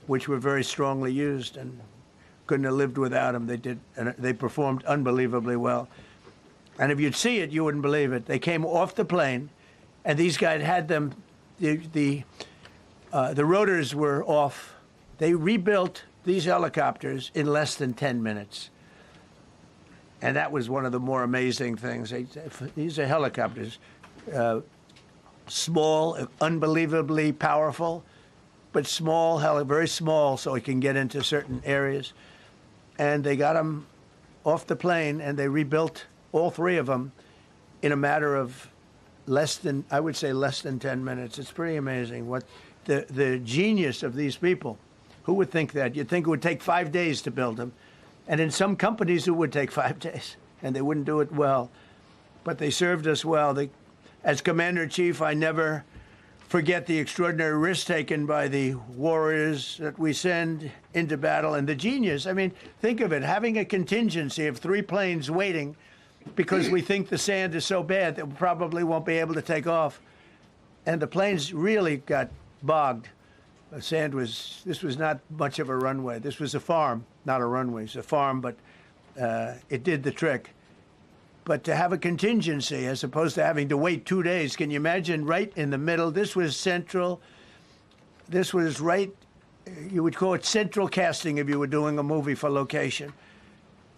which were very strongly used and couldn't have lived without them. They did, and they performed unbelievably well. And if you'd see it, you wouldn't believe it. They came off the plane, and these guys had them. The rotors were off. They rebuilt these helicopters in less than 10 minutes. And that was one of the more amazing things. These are helicopters, small, unbelievably powerful, but small, very small, so it can get into certain areas. And they got them off the plane, and they rebuilt all 3 of them in a matter of less than 10 minutes. It's pretty amazing what the genius of these people. Who would think that? You'd think it would take 5 days to build them. And in some companies, it would take 5 days, and they wouldn't do it well. But they served us well. As Commander-in-Chief, I never forget the extraordinary risk taken by the warriors that we send into battle and the genius. I mean, think of it, having a contingency of 3 planes waiting because we think the sand is so bad that we probably won't be able to take off. And the planes really got bogged. The sand was, this was not much of a runway. This was a farm, not a runway. It's a farm, but it did the trick. But to have a contingency as opposed to having to wait 2 days, can you imagine right in the middle? This was central. This was right, you would call it central casting if you were doing a movie for location.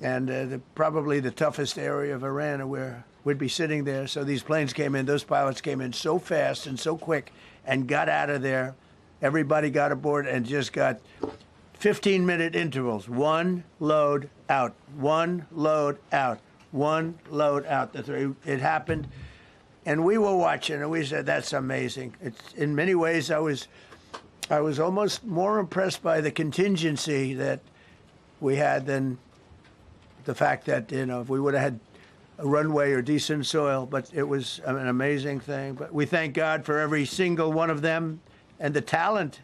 And probably the toughest area of Iran where we'd be sitting there. So these planes came in, those pilots came in so fast and so quick and got out of there. Everybody got aboard and just got 15-minute intervals. One load out, one load out, one load out. It happened. And we were watching and we said, that's amazing. It's, in many ways, I was almost more impressed by the contingency that we had than the fact that, you know, if we would have had a runway or decent soil, but it was an amazing thing. But we thank God for every single one of them and the talent.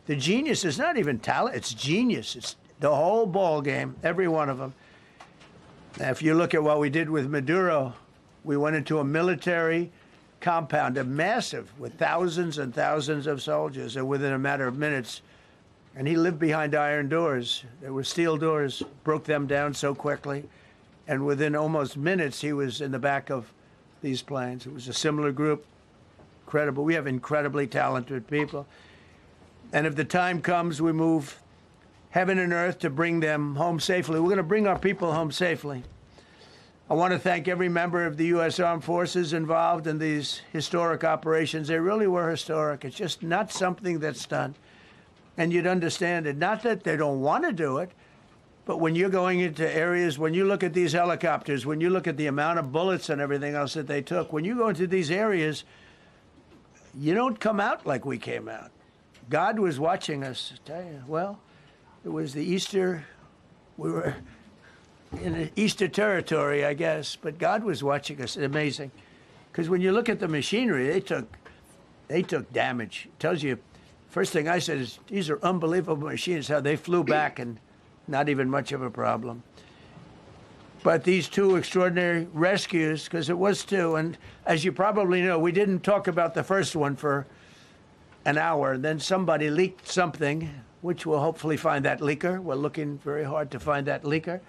The genius is not even talent, it's genius. It's the whole ball game, every one of them. Now, if you look at what we did with Maduro, we went into a military compound, a massive, with thousands and thousands of soldiers, and within a matter of minutes, and he lived behind iron doors. There were steel doors, broke them down so quickly. And within almost minutes, he was in the back of these planes. It was a similar group. Incredible. We have incredibly talented people. And if the time comes, we move heaven and earth to bring them home safely. We're going to bring our people home safely. I want to thank every member of the U.S. Armed Forces involved in these historic operations. They really were historic. It's just not something that's done. And you'd understand it. Not that they don't want to do it, but when you're going into areas, when you look at these helicopters, when you look at the amount of bullets and everything else that they took, when you go into these areas, you don't come out like we came out. God was watching us. I tell you, well, it was the Easter, we were in Easter territory, I guess, but God was watching us. It's amazing. Because when you look at the machinery, they took damage. It tells you, first thing I said is, these are unbelievable machines, how they flew back and not even much of a problem. But these two extraordinary rescues, because it was two, and as you probably know, we didn't talk about the first one for an hour. Then somebody leaked something, which we'll hopefully find that leaker. We're looking very hard to find that leaker.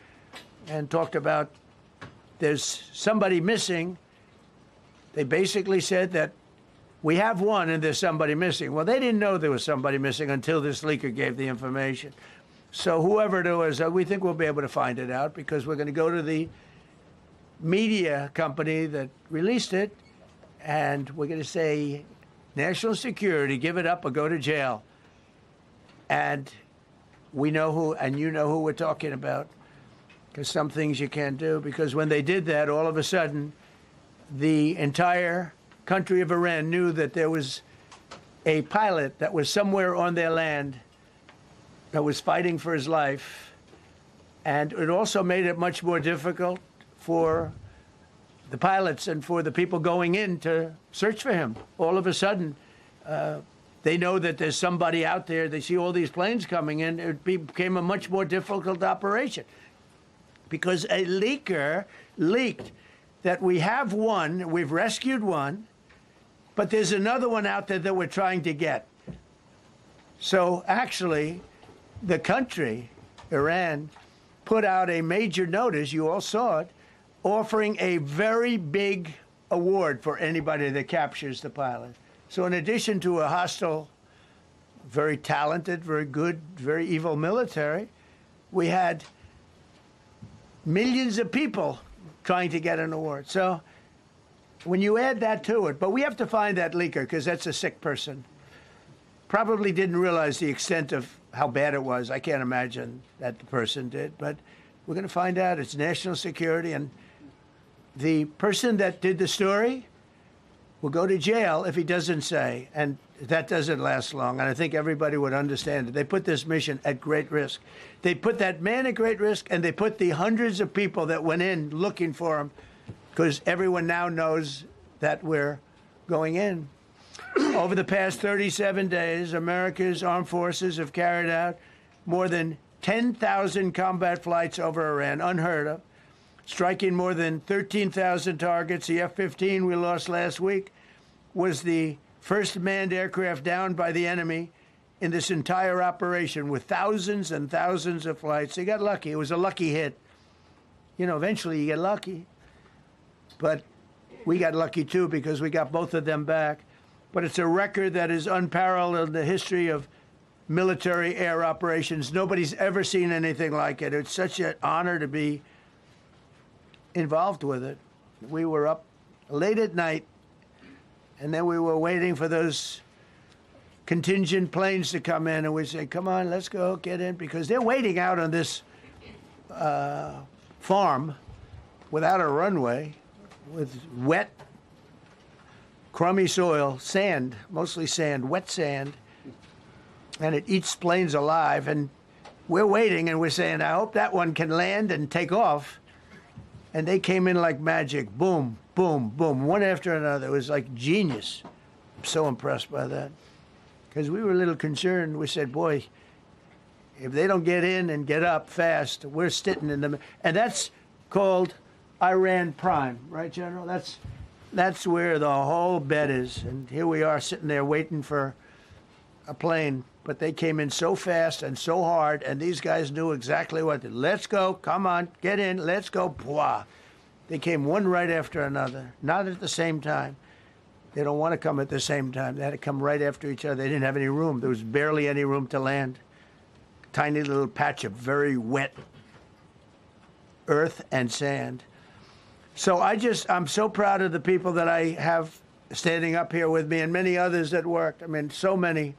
And talked about there's somebody missing. They basically said that we have one and there's somebody missing. Well, they didn't know there was somebody missing until this leaker gave the information. So whoever it was, we think we'll be able to find it out because we're going to go to the media company that released it, and we're going to say, national security, give it up or go to jail. And we know who, and you know who we're talking about, because some things you can't do. Because when they did that, all of a sudden, the entire country of Iran knew that there was a pilot that was somewhere on their land that was fighting for his life. And it also made it much more difficult for the pilots and for the people going in to search for him. All of a sudden, they know that there's somebody out there. They see all these planes coming in. It became a much more difficult operation because a leaker leaked that we have one, we've rescued one, but there's another one out there that we're trying to get. So actually, the country, Iran, put out a major notice, you all saw it, offering a very big award for anybody that captures the pilot. So in addition to a hostile, very talented, very good, very evil military, we had millions of people trying to get an award. So when you add that to it, but we have to find that leaker because that's a sick person. Probably didn't realize the extent of how bad it was. I can't imagine that the person did, but we're going to find out. It's national security, and the person that did the story will go to jail if he doesn't say, and that doesn't last long, and I think everybody would understand it. They put this mission at great risk. They put that man at great risk, and they put the hundreds of people that went in looking for him, because everyone now knows that we're going in. Over the past 37 days, America's armed forces have carried out more than 10,000 combat flights over Iran, unheard of. striking more than 13,000 targets. The F-15 we lost last week was the first manned aircraft downed by the enemy in this entire operation with thousands and thousands of flights. They got lucky. It was a lucky hit. You know, eventually you get lucky. But we got lucky too because we got both of them back. But it's a record that is unparalleled in the history of military air operations. Nobody's ever seen anything like it. It's such an honor to be involved with it. We were up late at night, and then we were waiting for those contingent planes to come in, and we say, come on, let's go, get in, because they're waiting out on this farm without a runway, with wet, crummy soil, sand, mostly sand, wet sand, and it eats planes alive, and we're waiting, and we're saying, I hope that one can land and take off. And they came in like magic, boom, boom, boom, one after another. It was like genius. I'm so impressed by that. Because we were a little concerned. We said, boy, if they don't get in and get up fast, we're sitting in them. And that's called Iran Prime, right, General? That's where the whole bet is. And here we are sitting there waiting for a plane. But they came in so fast and so hard, and these guys knew exactly what to do. Let's go, come on, get in, let's go, blah. They came one right after another, not at the same time. They don't want to come at the same time. They had to come right after each other. They didn't have any room. There was barely any room to land. Tiny little patch of very wet earth and sand. So I'm so proud of the people that I have standing up here with me and many others that worked. I mean, so many.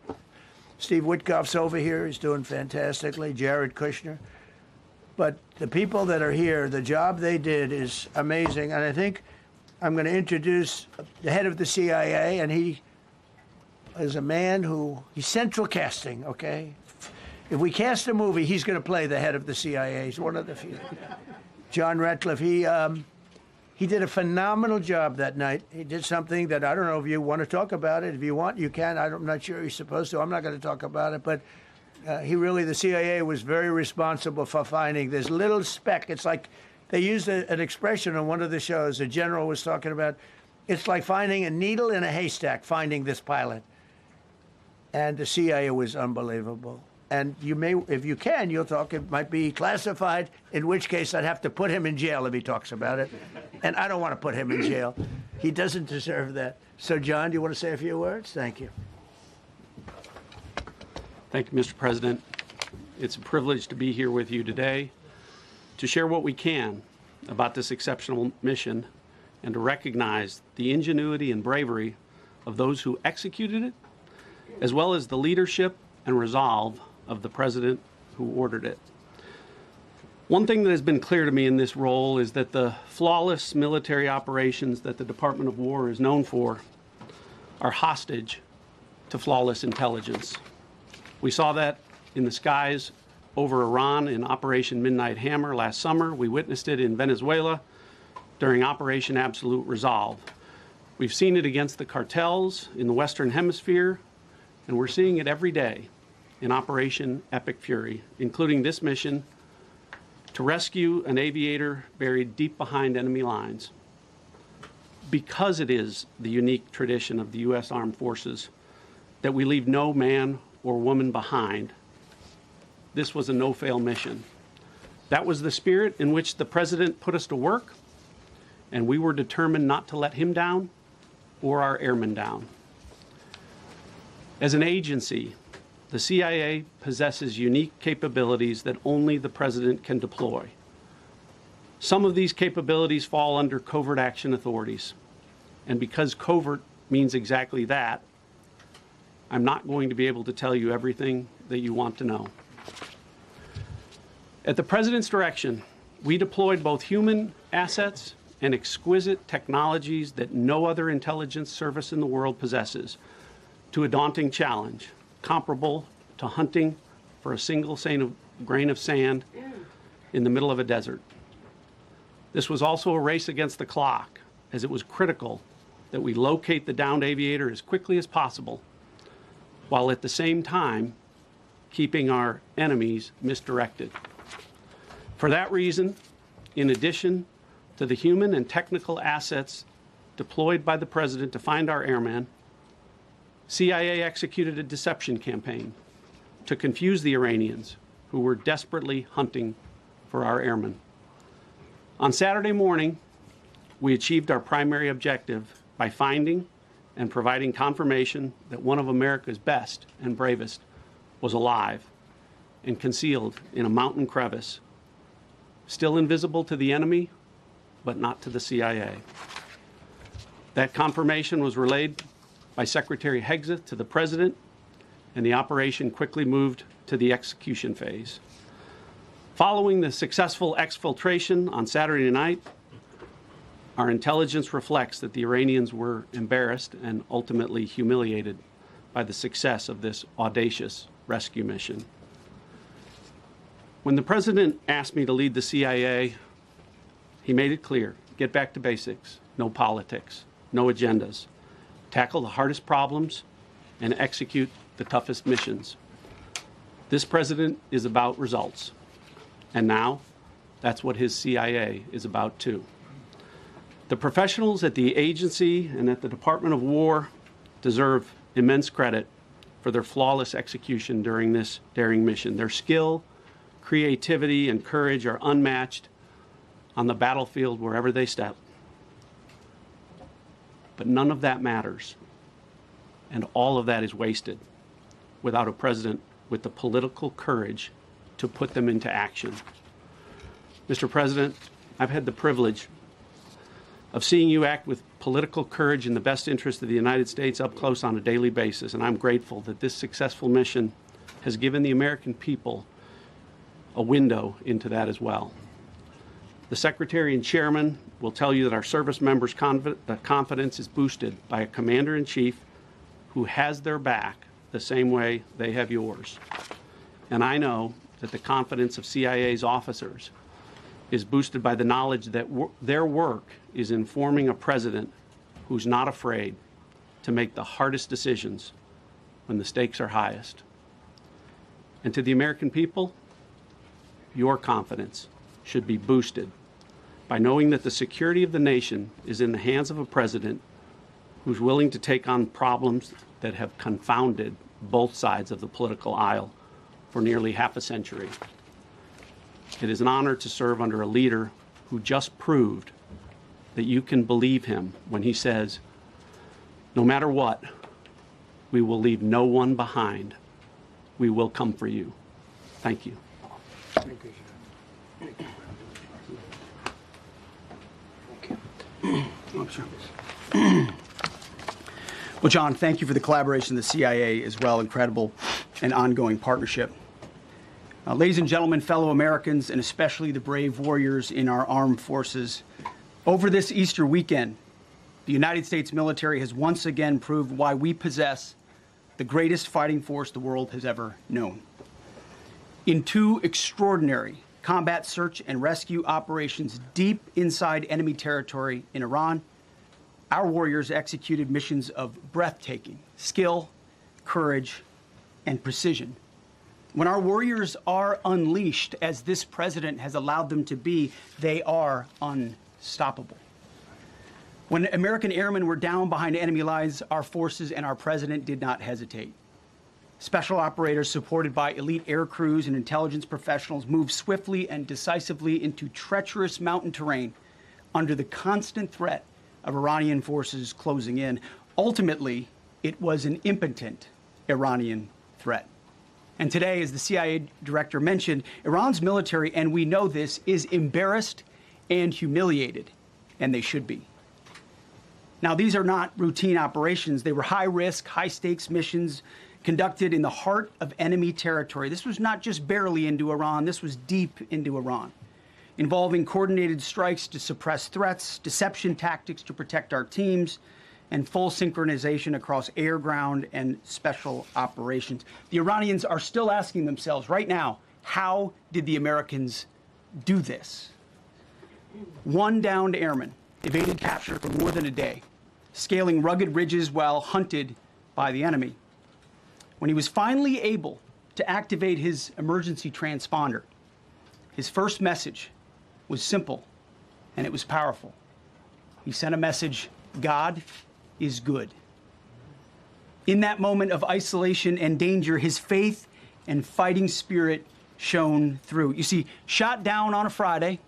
Steve Witkoff's over here. He's doing fantastically. Jared Kushner. But the people that are here, the job they did is amazing. And I think I'm going to introduce the head of the CIA, and he is a man he's central casting, okay? If we cast a movie, he's going to play the head of the CIA. He's one of the few. John Ratcliffe, he did a phenomenal job that night. He did something that I don't know if you want to talk about it. If you want, you can. I'm not sure you're supposed to. I'm not going to talk about it. But the CIA was very responsible for finding this little speck. It's like they used an expression on one of the shows. The general was talking about, it's like finding a needle in a haystack, finding this pilot. And the CIA was unbelievable. And you may, if you can, you'll talk, it might be classified, in which case I'd have to put him in jail if he talks about it. And I don't want to put him in jail. He doesn't deserve that. So, John, do you want to say a few words? Thank you. Thank you, Mr. President. It's a privilege to be here with you today to share what we can about this exceptional mission and to recognize the ingenuity and bravery of those who executed it, as well as the leadership and resolve of the president who ordered it. One thing that has been clear to me in this role is that the flawless military operations that the Department of War is known for are hostage to flawless intelligence. We saw that in the skies over Iran in Operation Midnight Hammer last summer. We witnessed it in Venezuela during Operation Absolute Resolve. We've seen it against the cartels in the Western Hemisphere, and we're seeing it every day in Operation Epic Fury, including this mission to rescue an aviator buried deep behind enemy lines. Because it is the unique tradition of the U.S. Armed Forces that we leave no man or woman behind, this was a no-fail mission. That was the spirit in which the president put us to work, and we were determined not to let him down or our airmen down. As an agency, the CIA possesses unique capabilities that only the president can deploy. Some of these capabilities fall under covert action authorities. And because covert means exactly that, I'm not going to be able to tell you everything that you want to know. At the president's direction, we deployed both human assets and exquisite technologies that no other intelligence service in the world possesses to a daunting challenge, comparable to hunting for a single grain of sand in the middle of a desert. This was also a race against the clock, as it was critical that we locate the downed aviator as quickly as possible, while at the same time keeping our enemies misdirected. For that reason, in addition to the human and technical assets deployed by the president to find our airmen, CIA executed a deception campaign to confuse the Iranians who were desperately hunting for our airmen. On Saturday morning, we achieved our primary objective by finding and providing confirmation that one of America's best and bravest was alive and concealed in a mountain crevice, still invisible to the enemy, but not to the CIA. That confirmation was relayed by Secretary Hegseth to the President, and the operation quickly moved to the execution phase. Following the successful exfiltration on Saturday night, our intelligence reflects that the Iranians were embarrassed and ultimately humiliated by the success of this audacious rescue mission. When the President asked me to lead the CIA, he made it clear, get back to basics, no politics, no agendas, tackle the hardest problems, and execute the toughest missions. This president is about results, and now that's what his CIA is about too. The professionals at the agency and at the Department of War deserve immense credit for their flawless execution during this daring mission. Their skill, creativity, and courage are unmatched on the battlefield wherever they step. But none of that matters, and all of that is wasted without a president with the political courage to put them into action. Mr. President, I've had the privilege of seeing you act with political courage in the best interest of the United States up close on a daily basis, and I'm grateful that this successful mission has given the American people a window into that as well. The Secretary and Chairman will tell you that our service members' confidence is boosted by a Commander-in-Chief who has their back the same way they have yours. And I know that the confidence of CIA's officers is boosted by the knowledge that their work is informing a president who's not afraid to make the hardest decisions when the stakes are highest. And to the American people, your confidence should be boosted by knowing that the security of the nation is in the hands of a president who's willing to take on problems that have confounded both sides of the political aisle for nearly half a century. It is an honor to serve under a leader who just proved that you can believe him when he says, no matter what, we will leave no one behind. We will come for you. Thank you. Thank you, John. Well, John, thank you for the collaboration of the CIA as well. Incredible and ongoing partnership. Ladies and gentlemen, fellow Americans, and especially the brave warriors in our armed forces, over this Easter weekend, the United States military has once again proved why we possess the greatest fighting force the world has ever known. In two extraordinary combat search and rescue operations deep inside enemy territory in Iran, our warriors executed missions of breathtaking skill, courage, and precision. When our warriors are unleashed, as this president has allowed them to be, they are unstoppable. When American airmen were down behind enemy lines, our forces and our president did not hesitate. Special operators supported by elite air crews and intelligence professionals moved swiftly and decisively into treacherous mountain terrain under the constant threat of Iranian forces closing in. Ultimately, it was an impotent Iranian threat. And today, as the CIA director mentioned, Iran's military, and we know this, is embarrassed and humiliated, and they should be. Now, these are not routine operations. They were high-risk, high-stakes missions conducted in the heart of enemy territory. This was not just barely into Iran, this was deep into Iran, involving coordinated strikes to suppress threats, deception tactics to protect our teams, and full synchronization across air, ground, and special operations. The Iranians are still asking themselves right now, how did the Americans do this? One downed airman evaded capture for more than a day, scaling rugged ridges while hunted by the enemy. When he was finally able to activate his emergency transponder, his first message was simple and it was powerful. He sent a message, God is good. In that moment of isolation and danger, his faith and fighting spirit shone through. You see, shot down on a Friday,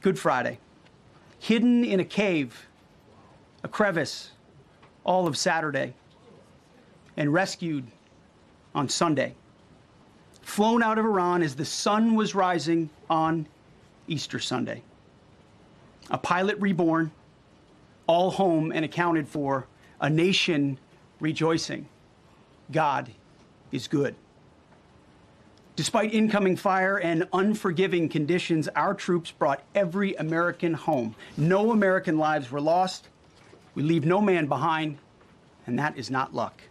Good Friday, hidden in a cave, a crevice, all of Saturday, and rescued on Sunday. Flown out of Iran as the sun was rising on Easter Sunday. A pilot reborn, all home and accounted for, a nation rejoicing. God is good. Despite incoming fire and unforgiving conditions, our troops brought every American home. No American lives were lost. We leave no man behind, and that is not luck.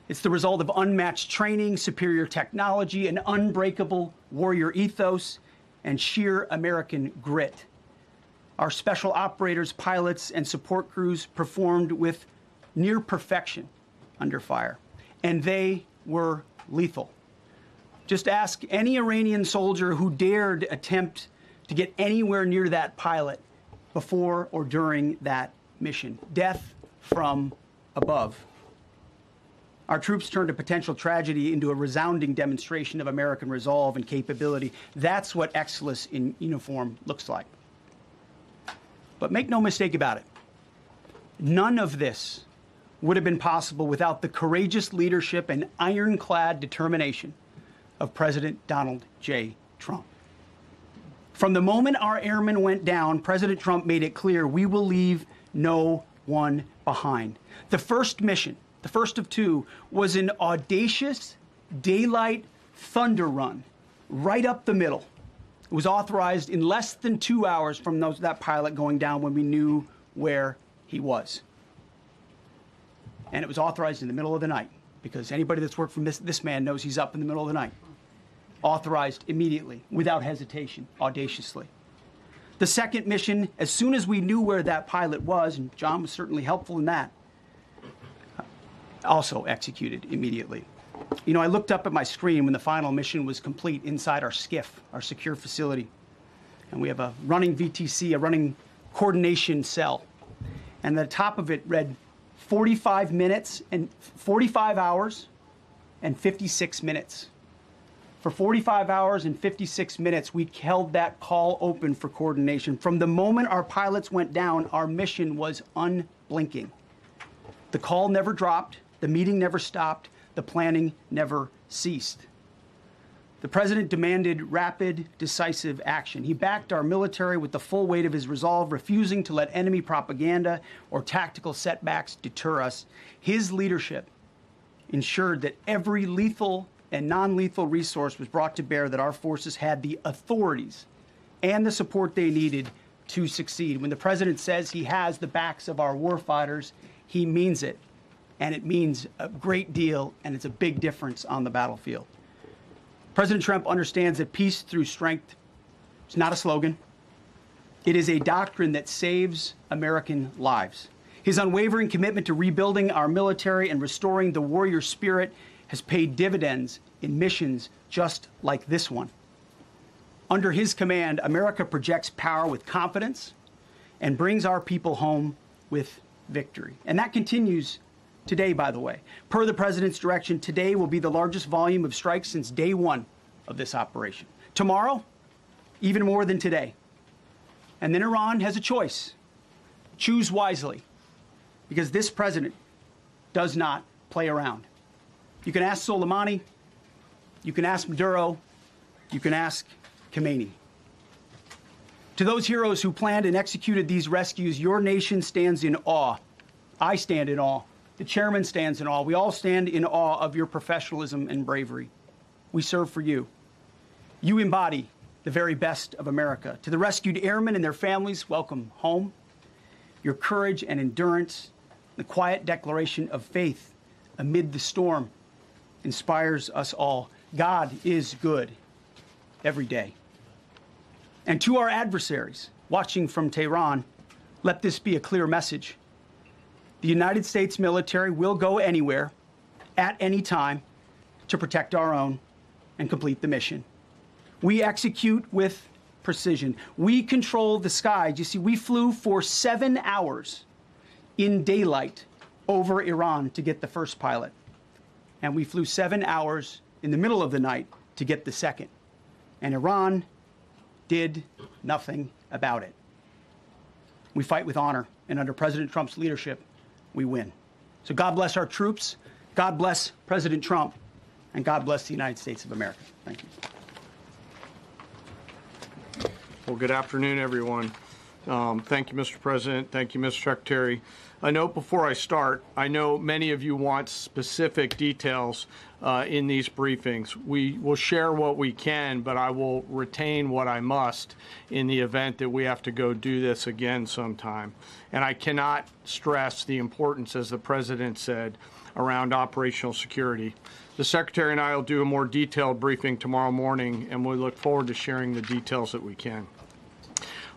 It's the result of unmatched training, superior technology, an unbreakable warrior ethos, and sheer American grit. Our special operators, pilots, and support crews performed with near perfection under fire, and they were lethal. Just ask any Iranian soldier who dared attempt to get anywhere near that pilot before or during that mission. Death from above. Our troops turned a potential tragedy into a resounding demonstration of American resolve and capability. That's what excellence in uniform looks like. But make no mistake about it, none of this would have been possible without the courageous leadership and ironclad determination of President Donald J. Trump. From the moment our airmen went down, President Trump made it clear we will leave no one behind. The first mission, the first of two, was an audacious daylight thunder run right up the middle. It was authorized in less than 2 hours from that pilot going down when we knew where he was. And it was authorized in the middle of the night, because anybody that's worked for this man knows he's up in the middle of the night. Authorized immediately, without hesitation, audaciously. The second mission, as soon as we knew where that pilot was, and John was certainly helpful in that, also executed immediately. You know, I looked up at my screen when the final mission was complete inside our SCIF, our secure facility. And we have a running VTC, a running coordination cell. And the top of it read 45 minutes and 45 hours and 56 minutes. For 45 hours and 56 minutes, we held that call open for coordination. From the moment our pilots went down, our mission was unblinking. The call never dropped, the meeting never stopped, the planning never ceased. The president demanded rapid, decisive action. He backed our military with the full weight of his resolve, refusing to let enemy propaganda or tactical setbacks deter us. His leadership ensured that every lethal and non-lethal resource was brought to bear, that our forces had the authorities and the support they needed to succeed. When the president says he has the backs of our warfighters, he means it. And it means a great deal, and it's a big difference on the battlefield. President Trump understands that peace through strength is not a slogan. It is a doctrine that saves American lives. His unwavering commitment to rebuilding our military and restoring the warrior spirit has paid dividends in missions just like this one. Under his command, America projects power with confidence and brings our people home with victory. And that continues today, by the way. Per the president's direction, today will be the largest volume of strikes since day one of this operation. Tomorrow, even more than today. And then Iran has a choice. Choose wisely, because this president does not play around. You can ask Soleimani, you can ask Maduro, you can ask Khomeini. To those heroes who planned and executed these rescues, your nation stands in awe. I stand in awe. The chairman stands in awe. We all stand in awe of your professionalism and bravery. We serve for you. You embody the very best of America. To the rescued airmen and their families, welcome home. Your courage and endurance, the quiet declaration of faith amid the storm, inspires us all. God is good every day. And to our adversaries watching from Tehran, let this be a clear message. The United States military will go anywhere, at any time, to protect our own and complete the mission. We execute with precision. We control the skies. You see, we flew for 7 hours in daylight over Iran to get the first pilot. And we flew 7 hours in the middle of the night to get the second. And Iran did nothing about it. We fight with honor, and under President Trump's leadership, we win. So God bless our troops, God bless President Trump, and God bless the United States of America. Thank you. Well, good afternoon, everyone. Thank you, Mr. President. Thank you, Mr. Secretary. A note before I start, I know many of you want specific details in these briefings. We will share what we can, but I will retain what I must in the event that we have to go do this again sometime. And I cannot stress the importance, as the President said, around operational security. The Secretary and I will do a more detailed briefing tomorrow morning, and we look forward to sharing the details that we can.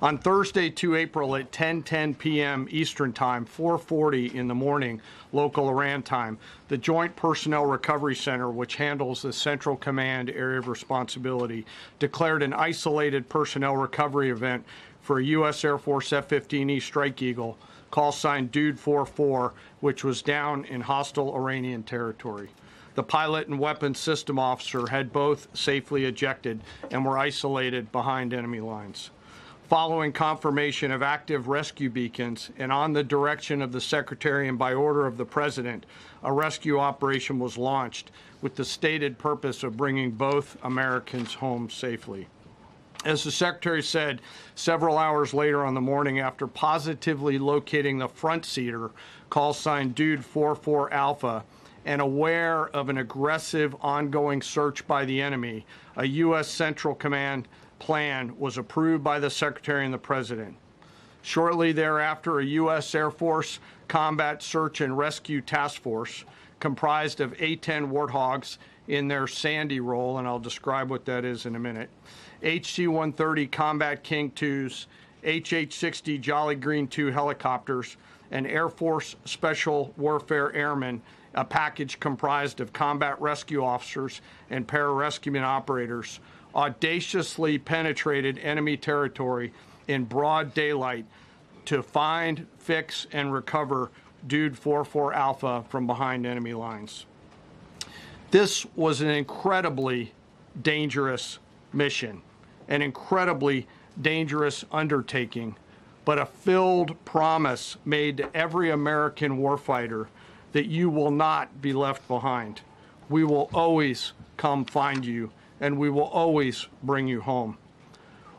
On Thursday, 2 April at 10:10 p.m. Eastern Time, 4:40 in the morning, local Iran time, the Joint Personnel Recovery Center, which handles the Central Command area of responsibility, declared an isolated personnel recovery event for a U.S. Air Force F-15E Strike Eagle, call sign Dude 44, which was down in hostile Iranian territory. The pilot and weapons system officer had both safely ejected and were isolated behind enemy lines. Following confirmation of active rescue beacons and on the direction of the Secretary and by order of the President, a rescue operation was launched with the stated purpose of bringing both Americans home safely. As the Secretary said, several hours later on the morning, after positively locating the front seater, call sign Dude 44 Alpha, and aware of an aggressive ongoing search by the enemy, a U.S. Central Command plan was approved by the Secretary and the President. Shortly thereafter, a U.S. Air Force Combat Search and Rescue Task Force, comprised of A-10 Warthogs in their Sandy role, and I'll describe what that is in a minute, HC-130 Combat King IIs, HH-60 Jolly Green II helicopters, and Air Force Special Warfare Airmen, a package comprised of combat rescue officers and pararescueman operators, audaciously penetrated enemy territory in broad daylight to find, fix, and recover Dude 44 Alpha from behind enemy lines. This was an incredibly dangerous mission, an incredibly dangerous undertaking, but a filled promise made to every American warfighter that you will not be left behind. We will always come find you, and we will always bring you home.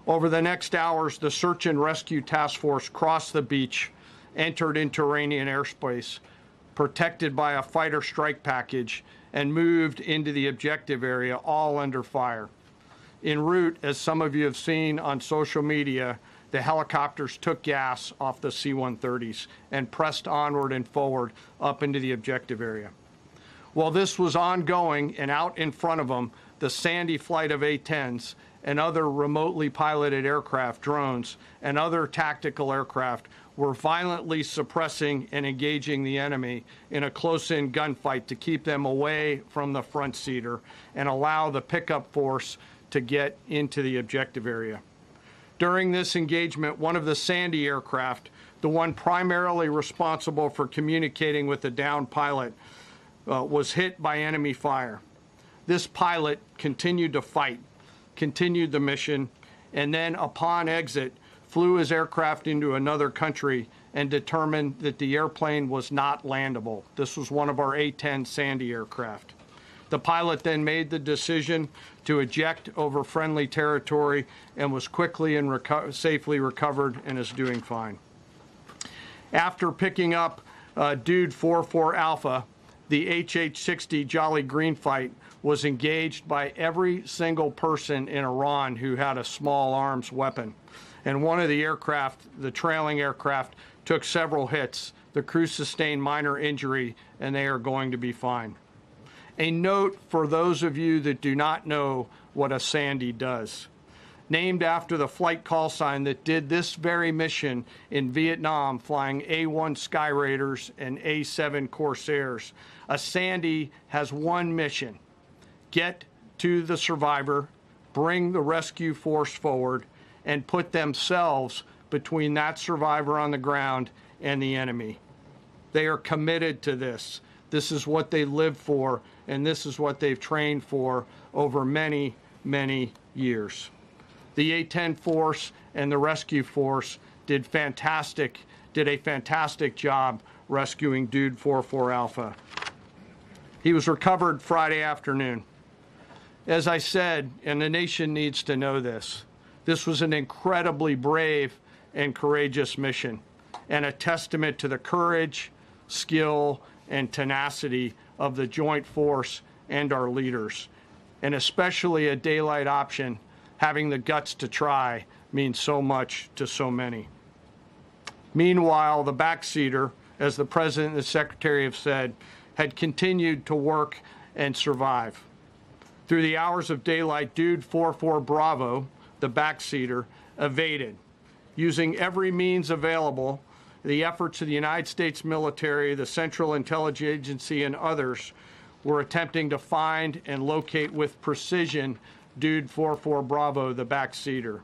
Over the next hours, the Search and Rescue Task Force crossed the beach, entered into Iranian airspace, protected by a fighter strike package, and moved into the objective area, all under fire. En route, as some of you have seen on social media, the helicopters took gas off the C-130s and pressed onward and forward up into the objective area. While this was ongoing and out in front of them, the Sandy flight of A-10s and other remotely piloted aircraft, drones, and other tactical aircraft were violently suppressing and engaging the enemy in a close-in gunfight to keep them away from the front seater and allow the pickup force to get into the objective area. During this engagement, one of the Sandy aircraft, the one primarily responsible for communicating with the downed pilot, was hit by enemy fire. This pilot continued to fight, continued the mission, and then upon exit, flew his aircraft into another country and determined that the airplane was not landable. This was one of our A-10 Sandy aircraft. The pilot then made the decision to eject over friendly territory and was quickly and safely recovered and is doing fine. After picking up Dude 44 Alpha, the HH-60 Jolly Green fight was engaged by every single person in Iran who had a small arms weapon. And one of the aircraft, the trailing aircraft, took several hits. The crew sustained minor injury, and they are going to be fine. A note for those of you that do not know what a Sandy does. Named after the flight call sign that did this very mission in Vietnam, flying A-1 Sky Raiders and A-7 Corsairs, a Sandy has one mission: get to the survivor, bring the rescue force forward, and put themselves between that survivor on the ground and the enemy. They are committed to this. This is what they live for, and this is what they've trained for over many, many years. The A-10 force and the rescue force did a fantastic job rescuing Dude 44 Alpha. He was recovered Friday afternoon. As I said, and the nation needs to know this, this was an incredibly brave and courageous mission, and a testament to the courage, skill, and tenacity of the Joint Force and our leaders. And especially a daylight option, having the guts to try, means so much to so many. Meanwhile, the backseater, as the President and the Secretary have said, had continued to work and survive. Through the hours of daylight, Dude 44 Bravo, the backseater, evaded. Using every means available, the efforts of the United States military, the Central Intelligence Agency, and others were attempting to find and locate with precision Dude 44 Bravo, the backseater.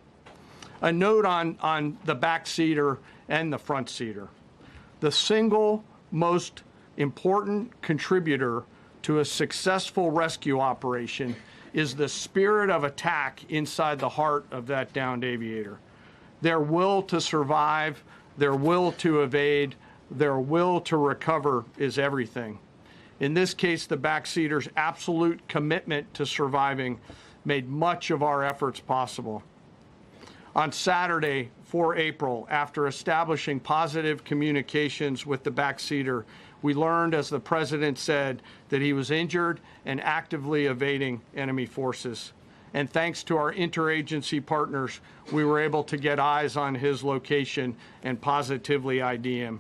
A note on the backseater and the front seater. The single most important contributor to a successful rescue operation is the spirit of attack inside the heart of that downed aviator. Their will to survive, their will to evade, their will to recover is everything. In this case, the backseater's absolute commitment to surviving made much of our efforts possible. On Saturday, 4 April, after establishing positive communications with the backseater, we learned, as the President said, that he was injured and actively evading enemy forces. And thanks to our interagency partners, we were able to get eyes on his location and positively ID him.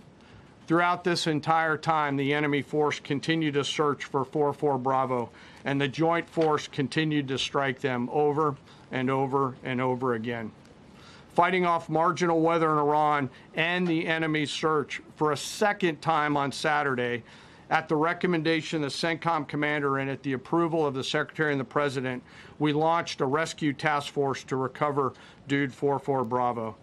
Throughout this entire time, the enemy force continued to search for 44 Bravo, and the Joint Force continued to strike them over and over and over again. Fighting off marginal weather in Iran and the enemy's search for a second time on Saturday, at the recommendation of the CENTCOM commander and at the approval of the Secretary and the President, we launched a rescue task force to recover Dude 44 Bravo.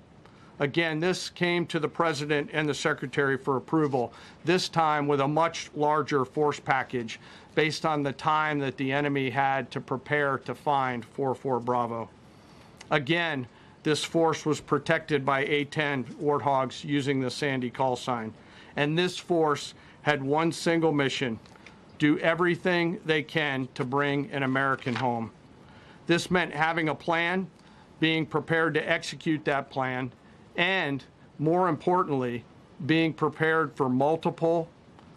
Again, this came to the President and the Secretary for approval, this time with a much larger force package based on the time that the enemy had to prepare to find 44 Bravo. Again, this force was protected by A-10 Warthogs using the Sandy call sign. And this force had one single mission: do everything they can to bring an American home. This meant having a plan, being prepared to execute that plan, and, more importantly, being prepared for multiple,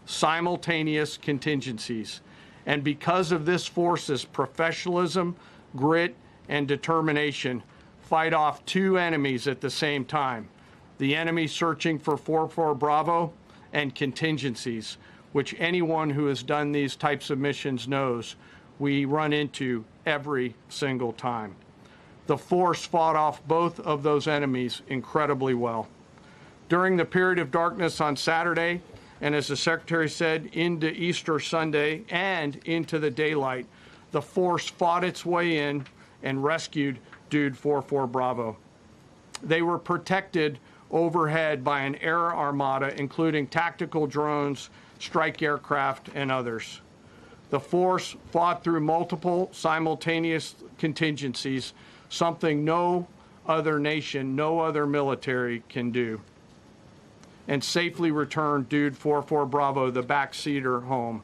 simultaneous contingencies. And because of this force's professionalism, grit, and determination, fight off two enemies at the same time: the enemy searching for 44 Bravo and contingencies, which anyone who has done these types of missions knows we run into every single time. The force fought off both of those enemies incredibly well. During the period of darkness on Saturday, and as the Secretary said, into Easter Sunday and into the daylight, the force fought its way in and rescued Dude 44 Bravo. They were protected overhead by an air armada, including tactical drones, strike aircraft, and others. The force fought through multiple simultaneous contingencies, something no other nation, no other military can do, and safely returned Dude 44 Bravo, the backseater, home,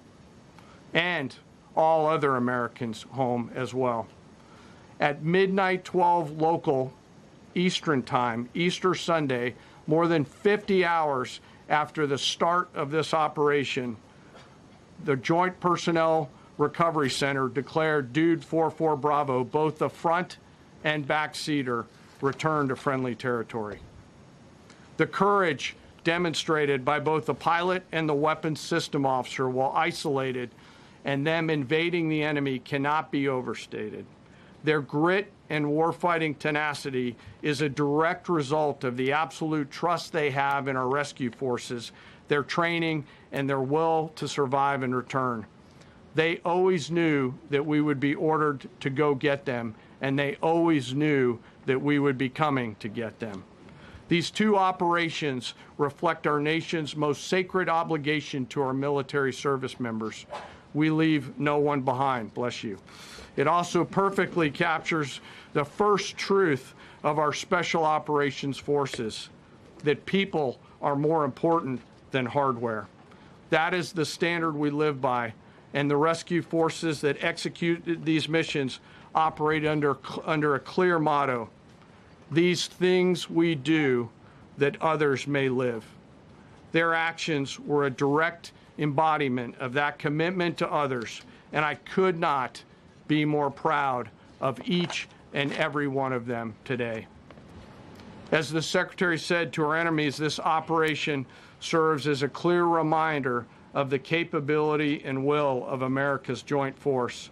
and all other Americans home as well. At midnight 12 local Eastern time, Easter Sunday, more than 50 hours after the start of this operation, the Joint Personnel Recovery Center declared Dude 44 Bravo, both the front and backseater, returned to friendly territory. The courage demonstrated by both the pilot and the weapons system officer while isolated and them invading the enemy cannot be overstated. Their grit and warfighting tenacity is a direct result of the absolute trust they have in our rescue forces, their training, and their will to survive and return. They always knew that we would be ordered to go get them, and they always knew that we would be coming to get them. These two operations reflect our nation's most sacred obligation to our military service members. We leave no one behind, bless you. It also perfectly captures the first truth of our special operations forces, that people are more important than hardware. That is the standard we live by, and the rescue forces that execute these missions operate under a clear motto: these things we do that others may live. Their actions were a direct embodiment of that commitment to others, and I could not be more proud of each and every one of them today. As the Secretary said to our enemies, this operation serves as a clear reminder of the capability and will of America's joint force.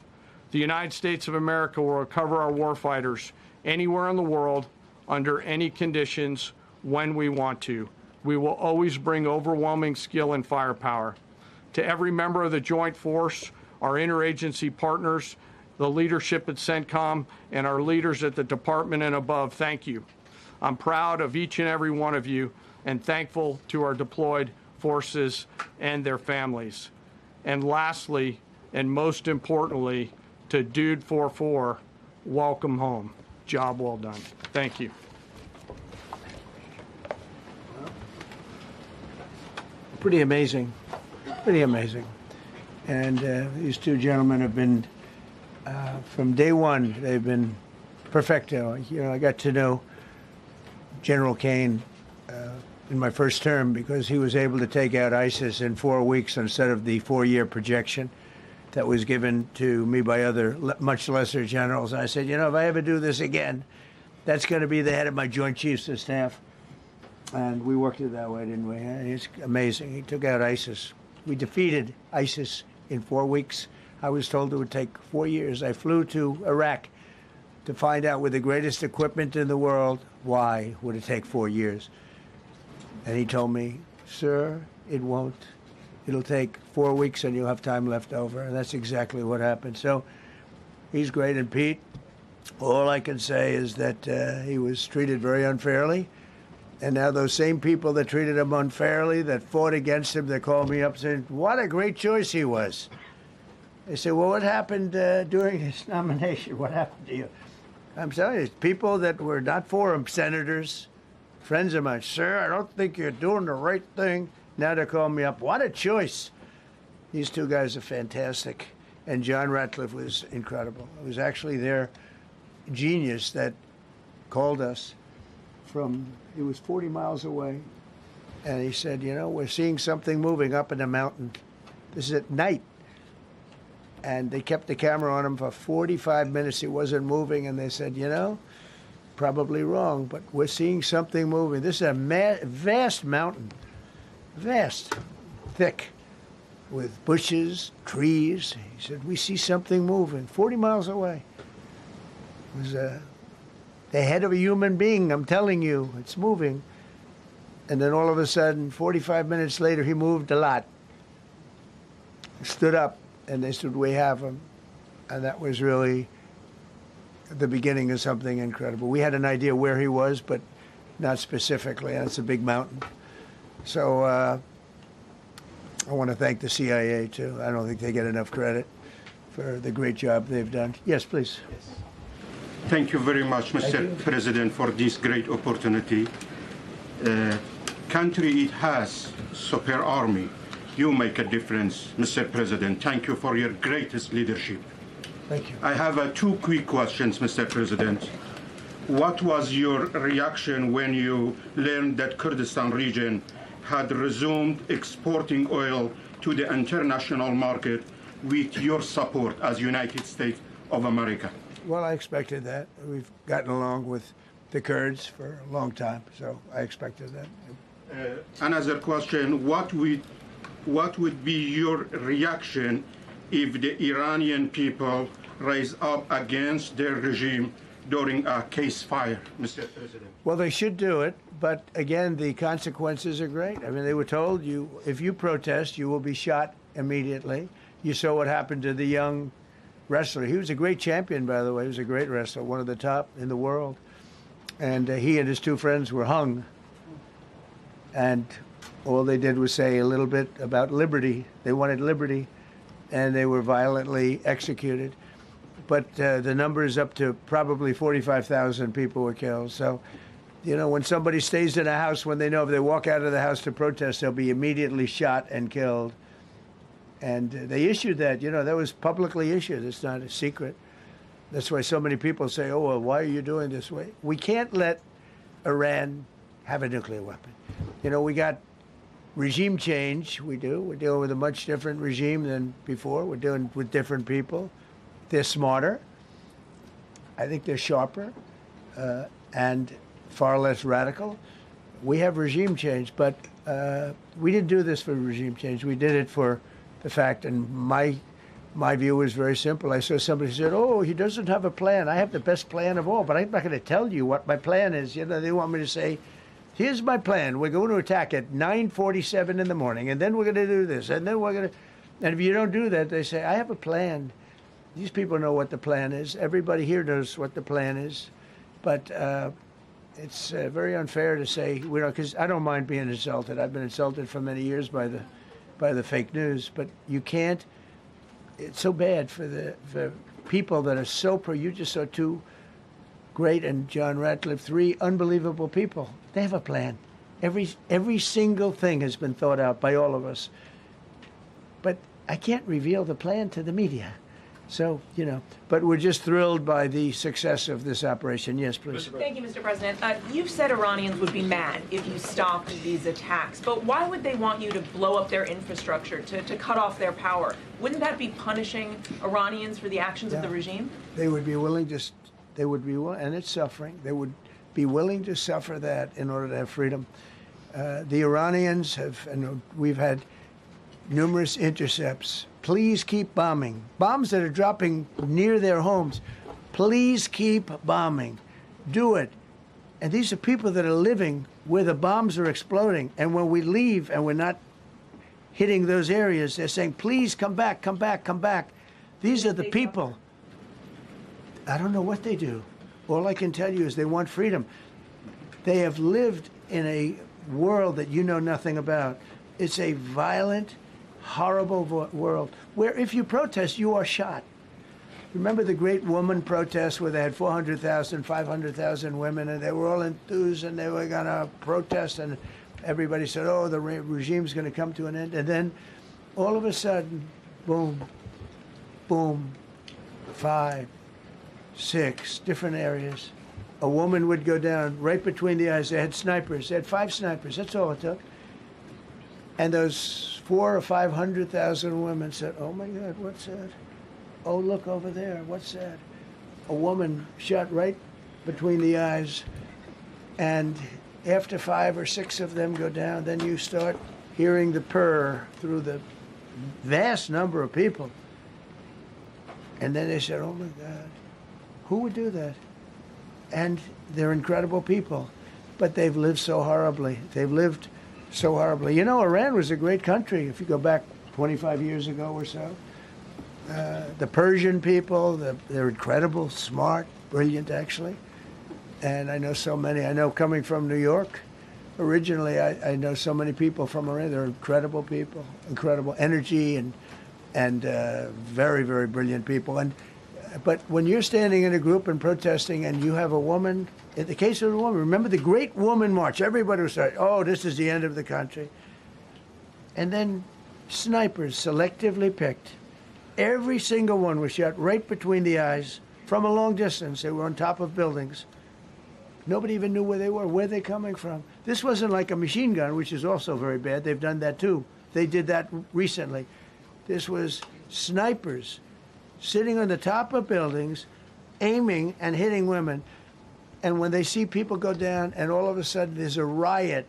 The United States of America will recover our warfighters anywhere in the world, under any conditions, when we want to. We will always bring overwhelming skill and firepower. To every member of the Joint Force, our interagency partners, the leadership at CENTCOM, and our leaders at the Department and above, thank you. I'm proud of each and every one of you and thankful to our deployed forces and their families. And lastly, and most importantly, to Dude 44, welcome home. Job well done. Thank you. Pretty amazing. Pretty amazing. And these two gentlemen have been, from day one, they've been perfecto. You know, I got to know General Kane in my first term because he was able to take out ISIS in 4 weeks instead of the 4-year projection that was given to me by other much lesser generals. I said, you know, if I ever do this again, that's going to be the head of my Joint Chiefs of Staff. And we worked it that way, didn't we? It's amazing. He took out ISIS. We defeated ISIS in 4 weeks. I was told it would take 4 years. I flew to Iraq to find out with the greatest equipment in the world, why would it take 4 years? And he told me, sir, it won't. It'll take 4 weeks and you'll have time left over. And that's exactly what happened. So he's great. And Pete, all I can say is that he was treated very unfairly. And now those same people that treated him unfairly, that fought against him, they called me up saying, what a great choice he was. They said, well, what happened during his nomination? What happened to you? I'm telling you, people that were not for him, senators, friends of mine, sir, I don't think you're doing the right thing. Now they're calling me up. What a choice. These two guys are fantastic. And John Ratcliffe was incredible. It was actually their genius that called us from, it was 40 miles away. And he said, you know, we're seeing something moving up in the mountain. This is at night. And they kept the camera on him for 45 minutes. It wasn't moving. And they said, you know, probably wrong, but we're seeing something moving. This is a vast mountain, vast, thick, with bushes, trees. He said, we see something moving 40 miles away. It was the head of a human being, I'm telling you, it's moving. And then all of a sudden, 45 minutes later, he moved a lot. He stood up, and they said, we have him. And that was really the beginning of something incredible. We had an idea where he was, but not specifically, and it's a big mountain. So I want to thank the CIA, too. I don't think they get enough credit for the great job they've done. Yes, please. Yes. Thank you very much, Mr. President, for this great opportunity. Country, it has super army. You make a difference, Mr. President. Thank you for your greatest leadership. Thank you. I have 2 quick questions, Mr. President. What was your reaction when you learned that Kurdistan region had resumed exporting oil to the international market with your support as United States of America? Well, I expected that. We've gotten along with the Kurds for a long time, so I expected that. Another question, what would be your reaction if the Iranian people rise up against their regime during a ceasefire, Mr. President? Well, they should do it, but again, the consequences are great. I mean, they were told, if you protest, you will be shot immediately. You saw what happened to the young wrestler. He was a great champion, by the way. He was a great wrestler, one of the top in the world. And he and his two friends were hung. And all they did was say a little bit about liberty. They wanted liberty, and they were violently executed. But the number is up to probably 45,000 people were killed. So, you know, when somebody stays in a house, when they know if they walk out of the house to protest, they'll be immediately shot and killed. And they issued that, you know, that was publicly issued. It's not a secret. That's why so many people say, oh, well, why are you doing this way? We can't let Iran have a nuclear weapon. You know, we got regime change. We do. We're dealing with a much different regime than before. We're dealing with different people. They're smarter. I think they're sharper and far less radical. We have regime change, but we didn't do this for regime change. We did it for the fact, and my view was very simple. I saw somebody said, oh, he doesn't have a plan. I have the best plan of all, but I'm not going to tell you what my plan is. You know, they want me to say, here's my plan. We're going to attack at 9:47 in the morning, and then we're going to do this, and then we're going to... And if you don't do that, they say, I have a plan. These people know what the plan is. Everybody here knows what the plan is. But it's very unfair to say, we don't, because I don't mind being insulted. I've been insulted for many years by the fake news, but you can't. It's so bad for people that are so pro. You just saw two great, and John Ratcliffe, three unbelievable people. They have a plan. Every single thing has been thought out by all of us. But I can't reveal the plan to the media. So, you know, but we're just thrilled by the success of this operation. Yes, please. Thank you, Mr. President. You've said Iranians would be mad if you stopped these attacks, but why would they want you to blow up their infrastructure, to cut off their power? Wouldn't that be punishing Iranians for the actions of the regime? They would be willing to, and it's suffering, they would be willing to suffer that in order to have freedom. The Iranians have, and we've had numerous intercepts. Please keep bombing. Bombs that are dropping near their homes. Please keep bombing. Do it. And these are people that are living where the bombs are exploding. And when we leave and we're not hitting those areas, they're saying, please come back, come back, come back. These are the people. I don't know what they do. All I can tell you is they want freedom. They have lived in a world that you know nothing about. It's a violent, horrible world where if you protest, you are shot. Remember the great woman protests where they had 400,000, 500,000 women, and they were all enthused and they were going to protest, and everybody said, oh, the regime's going to come to an end. And then all of a sudden, boom, boom, 5, 6 different areas. A woman would go down right between the eyes. They had snipers. They had 5 snipers. That's all it took. And those 400,000 or 500,000 women said, oh, my God, what's that? Oh, look over there. What's that? A woman shot right between the eyes. And after 5 or 6 of them go down, then you start hearing the purr through the vast number of people. And then they said, oh, my God, who would do that? And they're incredible people. But they've lived so horribly. They've lived so horribly. You know, Iran was a great country if you go back 25 years ago or so. The Persian people, they're incredible, smart, brilliant, actually. And I know so many. I know coming from New York, originally, I know so many people from Iran. They're incredible people, incredible energy, and very, very brilliant people. But when you're standing in a group and protesting and you have a woman, in the case of the woman, remember the Great Woman March, everybody was saying, oh, this is the end of the country. And then snipers selectively picked. Every single one was shot right between the eyes from a long distance. They were on top of buildings. Nobody even knew where they were. Where they coming from? This wasn't like a machine gun, which is also very bad. They've done that too. They did that recently. This was snipers sitting on the top of buildings, aiming and hitting women. And when they see people go down, and all of a sudden there's a riot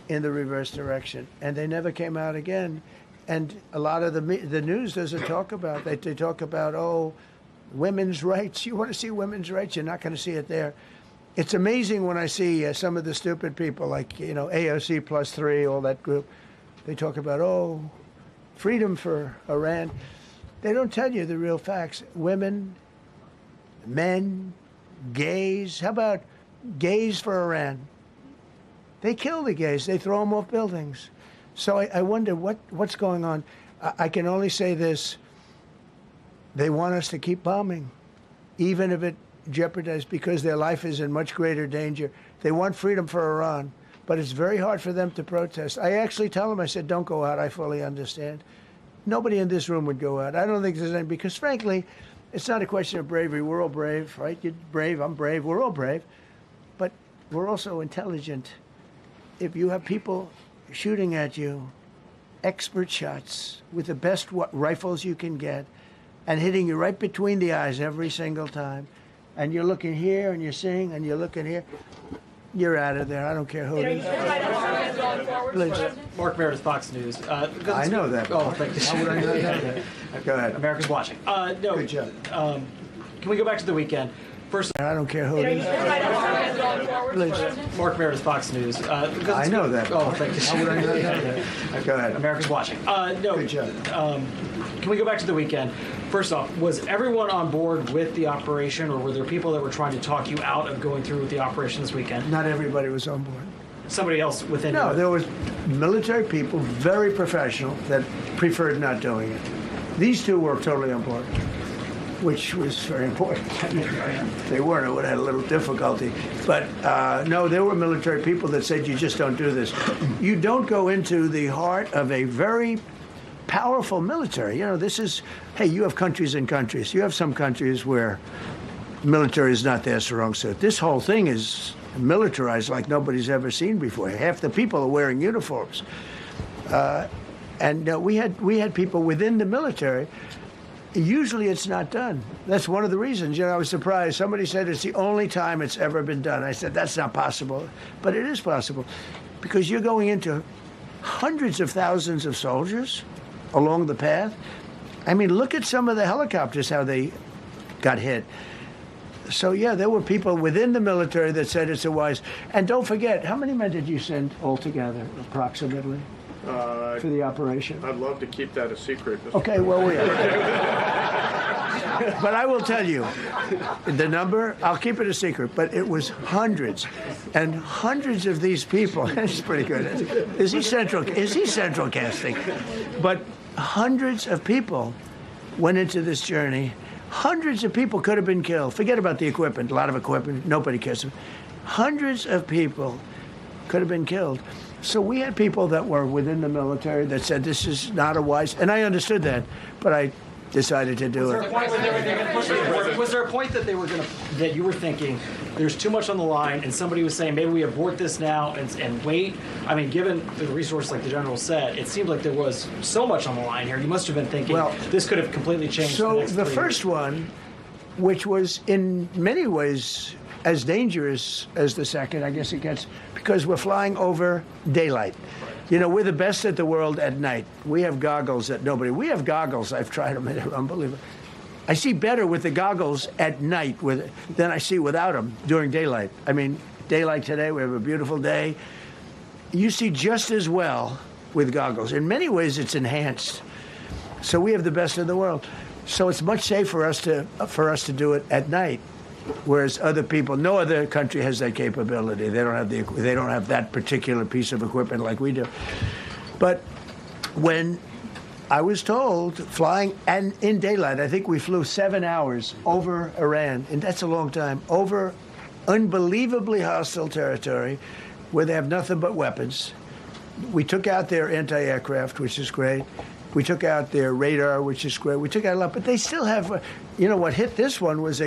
in the reverse direction, and they never came out again. And a lot of the news doesn't talk about that. They talk about, oh, women's rights. You want to see women's rights? You're not going to see it there. It's amazing when I see some of the stupid people like, you know, AOC plus 3, all that group. They talk about, oh, freedom for Iran. They don't tell you the real facts. Women, men, gays. How about gays for Iran? They kill the gays. They throw them off buildings. So I wonder what's going on. I can only say this. They want us to keep bombing, even if it jeopardizes, because their life is in much greater danger. They want freedom for Iran, but it's very hard for them to protest. I actually tell them, I said, don't go out. I fully understand. Nobody in this room would go out. I don't think there's any, because frankly, it's not a question of bravery. We're all brave, right? You're brave, I'm brave, we're all brave. But we're also intelligent. If you have people shooting at you, expert shots with the best rifles you can get, and hitting you right between the eyes every single time, and you're looking here and you're seeing and you're looking here, you're out of there. I don't care who it is. Please. Mark Meredith, Fox News. I know that. Oh, thank you. How would I know that? Go ahead. America's watching. No. Good job. Can we go back to the weekend? First, I don't care who it is. Please. Mark Meredith, Fox News. I know that. Oh, thank you. How would I know that? Go ahead. America's watching. No. Good job. Can we go back to the weekend? First off, was everyone on board with the operation, or were there people that were trying to talk you out of going through with the operation this weekend? Not everybody was on board. Somebody else within? No, there was military people, very professional, that preferred not doing it. These two were totally on board, which was very important. If they weren't, I would have had a little difficulty. But no, there were military people that said, you just don't do this. You don't go into the heart of a very powerful military. You know, this is, hey, you have countries and countries. You have some countries where military is not their strong suit. This whole thing is militarized like nobody's ever seen before. Half the people are wearing uniforms. And we had people within the military. Usually it's not done. That's one of the reasons. You know, I was surprised. Somebody said it's the only time it's ever been done. I said, that's not possible. But it is possible, because you're going into hundreds of thousands of soldiers along the path. I mean, look at some of the helicopters, how they got hit. So, yeah, there were people within the military that said it's a wise. And don't forget, how many men did you send altogether, approximately, for the operation? I'd love to keep that a secret. Mr. Okay, well, we are. But I will tell you, the number, I'll keep it a secret, but it was hundreds and hundreds of these people. That's pretty good. Is he central casting? But hundreds of people went into this journey. Hundreds of people could have been killed. Forget about the equipment, a lot of equipment, nobody cares. Hundreds of people could have been killed. So we had people that were within the military that said this is not a wise, and I understood that, but I decided to do it. Was there a point that they were going to, that you were thinking there's too much on the line, and somebody was saying maybe we abort this now and wait? I mean, given the resource, like the general said, it seemed like there was so much on the line here. You must have been thinking, well, this could have completely changed. So the first one, which was in many ways as dangerous as the second, I guess it gets, because we're flying over daylight. You know, we're the best at the world at night. We have goggles that nobody. We have goggles. I've tried them. They're unbelievable. I see better with the goggles at night than I see without them during daylight. I mean, daylight today, we have a beautiful day. You see just as well with goggles. In many ways, it's enhanced. So we have the best in the world. So it's much safer for us to do it at night. Whereas other people, no other country has that capability. They don't have that particular piece of equipment like we do. But when I was told, flying and in daylight, I think we flew 7 hours over Iran, and that's a long time, over unbelievably hostile territory where they have nothing but weapons. We took out their anti-aircraft, which is great. We took out their radar, which is great. We took out a lot, but they still have, you know, what hit this one was a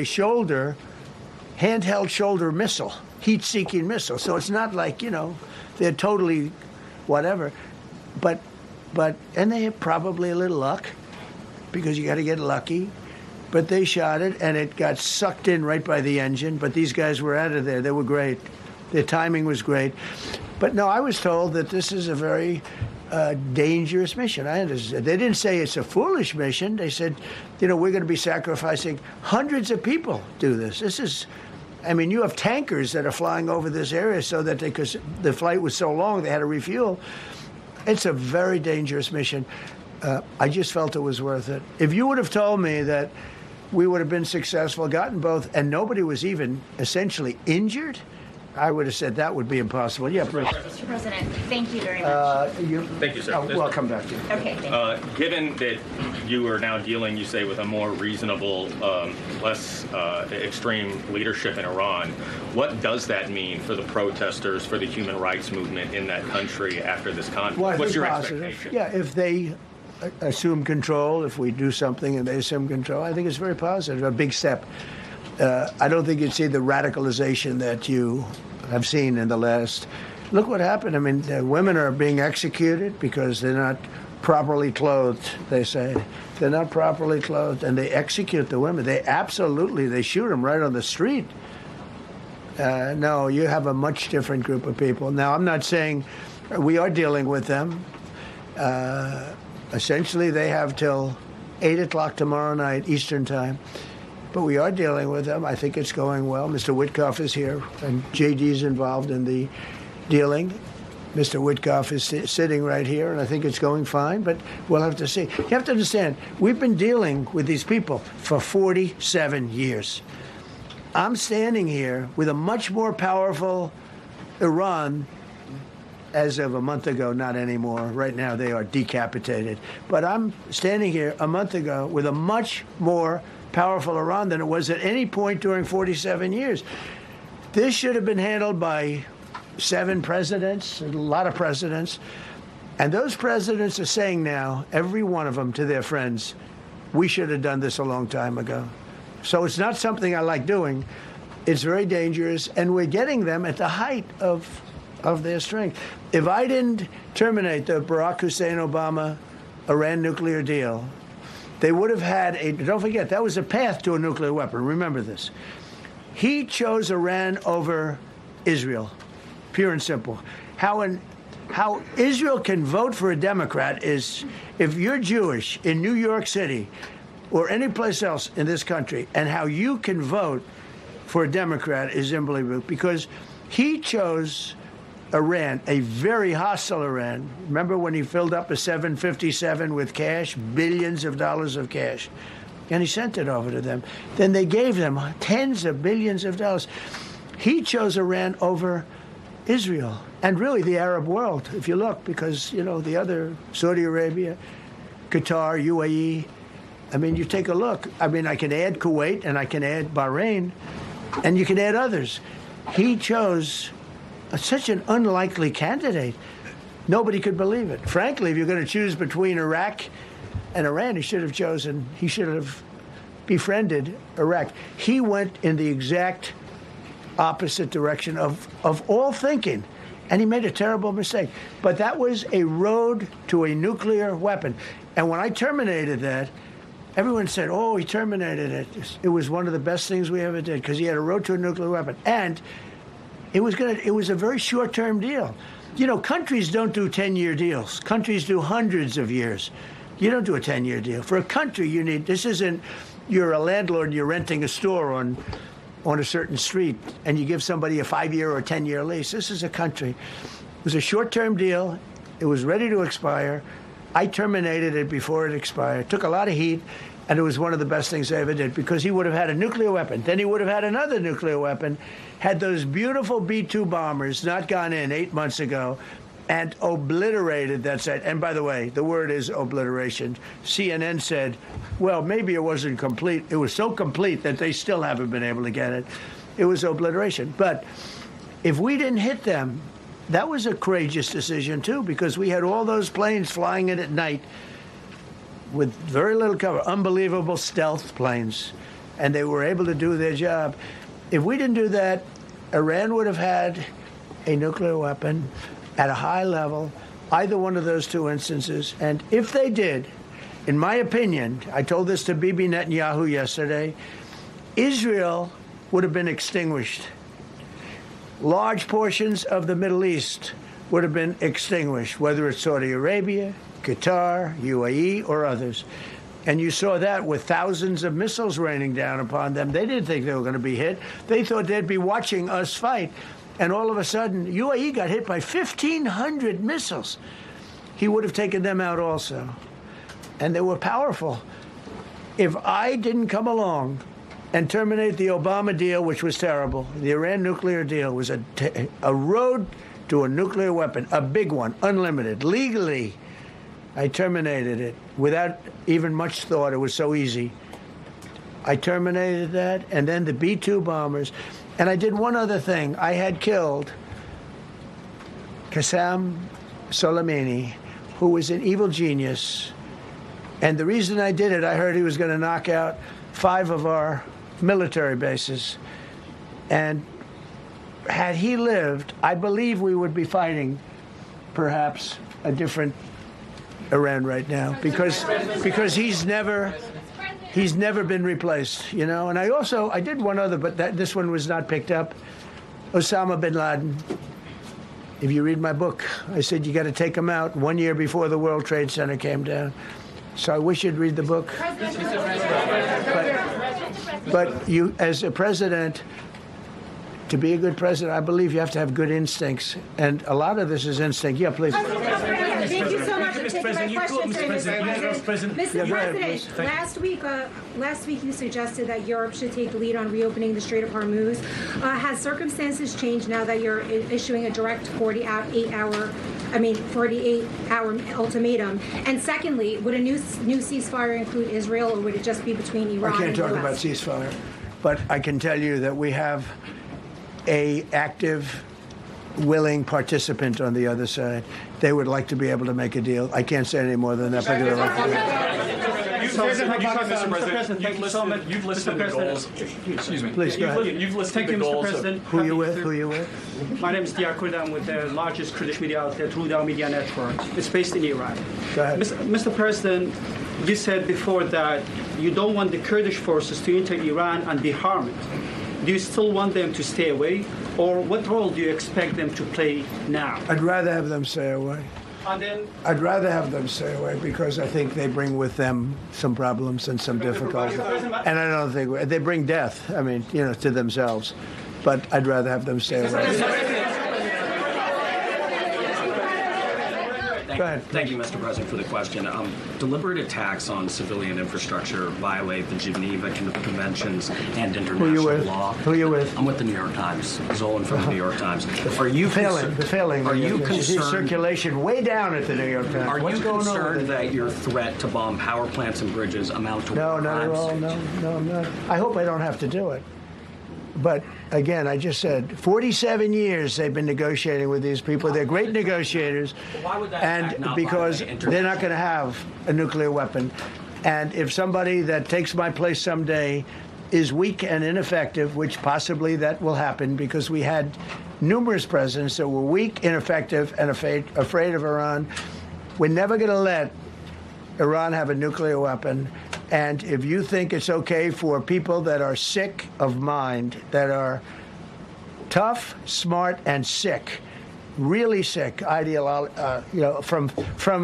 handheld shoulder missile, heat-seeking missile. So it's not like, you know, they're totally whatever. And they have probably a little luck, because you got to get lucky. But they shot it, and it got sucked in right by the engine. But these guys were out of there. They were great. Their timing was great. But no, I was told that this is a very dangerous mission. I understand. They didn't say it's a foolish mission. They said, you know, we're going to be sacrificing hundreds of people do this. This is, I mean, you have tankers that are flying over this area so that because the flight was so long, they had to refuel. It's a very dangerous mission. I just felt it was worth it. If you would have told me that we would have been successful, gotten both, and nobody was even essentially injured, I would have said that would be impossible. Yeah, Bruce. Mr. President, thank you very much. Thank you, sir. We'll come back to you. Okay, thank you. Given that you are now dealing, you say, with a more reasonable, less extreme leadership in Iran, what does that mean for the protesters, for the human rights movement in that country after this conflict? Well, What's your positive. expectation? Yeah, if they assume control, if we do something and they assume control, I think it's very positive, a big step. I don't think you'd see the radicalization that you have seen in the last. Look what happened. I mean, women are being executed because they're not properly clothed, they say. They're not properly clothed, and they execute the women. They shoot them right on the street. No, you have a much different group of people. Now, I'm not saying we are dealing with them. Essentially, they have till 8 o'clock tomorrow night, Eastern time. But we are dealing with them. I think it's going well. Mr. Witkoff is here, and JD's involved in the dealing. Mr. Witkoff is sitting right here, and I think it's going fine, but we'll have to see. You have to understand, we've been dealing with these people for 47 years. I'm standing here with a much more powerful Iran as of a month ago, not anymore. Right now, they are decapitated. But I'm standing here a month ago with a much more powerful Iran than it was at any point during 47 years. This should have been handled by 7 presidents, a lot of presidents. And those presidents are saying now, every one of them to their friends, we should have done this a long time ago. So it's not something I like doing. It's very dangerous, and we're getting them at the height of their strength. If I didn't terminate the Barack Hussein Obama Iran nuclear deal, they would have had don't forget, that was a path to a nuclear weapon. Remember this. He chose Iran over Israel, pure and simple. How Israel can vote for a Democrat is, if you're Jewish in New York City or any place else in this country, and how you can vote for a Democrat is unbelievable, because he chose Iran, a very hostile Iran. Remember when he filled up a 757 with cash, billions of dollars of cash, and he sent it over to them. Then they gave them tens of billions of dollars. He chose Iran over Israel and really the Arab world, if you look, because, you know, the other, Saudi Arabia, Qatar, UAE. I mean, you take a look. I mean, I can add Kuwait and I can add Bahrain, and you can add others. He chose such an unlikely candidate. Nobody could believe it. Frankly, if you're going to choose between Iraq and Iran, he should have befriended Iraq. He went in the exact opposite direction of all thinking, and he made a terrible mistake. But that was a road to a nuclear weapon. And when I terminated that, everyone said, oh, he terminated it. It was one of the best things we ever did, because he had a road to a nuclear weapon. And it was a very short-term deal. You know, countries don't do 10-year deals. Countries do hundreds of years. You don't do a 10-year deal. For a country, you're a landlord and you're renting a store on a certain street, and you give somebody a 5-year or a 10-year lease. This is a country. It was a short-term deal. It was ready to expire. I terminated it before it expired. Took a lot of heat, and it was one of the best things I ever did, because he would have had a nuclear weapon. Then he would have had another nuclear weapon, had those beautiful B-2 bombers not gone in 8 months ago and obliterated that site. And by the way, the word is obliteration. CNN said, well, maybe it wasn't complete. It was so complete that they still haven't been able to get it. It was obliteration. But if we didn't hit them, that was a courageous decision, too, because we had all those planes flying in at night with very little cover, unbelievable stealth planes, and they were able to do their job. If we didn't do that, Iran would have had a nuclear weapon at a high level, either one of those two instances. And if they did, in my opinion, I told this to Bibi Netanyahu yesterday, Israel would have been extinguished. Large portions of the Middle East would have been extinguished, whether it's Saudi Arabia, Qatar, UAE, or others. And you saw that with thousands of missiles raining down upon them. They didn't think they were going to be hit. They thought they'd be watching us fight. And all of a sudden, UAE got hit by 1,500 missiles. He would have taken them out also. and they were powerful. If I didn't come along and terminate the Obama deal, which was terrible, the Iran nuclear deal was a road to a nuclear weapon, a big one, unlimited, legally. I terminated it without even much thought. It was so easy. I terminated that, and then the B-2 bombers. And I did one other thing. I had killed Qasem Soleimani, who was an evil genius. And the reason I did it, I heard he was going to knock out 5 of our military bases. And had he lived, I believe we would be fighting perhaps a different Iran right now, because he's never been replaced, you know. And I did one other, but this one was not picked up. Osama bin Laden. If you read my book, I said you got to take him out 1 year before the World Trade Center came down. So I wish you'd read the book. But you, as a president, to be a good president, I believe you have to have good instincts. And a lot of this is instinct. Yeah, please. Thank you so much for taking my question, Mr. President. Mr. President, last week you suggested that Europe should take the lead on reopening the Strait of Hormuz. Has circumstances changed now that you're issuing a direct 48-hour ultimatum? And secondly, would a new ceasefire include Israel, or would it just be between Iran and the US? I can't talk about ceasefire, but I can tell you that we have an active, willing participant on the other side. They would like to be able to make a deal. I can't say any more than that. But they'd like to do Mr. President, thank you so much. You've listed the goals. Excuse me. Please, go ahead. You've listed the goals. Mr. President. Who you with? My name is Diyar Kurd. I'm with the largest Kurdish media outlet, Rudal Media Network. It's based in Iran. Go ahead. Mr. President, you said before that you don't want the Kurdish forces to enter Iran and be harmed. Do you still want them to stay away, or what role do you expect them to play now? I'd rather have them stay away. And then, I'd rather have them stay away because I think they bring with them some problems and some difficulties. And I don't think they bring death, to themselves. But I'd rather have them stay away. Go ahead. Thank you, Mr. President, for the question. Deliberate attacks on civilian infrastructure violate the Geneva Conventions and international law. Who are you with? I'm with the New York Times. Zolan from the New York Times. Are you failing? Are you concerned? Circulation way down at the New York Times. Are you concerned that your threat to bomb power plants and bridges amount to No, not at all. No, I'm not. I hope I don't have to do it. But again, I just said 47 years they've been negotiating with these people. They're great negotiators, and because they're not going to have a nuclear weapon. And if somebody that takes my place someday is weak and ineffective, which possibly that will happen because we had numerous presidents that were weak, ineffective, and afraid of Iran, we're never going to let Iran have a nuclear weapon. And if you think it's okay for people that are sick of mind, that are tough, smart, and sick, really sick, from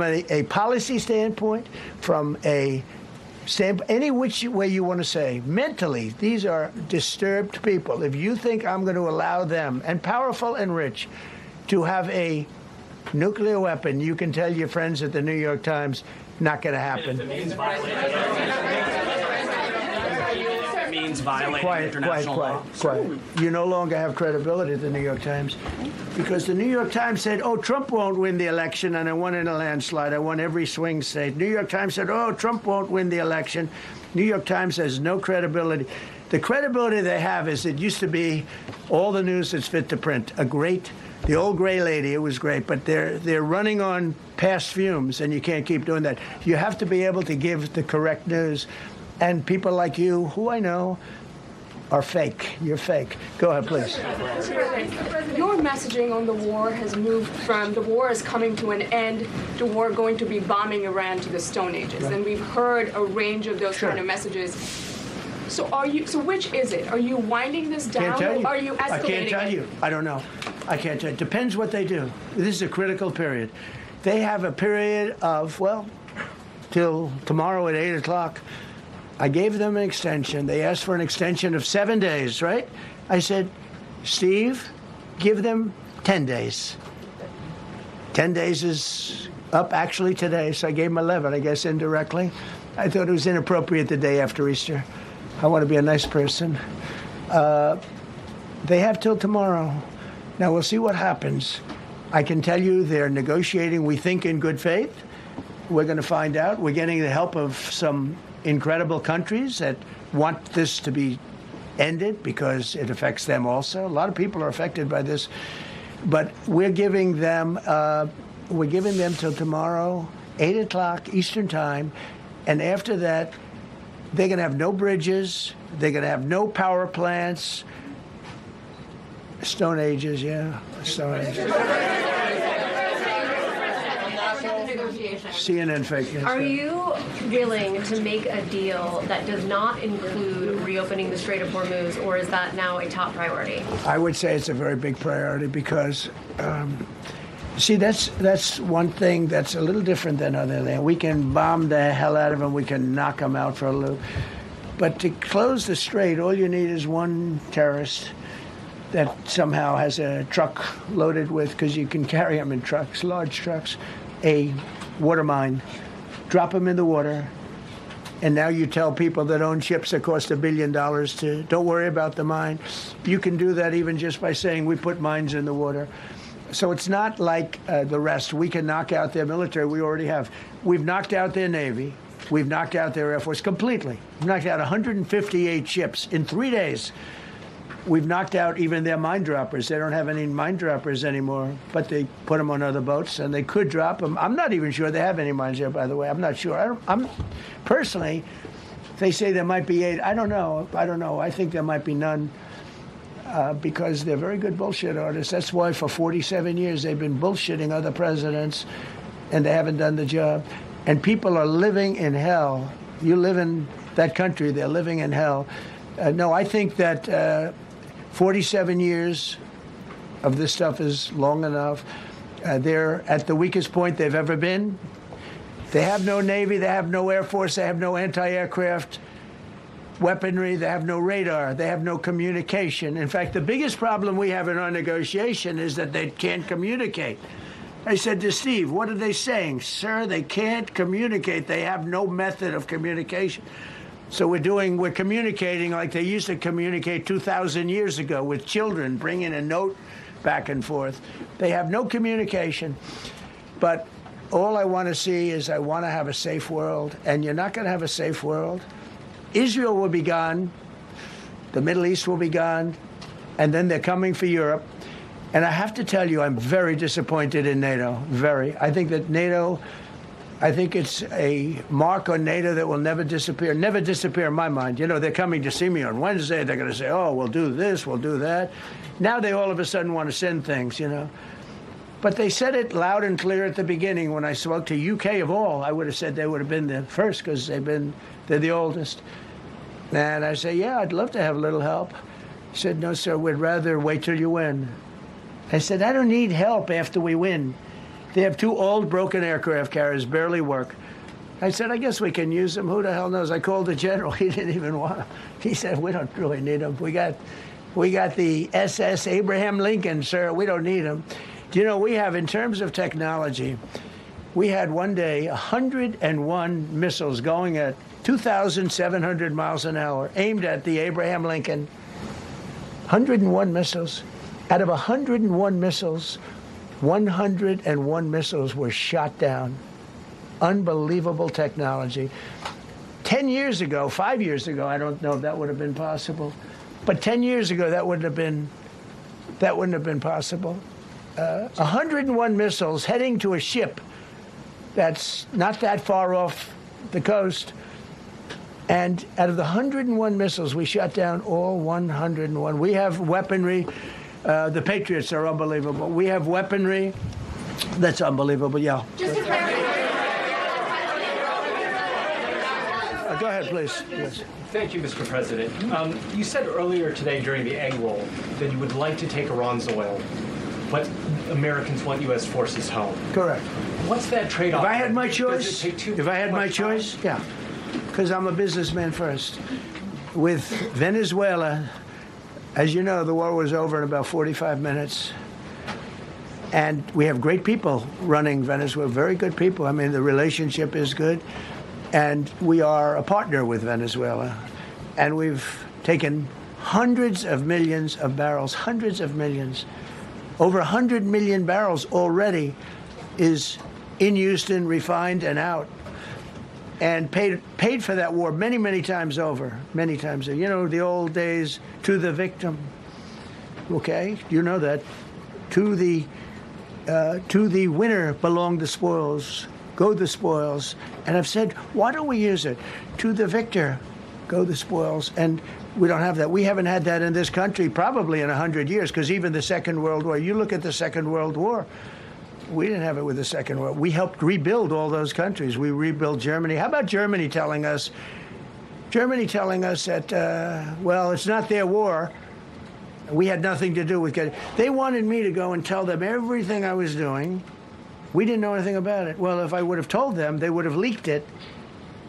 a policy standpoint, from a standpoint, any which way you want to say, mentally, these are disturbed people. If you think I'm going to allow them, and powerful and rich, to have a nuclear weapon, you can tell your friends at the New York Times, not going to happen. It means violating international law. Quiet. You no longer have credibility at the New York Times because the New York Times said, oh, Trump won't win the election, and I won in a landslide. I won every swing state. New York Times said, oh, Trump won't win the election. New York Times has no credibility. The credibility they have is it used to be all the news that's fit to print. The old gray lady, it was great, but they're running on past fumes, and you can't keep doing that. You have to be able to give the correct news. And people like you, who I know, are fake. You're fake. Go ahead, please. Your messaging on the war has moved from the war is coming to an end to war going to be bombing Iran to the Stone Ages. Right. And we've heard a range of those kind of messages. So which is it? Are you winding this down? Or are you escalating I can't tell you. I don't know. I can't tell you. It depends what they do. This is a critical period. They have a period of, till tomorrow at 8 o'clock. I gave them an extension. They asked for an extension of 7 days, right? I said, Steve, give them 10 days. 10 days is up actually today, so I gave him 11, I guess, indirectly. I thought it was inappropriate the day after Easter. I want to be a nice person. They have till tomorrow. Now, we'll see what happens. I can tell you they're negotiating, we think, in good faith. We're going to find out. We're getting the help of some incredible countries that want this to be ended because it affects them also. A lot of people are affected by this. But we're giving them till tomorrow, 8 o'clock Eastern Time. And after that, they're going to have no bridges. They're going to have no power plants. Stone Ages, yeah. Stone Ages. CNN fake news. Are you willing to make a deal that does not include reopening the Strait of Hormuz, or is that now a top priority? I would say it's a very big priority because, see, that's one thing that's a little different than other land. We can bomb the hell out of them. We can knock them out for a loop. But to close the strait, all you need is one terrorist that somehow has a truck loaded with, because you can carry them in trucks, large trucks, a water mine, drop them in the water, and now you tell people that own ships that cost $1 billion to don't worry about the mine. You can do that even just by saying we put mines in the water. So it's not like the rest. We can knock out their military. We already have. We've knocked out their Navy. We've knocked out their Air Force completely. We've knocked out 158 ships in 3 days. We've knocked out even their mine droppers. They don't have any mine droppers anymore, but they put them on other boats, and they could drop them. I'm not even sure they have any mines there, by the way. I'm not sure. I'm personally, they say there might be 8. I don't know. I think there might be none because they're very good bullshit artists. That's why for 47 years they've been bullshitting other presidents, and they haven't done the job. And people are living in hell. You live in that country, they're living in hell. No, I think that 47 years of this stuff is long enough. They're at the weakest point they've ever been. They have no Navy, they have no Air Force, they have no anti-aircraft weaponry, they have no radar, they have no communication. In fact, the biggest problem we have in our negotiation is that they can't communicate. I said to Steve, what are they saying? Sir, they can't communicate. They have no method of communication. So we're communicating like they used to communicate 2,000 years ago with children, bringing a note back and forth. They have no communication. But all I want to see is I want to have a safe world. And you're not going to have a safe world. Israel will be gone. The Middle East will be gone. And then they're coming for Europe. And I have to tell you, I'm very disappointed in NATO. Very. I think that NATO... I think it's a mark on NATO that will never disappear in my mind. You know, they're coming to see me on Wednesday. They're going to say, oh, we'll do this, we'll do that. Now they all of a sudden want to send things, you know. But they said it loud and clear at the beginning. When I spoke to UK of all, I would have said they would have been the first because they're the oldest. And I say, yeah, I'd love to have a little help. He said, no, sir, we'd rather wait till you win. I said, I don't need help after we win. They have 2 old broken aircraft carriers, barely work. I said, I guess we can use them. Who the hell knows? I called the general. He didn't even want them. He said, we don't really need them. We got the SS Abraham Lincoln, sir. We don't need them. Do you know, we have, in terms of technology, we had one day 101 missiles going at 2,700 miles an hour, aimed at the Abraham Lincoln. 101 missiles. Out of 101 missiles, 101 missiles were shot down. Unbelievable technology. 10 years ago, 5 years ago, I don't know if that would have been possible, but 10 years ago, that wouldn't have been possible. 101 missiles heading to a ship that's not that far off the coast. And out of the 101 missiles, we shot down all 101. We have weaponry. The Patriots are unbelievable. We have weaponry that's unbelievable, yeah. Just to clarify. Go ahead, please. Yes. Thank you, Mr. President. You said earlier today during the egg roll that you would like to take Iran's oil, but Americans want U.S. forces home. Correct. What's that trade-off? If I had my choice, yeah, because I'm a businessman first. With Venezuela, as you know, the war was over in about 45 minutes. And we have great people running Venezuela, very good people. I mean, the relationship is good. And we are a partner with Venezuela. And we've taken hundreds of millions of barrels, hundreds of millions. Over 100 million barrels already is in Houston, refined and out. And paid for that war many, many times over, many times over. You know, the old days, to the victim. Okay, you know that. To the winner belong the spoils, go the spoils. And I've said, why don't we use it? To the victor go the spoils. And we don't have that. We haven't had that in this country probably in 100 years, because even the Second World War, you look at the Second World War, we didn't have it with the Second World War. We helped rebuild all those countries. We rebuilt Germany. How about Germany telling us that, well, it's not their war. We had nothing to do with it. They wanted me to go and tell them everything I was doing. We didn't know anything about it. Well, if I would have told them, they would have leaked it,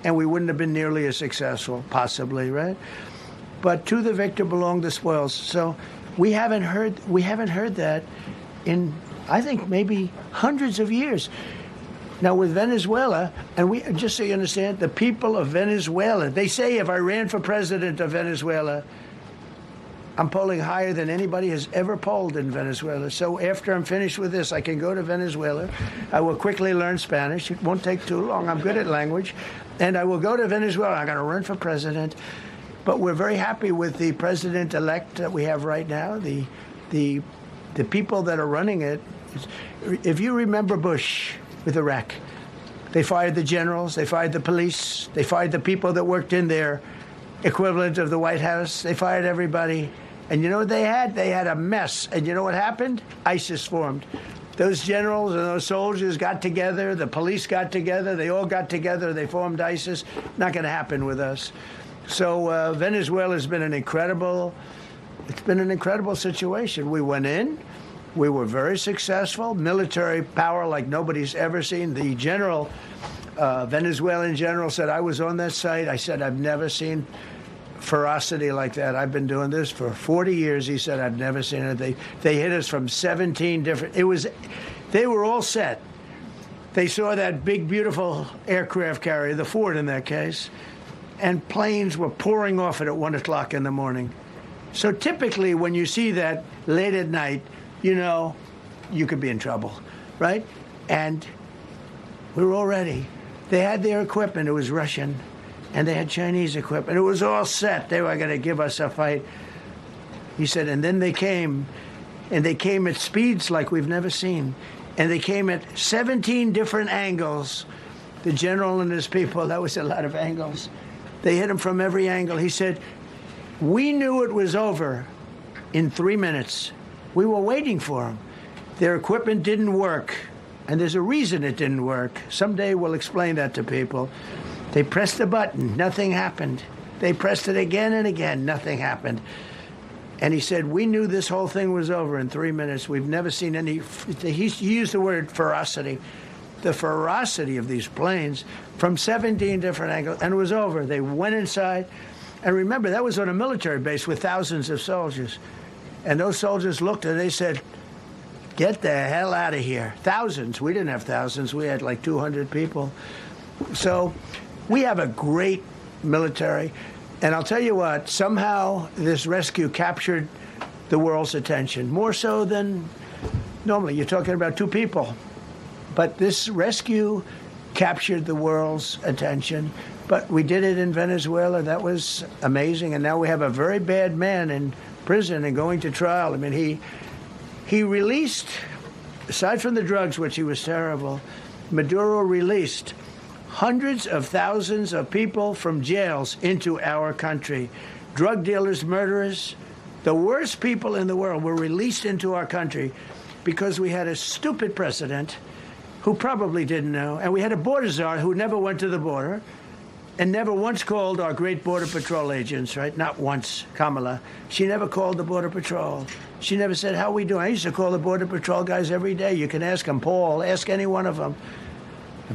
and we wouldn't have been nearly as successful, possibly, right? But to the victor belong the spoils. So we haven't heard that in, I think, maybe hundreds of years. Now with Venezuela, and we, just so you understand, the people of Venezuela, they say if I ran for president of Venezuela, I'm polling higher than anybody has ever polled in Venezuela. So after I'm finished with this, I can go to Venezuela. I will quickly learn Spanish. It won't take too long. I'm good at language. And I will go to Venezuela. I'm going to run for president. But we're very happy with the president-elect that we have right now, the people that are running it. If you remember Bush with Iraq, they fired the generals, they fired the police, they fired the people that worked in their equivalent of the White House. They fired everybody. And you know what they had? They had a mess. And you know what happened? ISIS formed. Those generals and those soldiers got together. The police got together. They all got together. They formed ISIS. Not going to happen with us. So Venezuela has been an incredible situation. We went in. We were very successful. Military power like nobody's ever seen. The general, Venezuelan general, said, I was on that site. I said, I've never seen ferocity like that. I've been doing this for 40 years. He said, I've never seen it. They hit us from 17 different, they were all set. They saw that big, beautiful aircraft carrier, the Ford in that case, and planes were pouring off it at 1 o'clock in the morning. So typically when you see that late at night, you know, you could be in trouble, right? And we were all ready. They had their equipment. It was Russian. And they had Chinese equipment. It was all set. They were going to give us a fight. He said, and then they came, and they came at speeds like we've never seen. And they came at 17 different angles. The general and his people, that was a lot of angles. They hit him from every angle. He said, we knew it was over in 3 minutes. We were waiting for them. Their equipment didn't work. And there's a reason it didn't work. Someday we'll explain that to people. They pressed the button, nothing happened. They pressed it again and again, nothing happened. And he said, we knew this whole thing was over in 3 minutes. We've never seen any, he used the word ferocity. The ferocity of these planes from 17 different angles, and it was over. They went inside. And remember, that was on a military base with thousands of soldiers. And those soldiers looked and they said, get the hell out of here. Thousands. We didn't have thousands. We had like 200 people. So we have a great military. And I'll tell you what, somehow this rescue captured the world's attention, more so than normally. You're talking about 2 people. But this rescue captured the world's attention. But we did it in Venezuela. That was amazing. And now we have a very bad man in prison and going to trial. I mean, he released, aside from the drugs, which he was terrible, Maduro released hundreds of thousands of people from jails into our country. Drug dealers, murderers, the worst people in the world were released into our country because we had a stupid president who probably didn't know, and we had a border czar who never went to the border and never once called our great Border Patrol agents, right? Not once, Kamala. She never called the Border Patrol. She never said, how we doing? I used to call the Border Patrol guys every day. You can ask them, Paul, ask any one of them.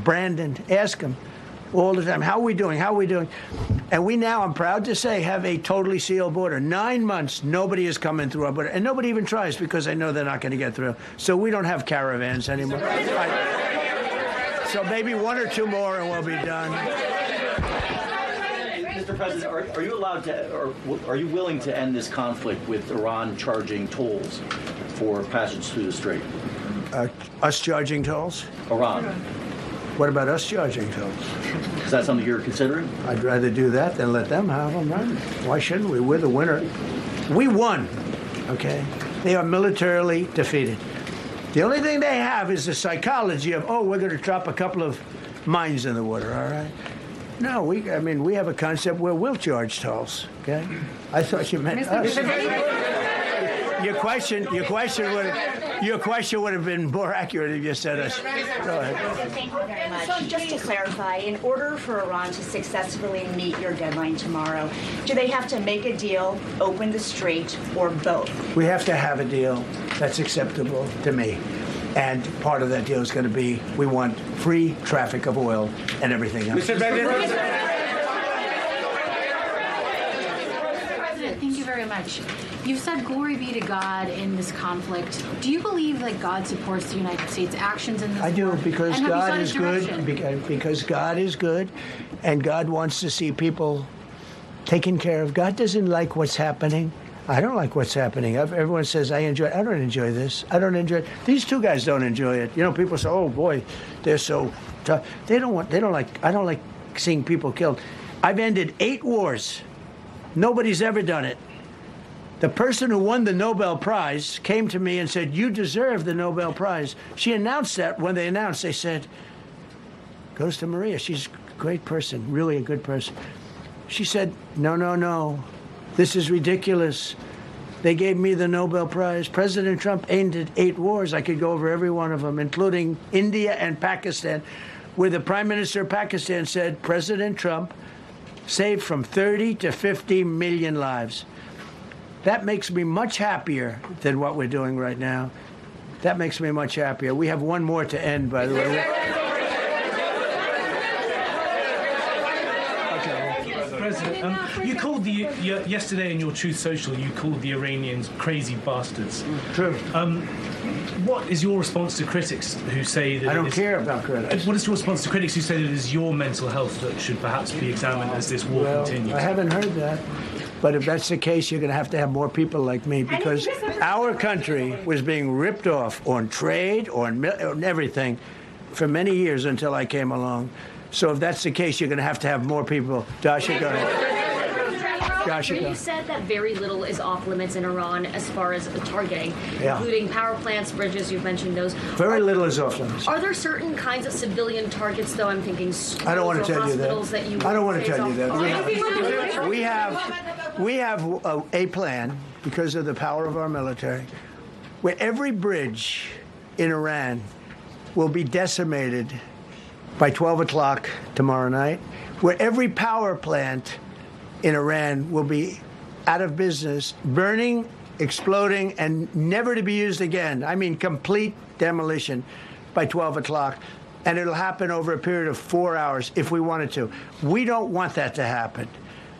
Brandon, ask them. all the time. How are we doing? How are we doing? And we now, I'm proud to say, have a totally sealed border. 9 months, nobody is coming through our border. And nobody even tries because they know they're not going to get through. So we don't have caravans anymore. So maybe 1 or 2 more and we'll be done. Mr. President, are you allowed to, or are you willing to end this conflict with Iran charging tolls for passage through the strait? Us charging tolls? Iran. What about us charging tolls? Is that something you're considering? I'd rather do that than let them have them, right? Why shouldn't we? We're the winner. We won, okay? They are militarily defeated. The only thing they have is the psychology of, oh, we're going to drop a couple of mines in the water, all right? No, we have a concept where we'll charge tolls, okay? I thought you meant us. Your question would have been more accurate if you said us. Go ahead. Thank you very much. So just to clarify, in order for Iran to successfully meet your deadline tomorrow, do they have to make a deal, open the strait, or both? We have to have a deal that's acceptable to me. And part of that deal is going to be we want free traffic of oil and everything else. Mr. President, thank you very much. You've said glory be to God in this conflict. Do you believe that God supports the United States' actions in this I do, war? because And have you God sought is his direction? good. Because God is good, and God wants to see people taken care of. God doesn't like what's happening. I don't like what's happening. Everyone says I enjoy it. I don't enjoy this. I don't enjoy it. These two guys don't enjoy it. You know, people say, "Oh boy, they're so tough." I don't like seeing people killed. I've ended 8 wars. Nobody's ever done it. The person who won the Nobel Prize came to me and said, "You deserve the Nobel Prize." She announced that when they announced, they said, "Goes to Maria. She's a great person, really a good person." She said, No. This is ridiculous. They gave me the Nobel Prize. President Trump ended 8 wars. I could go over every one of them, including India and Pakistan, where the Prime Minister of Pakistan said President Trump saved from 30 to 50 million lives. That makes me much happier than what we're doing right now. That makes me much happier. We have 1 more to end, by the way. President, you called yesterday in your Truth Social, you called the Iranians crazy bastards. True. What is your response to critics who say that... I don't care about critics. What is your response to critics who say that it is your mental health that should perhaps be examined as this war continues? I haven't heard that. But if that's the case, you're going to have more people like me, because our country was being ripped off on trade, on everything, for many years until I came along. So if that's the case, you're going to have more people. Dasha, go ahead. You said that very little is off limits in Iran as far as targeting, including power plants, bridges. You've mentioned those. Very little is off limits. Are there certain kinds of civilian targets, though? I'm thinking schools I don't want to or tell you hospitals that. you I don't want to say tell you is that. off- We have a plan, because of the power of our military, where every bridge in Iran will be decimated by 12 o'clock tomorrow night, where every power plant in Iran will be out of business, burning, exploding, and never to be used again. I mean, complete demolition by 12 o'clock. And it'll happen over a period of 4 hours if we wanted to. We don't want that to happen.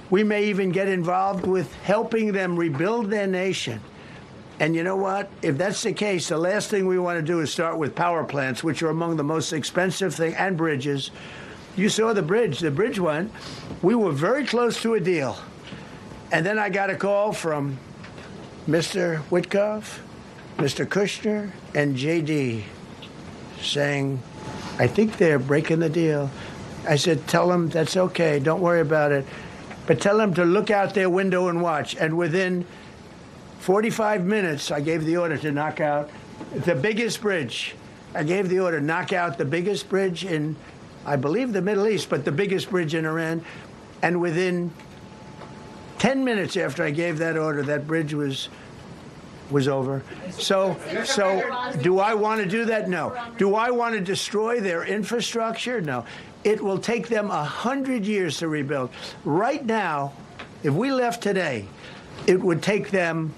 We may even get involved with helping them rebuild their nation. And you know what? If that's the case, the last thing we want to do is start with power plants, which are among the most expensive thing, and bridges. You saw the bridge. The bridge went. We were very close to a deal. And then I got a call from Mr. Witkoff, Mr. Kushner, and J.D. saying, I think they're breaking the deal. I said, tell them that's okay. Don't worry about it. But tell them to look out their window and watch. And within 45 minutes, I gave the order to knock out the biggest bridge. I gave the order, knock out the biggest bridge in, I believe, the Middle East, but the biggest bridge in Iran. And within 10 minutes after I gave that order, that bridge was over. So do I want to do that? No. Do I want to destroy their infrastructure? No. It will take them 100 years to rebuild. Right now, if we left today, it would take them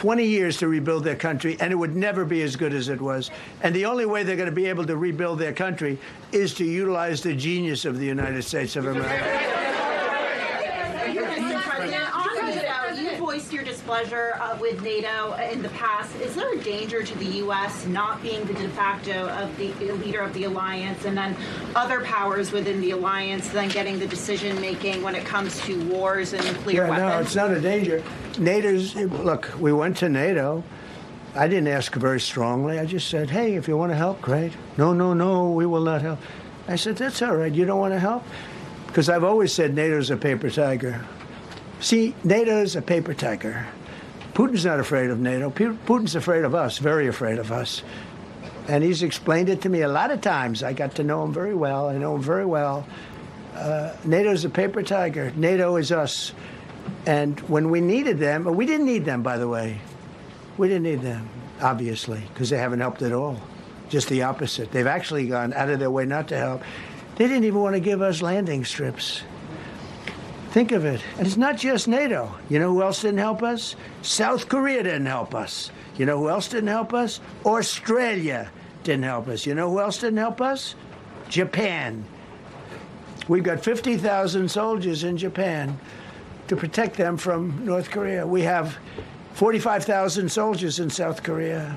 20 years to rebuild their country, and it would never be as good as it was. And the only way they're going to be able to rebuild their country is to utilize the genius of the United States of America. You voiced your displeasure with NATO in the past. Is there a danger to the U.S. not being the de facto of the leader of the alliance, and then other powers within the alliance then getting the decision making when it comes to wars and nuclear weapons? No, it's not a danger. Look, we went to NATO. I didn't ask very strongly. I just said, hey, if you want to help, great. No, we will not help. I said, that's all right. You don't want to help? Because I've always said NATO's a paper tiger. See, NATO's a paper tiger. Putin's not afraid of NATO. Putin's afraid of us, very afraid of us. And he's explained it to me a lot of times. I got to know him very well. I know him very well. NATO's a paper tiger. NATO is us. And when we needed them, we didn't need them, by the way. We didn't need them, obviously, because they haven't helped at all. Just the opposite. They've actually gone out of their way not to help. They didn't even want to give us landing strips. Think of it. And it's not just NATO. You know who else didn't help us? South Korea didn't help us. You know who else didn't help us? Australia didn't help us. You know who else didn't help us? Japan. We've got 50,000 soldiers in Japan to protect them from North Korea. We have 45,000 soldiers in South Korea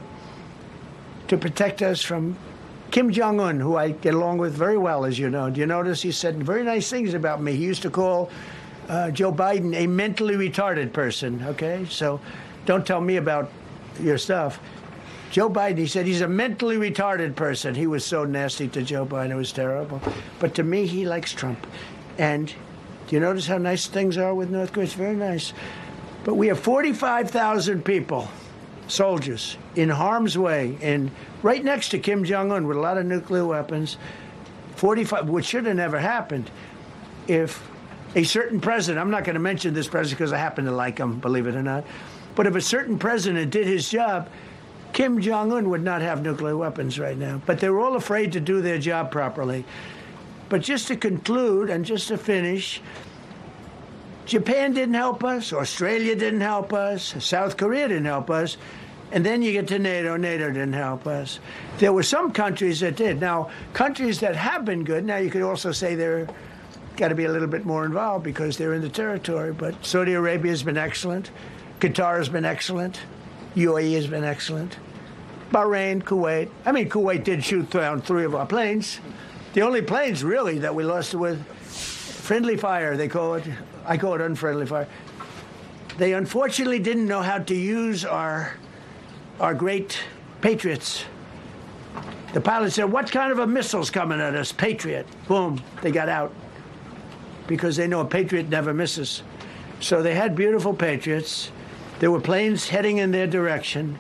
to protect us from Kim Jong-un, who I get along with very well, as you know. Do you notice he said very nice things about me? He used to call Joe Biden a mentally retarded person, okay? So don't tell me about your stuff. Joe Biden, he said he's a mentally retarded person. He was so nasty to Joe Biden. It was terrible. But to me, he likes Trump. And do you notice how nice things are with North Korea? It's very nice. But we have 45,000 people, soldiers, in harm's way, and right next to Kim Jong-un with a lot of nuclear weapons. 45, which should have never happened if a certain president, I'm not going to mention this president because I happen to like him, believe it or not, but if a certain president did his job, Kim Jong-un would not have nuclear weapons right now. But they're all afraid to do their job properly. But just to conclude and just to finish, Japan didn't help us, Australia didn't help us, South Korea didn't help us, and then you get to NATO. NATO didn't help us. There were some countries that did. Now, countries that have been good, now you could also say they're got to be a little bit more involved because they're in the territory, but Saudi Arabia has been excellent, Qatar has been excellent, UAE has been excellent, Bahrain, Kuwait. I mean, Kuwait did shoot down 3 of our planes. The only planes, really, that we lost with friendly fire, they call it. I call it unfriendly fire. They unfortunately didn't know how to use our great Patriots. The pilot said, what kind of a missile's coming at us? Patriot. Boom, they got out. Because they know a Patriot never misses. So they had beautiful Patriots. There were planes heading in their direction.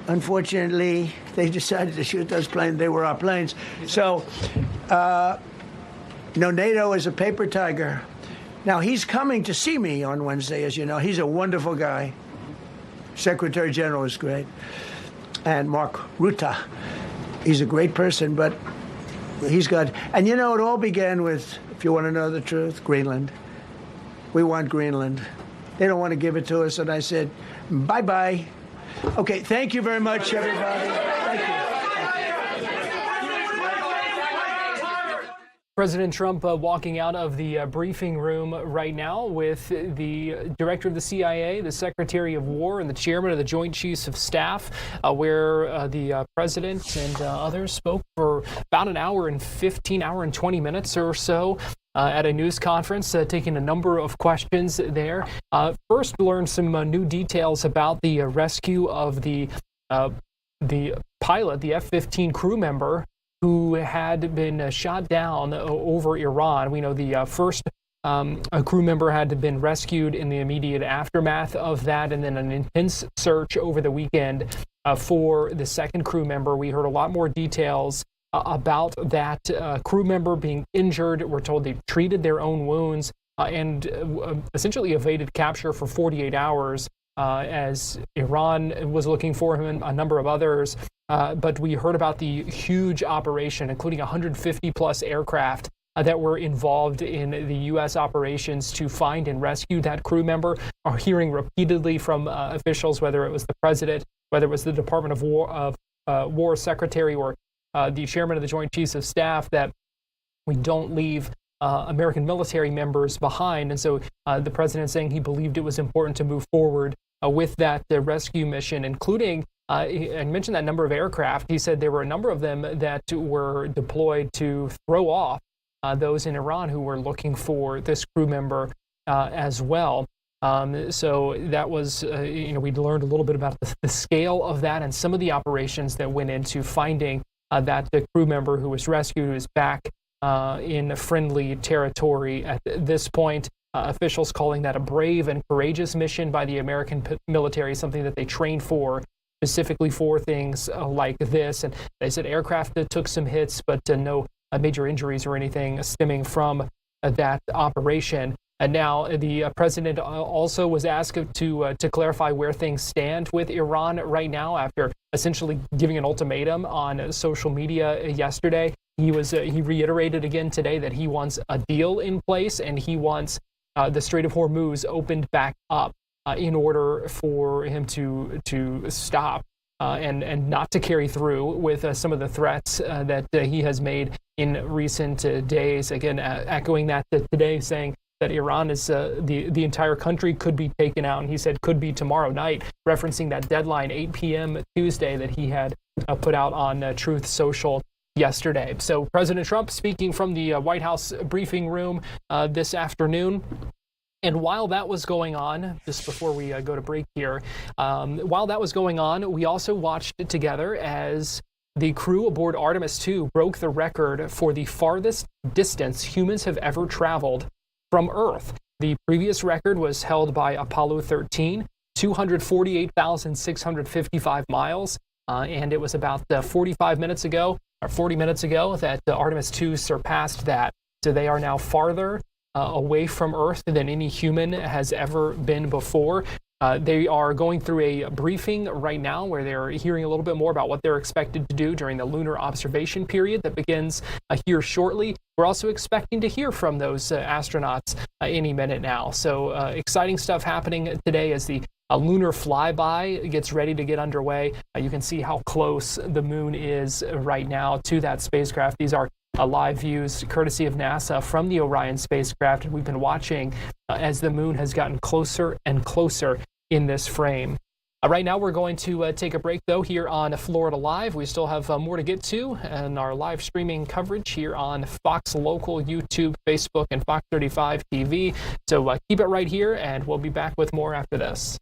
Unfortunately, they decided to shoot those planes. They were our planes. So, NATO is a paper tiger. Now, he's coming to see me on Wednesday, as you know. He's a wonderful guy. Secretary General is great. And Mark Rutte, he's a great person, but he's got... And it all began with, if you want to know the truth, Greenland. We want Greenland. They don't want to give it to us, and I said, bye-bye. Okay, thank you very much, everybody. Thank you. President Trump walking out of the briefing room right now with the director of the CIA, the Secretary of War, and the chairman of the Joint Chiefs of Staff, where the president and others spoke for about an hour and 20 minutes or so at a news conference, taking a number of questions there. First, learned some new details about the rescue of the pilot, the F-15 crew member, who had been shot down over Iran. We know the first crew member had been rescued in the immediate aftermath of that, and then an intense search over the weekend for the second crew member. We heard a lot more details about that crew member being injured. We're told they treated their own wounds and essentially evaded capture for 48 hours as Iran was looking for him and a number of others. But we heard about the huge operation, including 150-plus aircraft that were involved in the U.S. operations to find and rescue that crew member are hearing repeatedly from officials, whether it was the president, whether it was the Department of War Secretary, or the chairman of the Joint Chiefs of Staff, that we don't leave American military members behind. And so the president saying he believed it was important to move forward with that rescue mission, including, I mentioned that number of aircraft. He said there were a number of them that were deployed to throw off those in Iran who were looking for this crew member as well. So that was, we learned a little bit about the scale of that and some of the operations that went into finding that the crew member who was rescued is back in friendly territory at this point. Officials calling that a brave and courageous mission by the American military, something that they trained for, specifically for things like this. And they said aircraft that took some hits, but no major injuries or anything stemming from that operation. And now the president also was asked to clarify where things stand with Iran right now after essentially giving an ultimatum on social media yesterday. He reiterated again today that he wants a deal in place and he wants the Strait of Hormuz opened back up in order for him to stop and not to carry through with some of the threats that he has made in recent days. Again, echoing that today, saying that Iran is the entire country could be taken out, and he said could be tomorrow night, referencing that deadline 8 p.m. Tuesday that he had put out on Truth Social yesterday. So President Trump speaking from the White House briefing room this afternoon. And while that was going on, just before we go to break here, while that was going on, we also watched it together as the crew aboard Artemis II broke the record for the farthest distance humans have ever traveled from Earth. The previous record was held by Apollo 13, 248,655 miles, and it was about 40 minutes ago that Artemis II surpassed that. So they are now farther away from Earth than any human has ever been before. They are going through a briefing right now where they're hearing a little bit more about what they're expected to do during the lunar observation period that begins here shortly. We're also expecting to hear from those astronauts any minute now. So exciting stuff happening today as the Lunar Fly-By gets ready to get underway. You can see how close the moon is right now to that spacecraft. These are live views courtesy of NASA from the Orion spacecraft, and we've been watching as the moon has gotten closer and closer in this frame. Right now we're going to take a break though here on Florida Live. We still have more to get to and our live streaming coverage here on Fox Local, YouTube, Facebook, and Fox 35 TV. So keep it right here and we'll be back with more after this.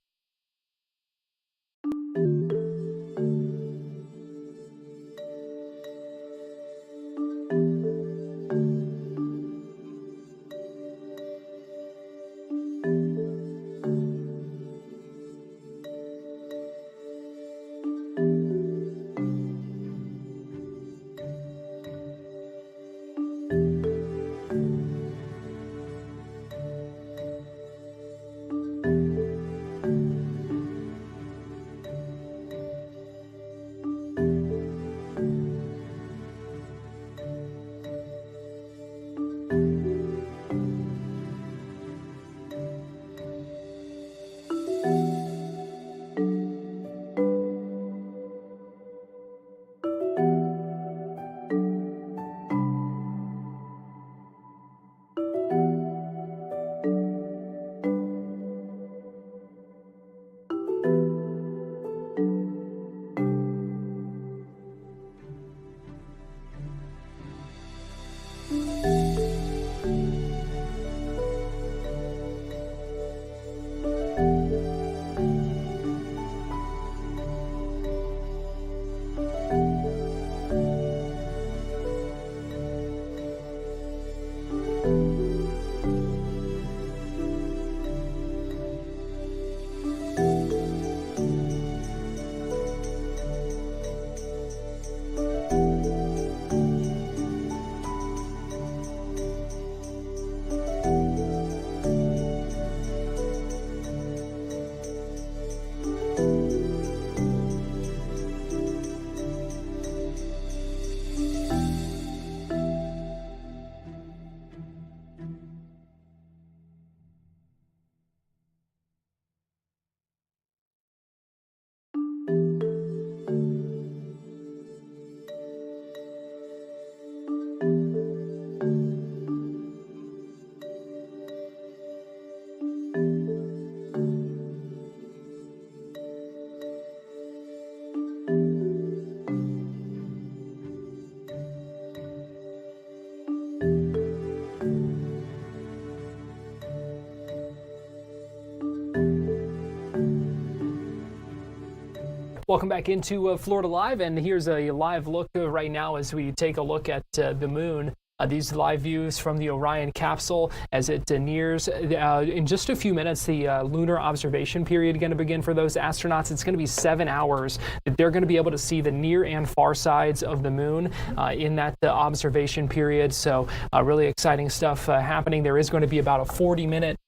Welcome back into Florida Live, and here's a live look right now as we take a look at the moon. These live views from the Orion capsule as it nears. In just a few minutes, the lunar observation period going to begin for those astronauts. It's going to be 7 hours that they're going to be able to see the near and far sides of the moon in that observation period. So really exciting stuff happening. There is going to be about a 40-minute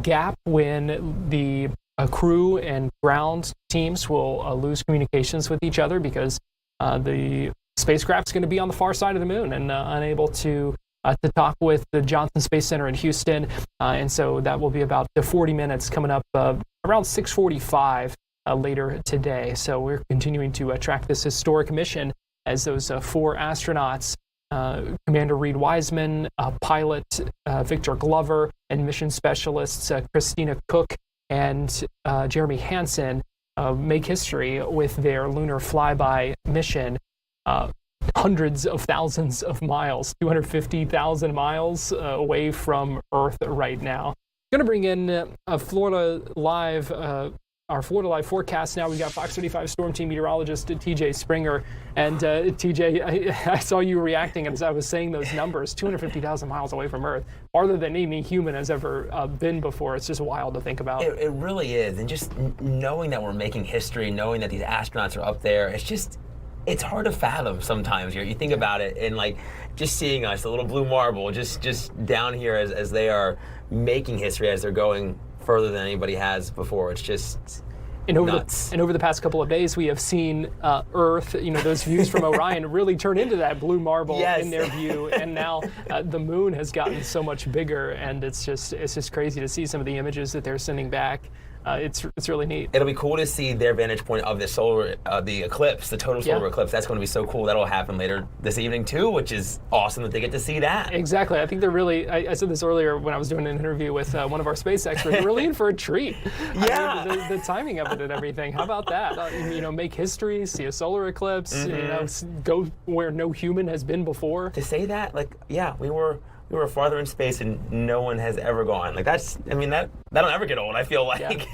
gap when the crew and ground teams will lose communications with each other because the spacecraft's going to be on the far side of the moon and unable to talk with the Johnson Space Center in Houston. And so that will be about 40 minutes coming up around 6:45 later today. So we're continuing to track this historic mission as those 4 astronauts, Commander Reed Wiseman, pilot Victor Glover, and mission specialists Christina Cook and Jeremy Hansen make history with their Lunar Fly-By mission. Hundreds of thousands of miles, 250,000 miles away from Earth right now. Going to bring in Florida Live, our Florida Live forecast now. We've got Fox 35 Storm Team meteorologist TJ Springer. And TJ, I saw you reacting as I was saying those numbers, 250,000 miles away from Earth, farther than any human has ever been before. It's just wild to think about. It really is. And just knowing that we're making history, knowing that these astronauts are up there, it's hard to fathom sometimes. You think about it and like just seeing us, a little blue marble, just down here as they are making history, as they're going further than anybody has before. It's just nuts. And over the past couple of days, we have seen Earth, those views from Orion really turn into that blue marble in their view. And now the moon has gotten so much bigger, and it's just crazy to see some of the images that they're sending back. It's really neat. It'll be cool to see their vantage point of the eclipse, the total solar eclipse. That's going to be so cool. That'll happen later this evening too, which is awesome that they get to see that. Exactly. I think they're really. I said this earlier when I was doing an interview with one of our space experts. They're really in for a treat. Yeah. I mean, the timing of it and everything. How about that? Make history, see a solar eclipse. Mm-hmm. Go where no human has been before. To say that, we were farther in space and no one has ever gone. That'll never get old, I feel like.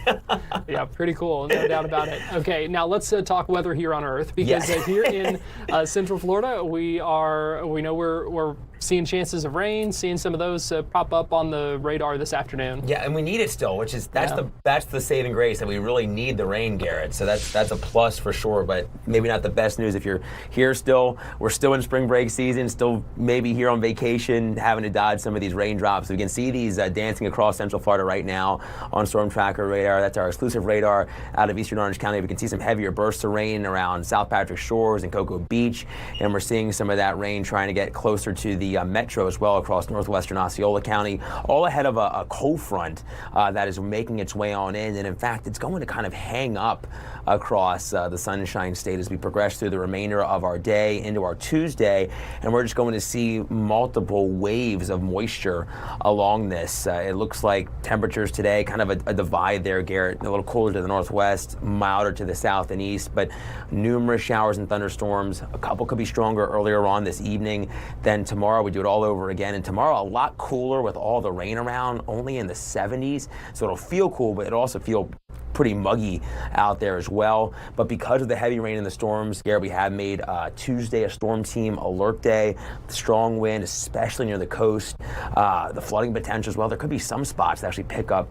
Yeah, pretty cool, no doubt about it. Okay, now let's talk weather here on Earth, because here in Central Florida, we know we're seeing chances of rain, seeing some of those pop up on the radar this afternoon. Yeah, and we need it still, which is that's the saving grace, that we really need the rain, Garrett. So that's a plus for sure, but maybe not the best news if you're here still. We're still in spring break season, still maybe here on vacation, having to dodge some of these raindrops. We can see these dancing across Central Florida right now on Storm Tracker radar. That's our exclusive radar out of eastern Orange County. We can see some heavier bursts of rain around South Patrick Shores and Cocoa Beach, and we're seeing some of that rain trying to get closer to the metro as well across northwestern Osceola County, all ahead of a cold front that is making its way on in. And in fact, it's going to kind of hang up across the Sunshine State as we progress through the remainder of our day into our Tuesday, and we're just going to see multiple waves of moisture along this. It looks like temperatures today, kind of a divide there, Garrett, a little cooler to the northwest, milder to the south and east, but numerous showers and thunderstorms. A couple could be stronger earlier on this evening. Then tomorrow we do it all over again, and tomorrow a lot cooler with all the rain around, only in the 70s, so it'll feel cool, but it'll also feel pretty muggy out there as well. But because of the heavy rain and the storms, Garrett, we have made Tuesday a storm team alert day. Strong wind, especially near the coast. The flooding potential as well. There could be some spots that actually pick up,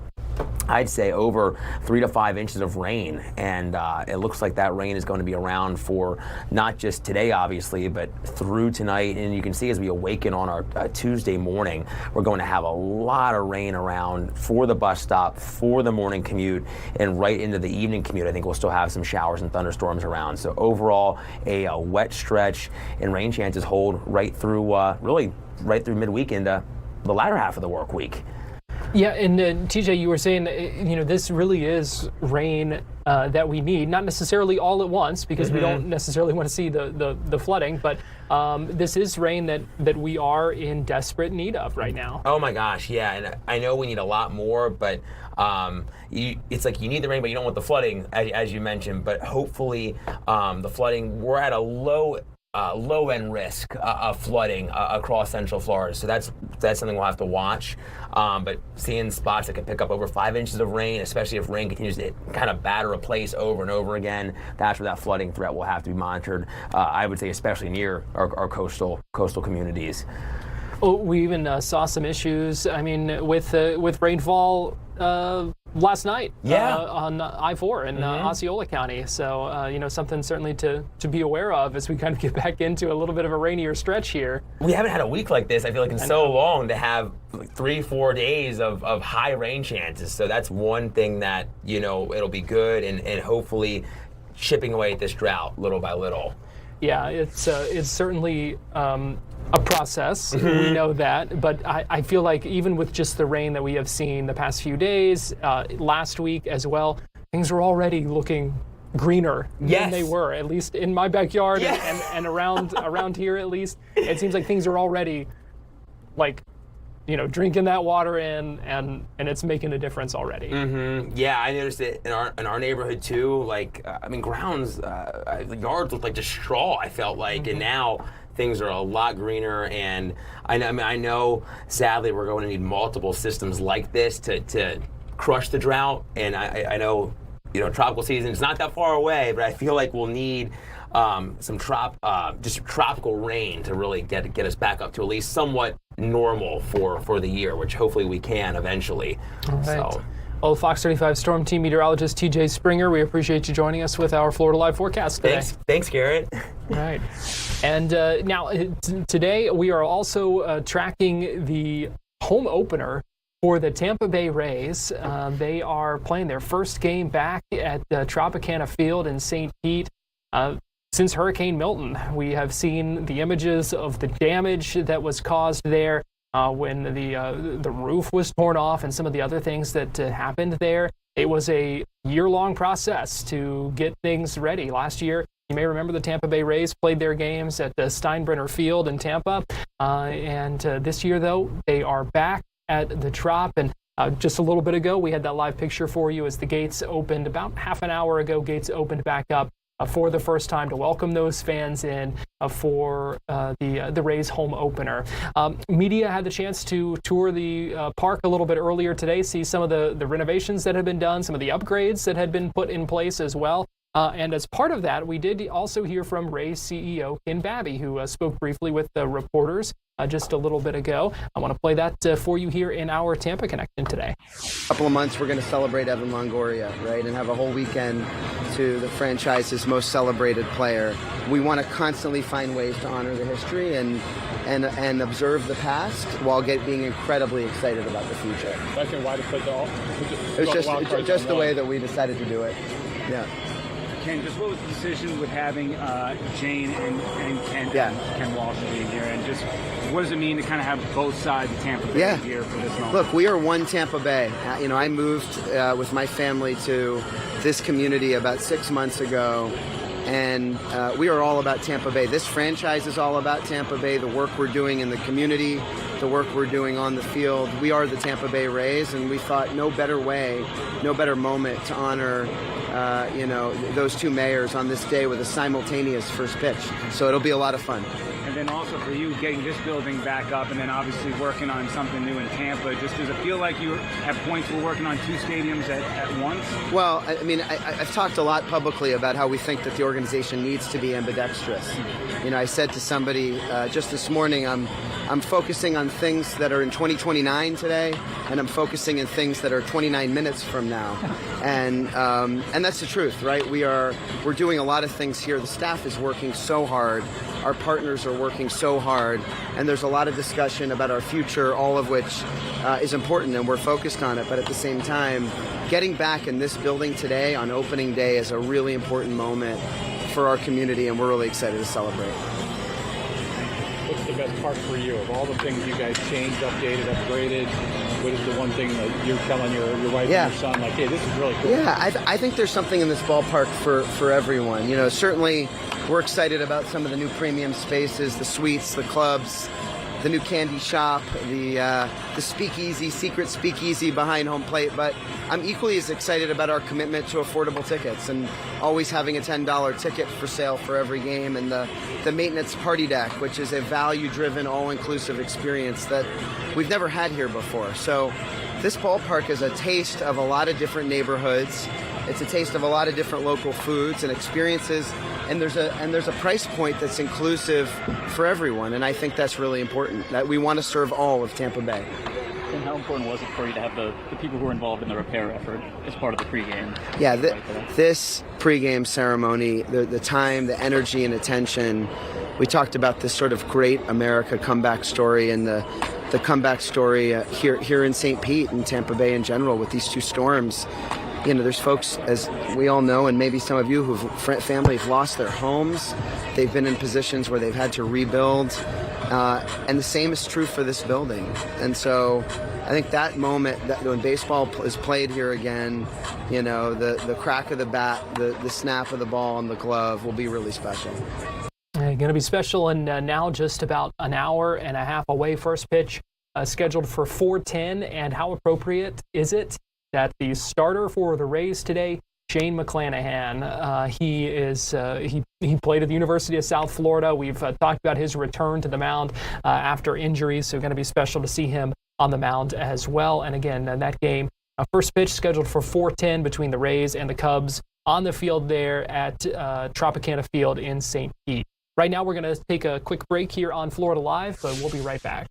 I'd say, over 3 to 5 inches of rain, and it looks like that rain is going to be around for not just today, obviously, but through tonight. And you can see as we awaken on our Tuesday morning, we're going to have a lot of rain around for the bus stop, for the morning commute, and right into the evening commute. I think we'll still have some showers and thunderstorms around. So overall, a wet stretch, and rain chances hold right through, really right through midweek into the latter half of the work week. Yeah, and TJ, you were saying, this really is rain that we need, not necessarily all at once, because we don't necessarily want to see the flooding, but this is rain that we are in desperate need of right now. Oh my gosh, yeah, and I know we need a lot more, but it's like you need the rain, but you don't want the flooding, as you mentioned. But hopefully, the flooding, we're at a low low-end risk of flooding across Central Florida. So that's something we'll have to watch. But seeing spots that could pick up over 5 inches of rain, especially if rain continues to kind of batter a place over and over again, that's where that flooding threat will have to be monitored. I would say especially near our coastal communities. Oh, we even saw some issues. I mean, with rainfall last night on I-4 in Osceola County. So, something certainly to be aware of as we kind of get back into a little bit of a rainier stretch here. We haven't had a week like this, I feel like, in so long, to have 3-4 days of high rain chances. So that's one thing that, it'll be good and hopefully chipping away at this drought little by little. Yeah, it's certainly a process. We know that, but I feel like even with just the rain that we have seen the past few days, last week as well, things are already looking greener than they were, at least in my backyard and around here at least. It seems like things are already drinking that water in, and it's making a difference already. Yeah, I noticed it in our neighborhood too. Grounds, yards looked like just straw, I felt like, and now things are a lot greener. And I know, sadly, we're going to need multiple systems like this to crush the drought. And I know, tropical season is not that far away, but I feel like we'll need some tropical rain to really get us back up to at least somewhat normal for the year, which hopefully we can eventually. All right. Well, Fox 35 Storm Team meteorologist TJ Springer, we appreciate you joining us with our Florida Live forecast today. Thanks, Garrett. Right. And now, today we are also tracking the home opener for the Tampa Bay Rays. They are playing their first game back at Tropicana Field in St. Pete. Since Hurricane Milton, we have seen the images of the damage that was caused there when the roof was torn off and some of the other things that happened there. It was a year-long process to get things ready. Last year, you may remember the Tampa Bay Rays played their games at the Steinbrenner Field in Tampa. And this year, though, they are back at the Trop. And just a little bit ago, we had that live picture for you as the gates opened. About half an hour ago, gates opened back up for the first time to welcome those fans in for the Rays home opener. Media had the chance to tour the park a little bit earlier today, see some of the renovations that had been done, some of the upgrades that had been put in place as well. And as part of that, we did also hear from Rays CEO Ken Babby, who spoke briefly with the reporters just a little bit ago. I want to play that for you here in our Tampa Connection today. A couple of months, we're going to celebrate Evan Longoria, right, and have a whole weekend to the franchise's most celebrated player. We want to constantly find ways to honor the history and observe the past while being incredibly excited about the future. Why to put It's just the way that we decided to do it. Yeah. Ken, just what was the decision with having Jane and Ken Walsh being here, and just what does it mean to kind of have both sides of Tampa Bay here for this moment? Look, we are one Tampa Bay. I moved with my family to this community about 6 months ago, and we are all about Tampa Bay. This franchise is all about Tampa Bay, the work we're doing in the community, the work we're doing on the field. We are the Tampa Bay Rays, and we thought no better moment to honor those two mayors on this day with a simultaneous first pitch. So it'll be a lot of fun. And then also for you, getting this building back up and then obviously working on something new in Tampa, just does it feel like you at points we're working on two stadiums at once? Well, I've talked a lot publicly about how we think that the organization needs to be ambidextrous. I said to somebody just this morning, I'm focusing on things that are in 2029 today, and I'm focusing on things that are 29 minutes from now. And that's the truth, right? We're doing a lot of things here. The staff is working so hard. Our partners are working so hard, and there's a lot of discussion about our future, all of which is important, and we're focused on it. But at the same time, getting back in this building today on opening day is a really important moment for our community, and we're really excited to celebrate. What's the best part for you of all the things you guys changed, updated, upgraded? What is the one thing that you're telling your wife and your son, like, hey, this is really cool? Yeah, I think there's something in this ballpark for everyone. Certainly we're excited about some of the new premium spaces, the suites, the clubs. new candy shop, the speakeasy, secret speakeasy behind home plate. But I'm equally as excited about our commitment to affordable tickets and always having a $10 ticket for sale for every game, and the maintenance party deck, which is a value-driven, all-inclusive experience that we've never had here before. So this ballpark is a taste of a lot of different neighborhoods. It's a taste of a lot of different local foods and experiences, and there's a price point that's inclusive for everyone, and I think that's really important, that we want to serve all of Tampa Bay. And how important was it for you to have the people who were involved in the repair effort as part of the pregame? Yeah, this pregame ceremony, the time, the energy, and attention, we talked about this sort of great America comeback story, and the comeback story here in St. Pete and Tampa Bay in general with these two storms. You know, there's folks, as we all know, and maybe some of you whose family have lost their homes. They've been in positions where they've had to rebuild. And the same is true for this building. And so I think that moment, that when baseball is played here again, you know, the crack of the bat, the snap of the ball on the glove will be really special. Going to be special, and now just about an hour and a half away. First pitch scheduled for 4:10, and how appropriate is it that the starter for the Rays today, Shane McClanahan, he played at the University of South Florida. We've talked about his return to the mound after injuries, so going to be special to see him on the mound as well. And again, that game, first pitch scheduled for 4:10 between the Rays and the Cubs on the field there at Tropicana Field in St. Pete. Right now, we're going to take a quick break here on Florida Live, but we'll be right back.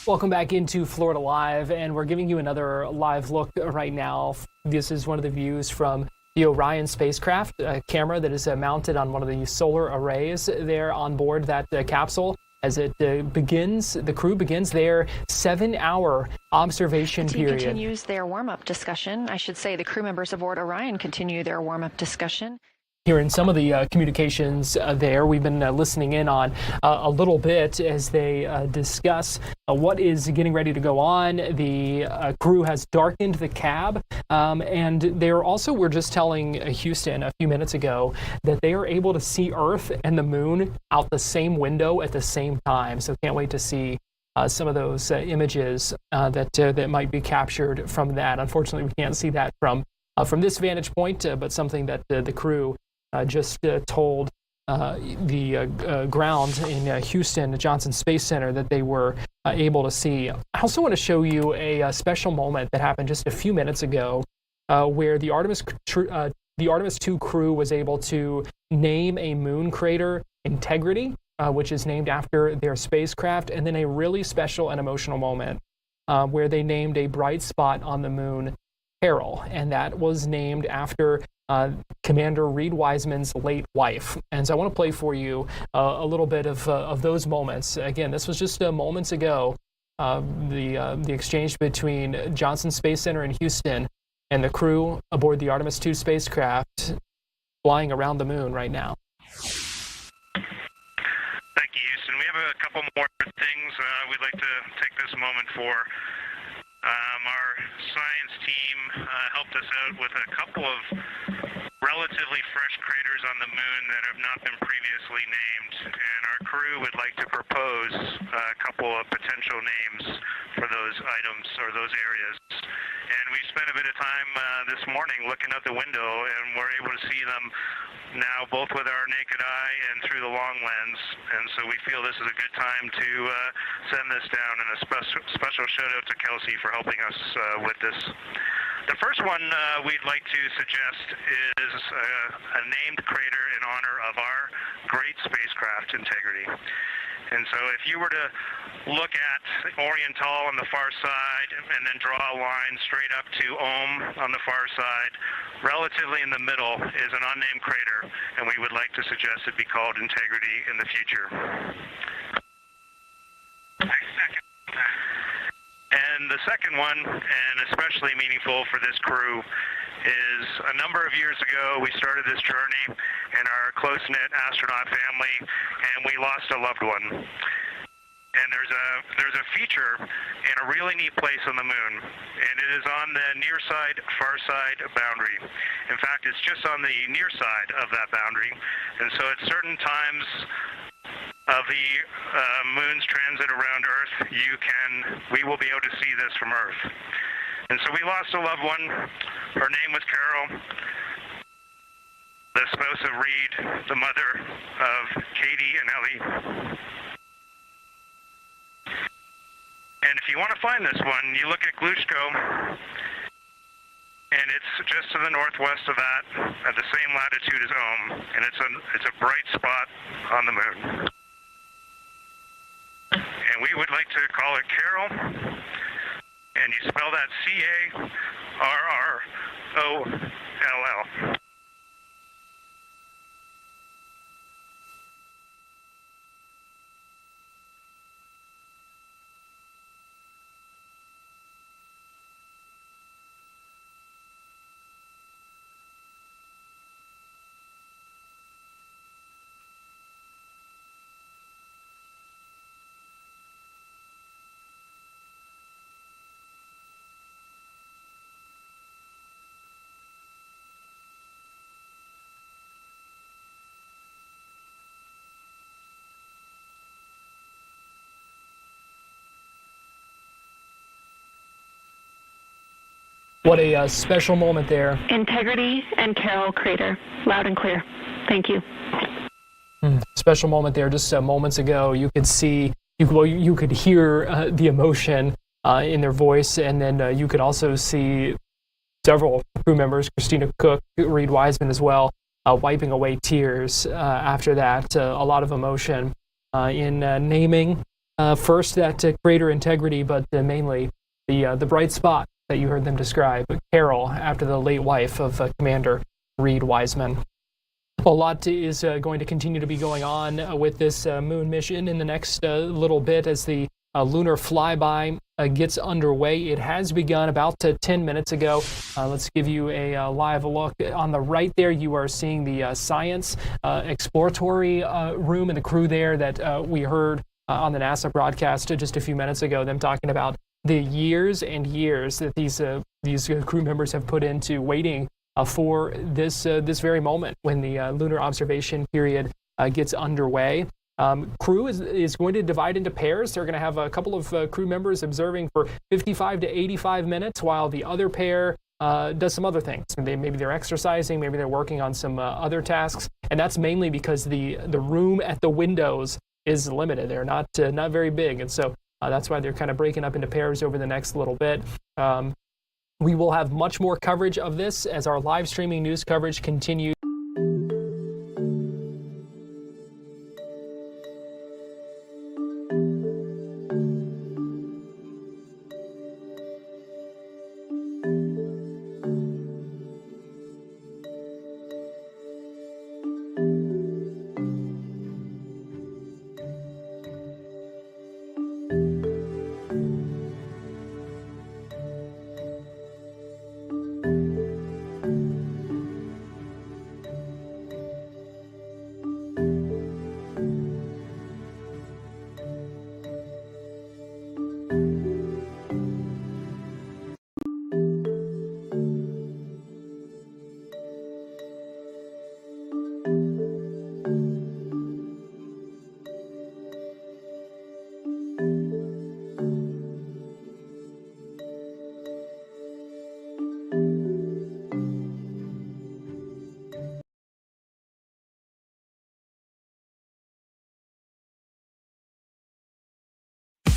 Welcome back into Florida Live, and we're giving you another live look right now. This is one of the views from the Orion spacecraft, a camera that is mounted on one of the solar arrays there on board that capsule. As it begins, the crew begins their 7-hour observation period. The team continues their warm-up discussion. I should say the crew members aboard Orion continue their warm-up discussion. hearing some of the communications there. We've been listening in on a little bit as they discuss what is getting ready to go on. The crew has darkened the cab, and we're just telling Houston a few minutes ago that they are able to see Earth and the moon out the same window at the same time. So can't wait to see some of those images that might be captured from that. Unfortunately, we can't see that from this vantage point, but something that the crew just told the ground in Houston, Johnson Space Center, that they were able to see. I also want to show you a special moment that happened just a few minutes ago, where the Artemis II crew was able to name a moon crater Integrity, which is named after their spacecraft, and then a really special and emotional moment where they named a bright spot on the moon Carol, and that was named after Commander Reed Wiseman's late wife. And so I want to play for you a little bit of those moments. Again, this was just moments ago, the exchange between Johnson Space Center in Houston and the crew aboard the Artemis II spacecraft flying around the moon right now. Thank you, Houston. We have a couple more things we'd like to take this moment for. Our science team helped us out with a couple of relatively fresh craters on the moon that have not been previously named, and our crew would like to propose a couple of potential names for those items or those areas. And we spent a bit of time this morning looking out the window, and we're able to see them now both with our naked eye and through the long lens. And so we feel this is a good time to send this down, and a special shout out to Kelsey for helping us with this. The first one we'd like to suggest is a named crater in honor of our great spacecraft, Integrity. And so if you were to look at Oriental on the far side and then draw a line straight up to Ohm on the far side, relatively in the middle is an unnamed crater, and we would like to suggest it be called Integrity in the future. And the second one, and especially meaningful for this crew, is a number of years ago we started this journey in our close-knit astronaut family, and we lost a loved one. And there's a feature in a really neat place on the moon, and it is on the near side, far side boundary. In fact, it's just on the near side of that boundary, and so at certain times of the moon's transit around Earth, we will be able to see this from Earth. And so we lost a loved one. Her name was Carol, the spouse of Reed, the mother of Katie and Ellie. And if you want to find this one, you look at Glushko, and it's just to the northwest of that, at the same latitude as Ohm, and it's a bright spot on the moon. And we would like to call it Carol, and you spell that C-A-R-R-O-L-L. What a special moment there. Integrity and Carol Crater, loud and clear. Thank you. Special moment there. Just moments ago, you could see, you could hear the emotion in their voice, and then you could also see several crew members, Christina Cook, Reed Wiseman as well, wiping away tears after that. A lot of emotion in naming first that crater Integrity, but mainly the bright spot that you heard them describe, Carol, after the late wife of Commander Reed Wiseman. A lot is going to continue to be going on with this moon mission in the next little bit as the Lunar Fly-By gets underway. It has begun about 10 minutes ago. Let's give you a live look. On the right there, you are seeing the science exploratory room and the crew there that we heard on the NASA broadcast just a few minutes ago, them talking about the years and years that these crew members have put into waiting for this very moment when the lunar observation period gets underway. Crew is going to divide into pairs. They're going to have a couple of crew members observing for 55 to 85 minutes, while the other pair does some other things. Maybe they're exercising, maybe they're working on some other tasks, and that's mainly because the room at the windows is limited. They're not very big, and so that's why they're kind of breaking up into pairs over the next little bit. We will have much more coverage of this as our live streaming news coverage continues.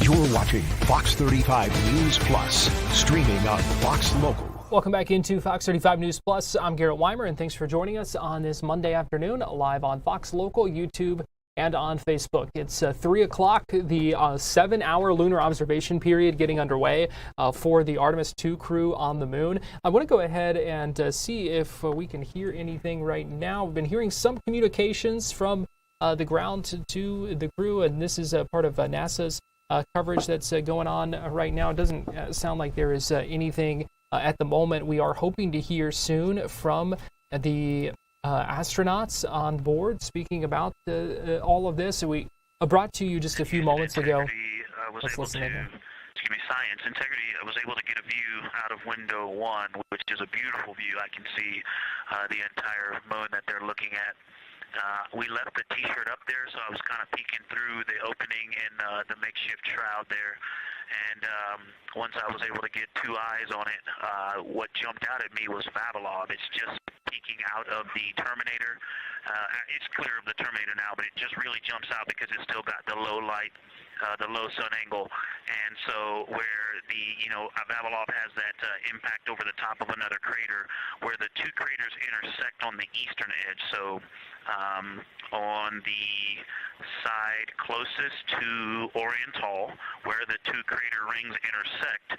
You're watching Fox 35 News Plus, streaming on Fox Local. Welcome back into Fox 35 News Plus. I'm Garrett Weimer, and thanks for joining us on this Monday afternoon, live on Fox Local, YouTube, and on Facebook. It's 3 o'clock, the 7-hour lunar observation period getting underway for the Artemis II crew on the moon. I want to go ahead and see if we can hear anything right now. We've been hearing some communications from the ground to the crew, and this is part of NASA's coverage that's going on right now. It doesn't sound like there is anything at the moment. We are hoping to hear soon from the astronauts on board speaking about all of this. We brought to you just a few moments ago. Let's listen again. Science integrity. I was able to get a view out of window 1, which is a beautiful view. I can see the entire moon that they're looking at. We left the T-shirt up there, so I was kind of peeking through the opening in the makeshift shroud there. And once I was able to get two eyes on it, what jumped out at me was Vavilov. It's just peeking out of the Terminator. It's clear of the Terminator now, but it just really jumps out because it's still got the low light, the low sun angle. And so where the, Vavilov has that impact over the top of another crater, where the two craters intersect on the eastern edge. So on the side closest to Oriental, where the two crater rings intersect,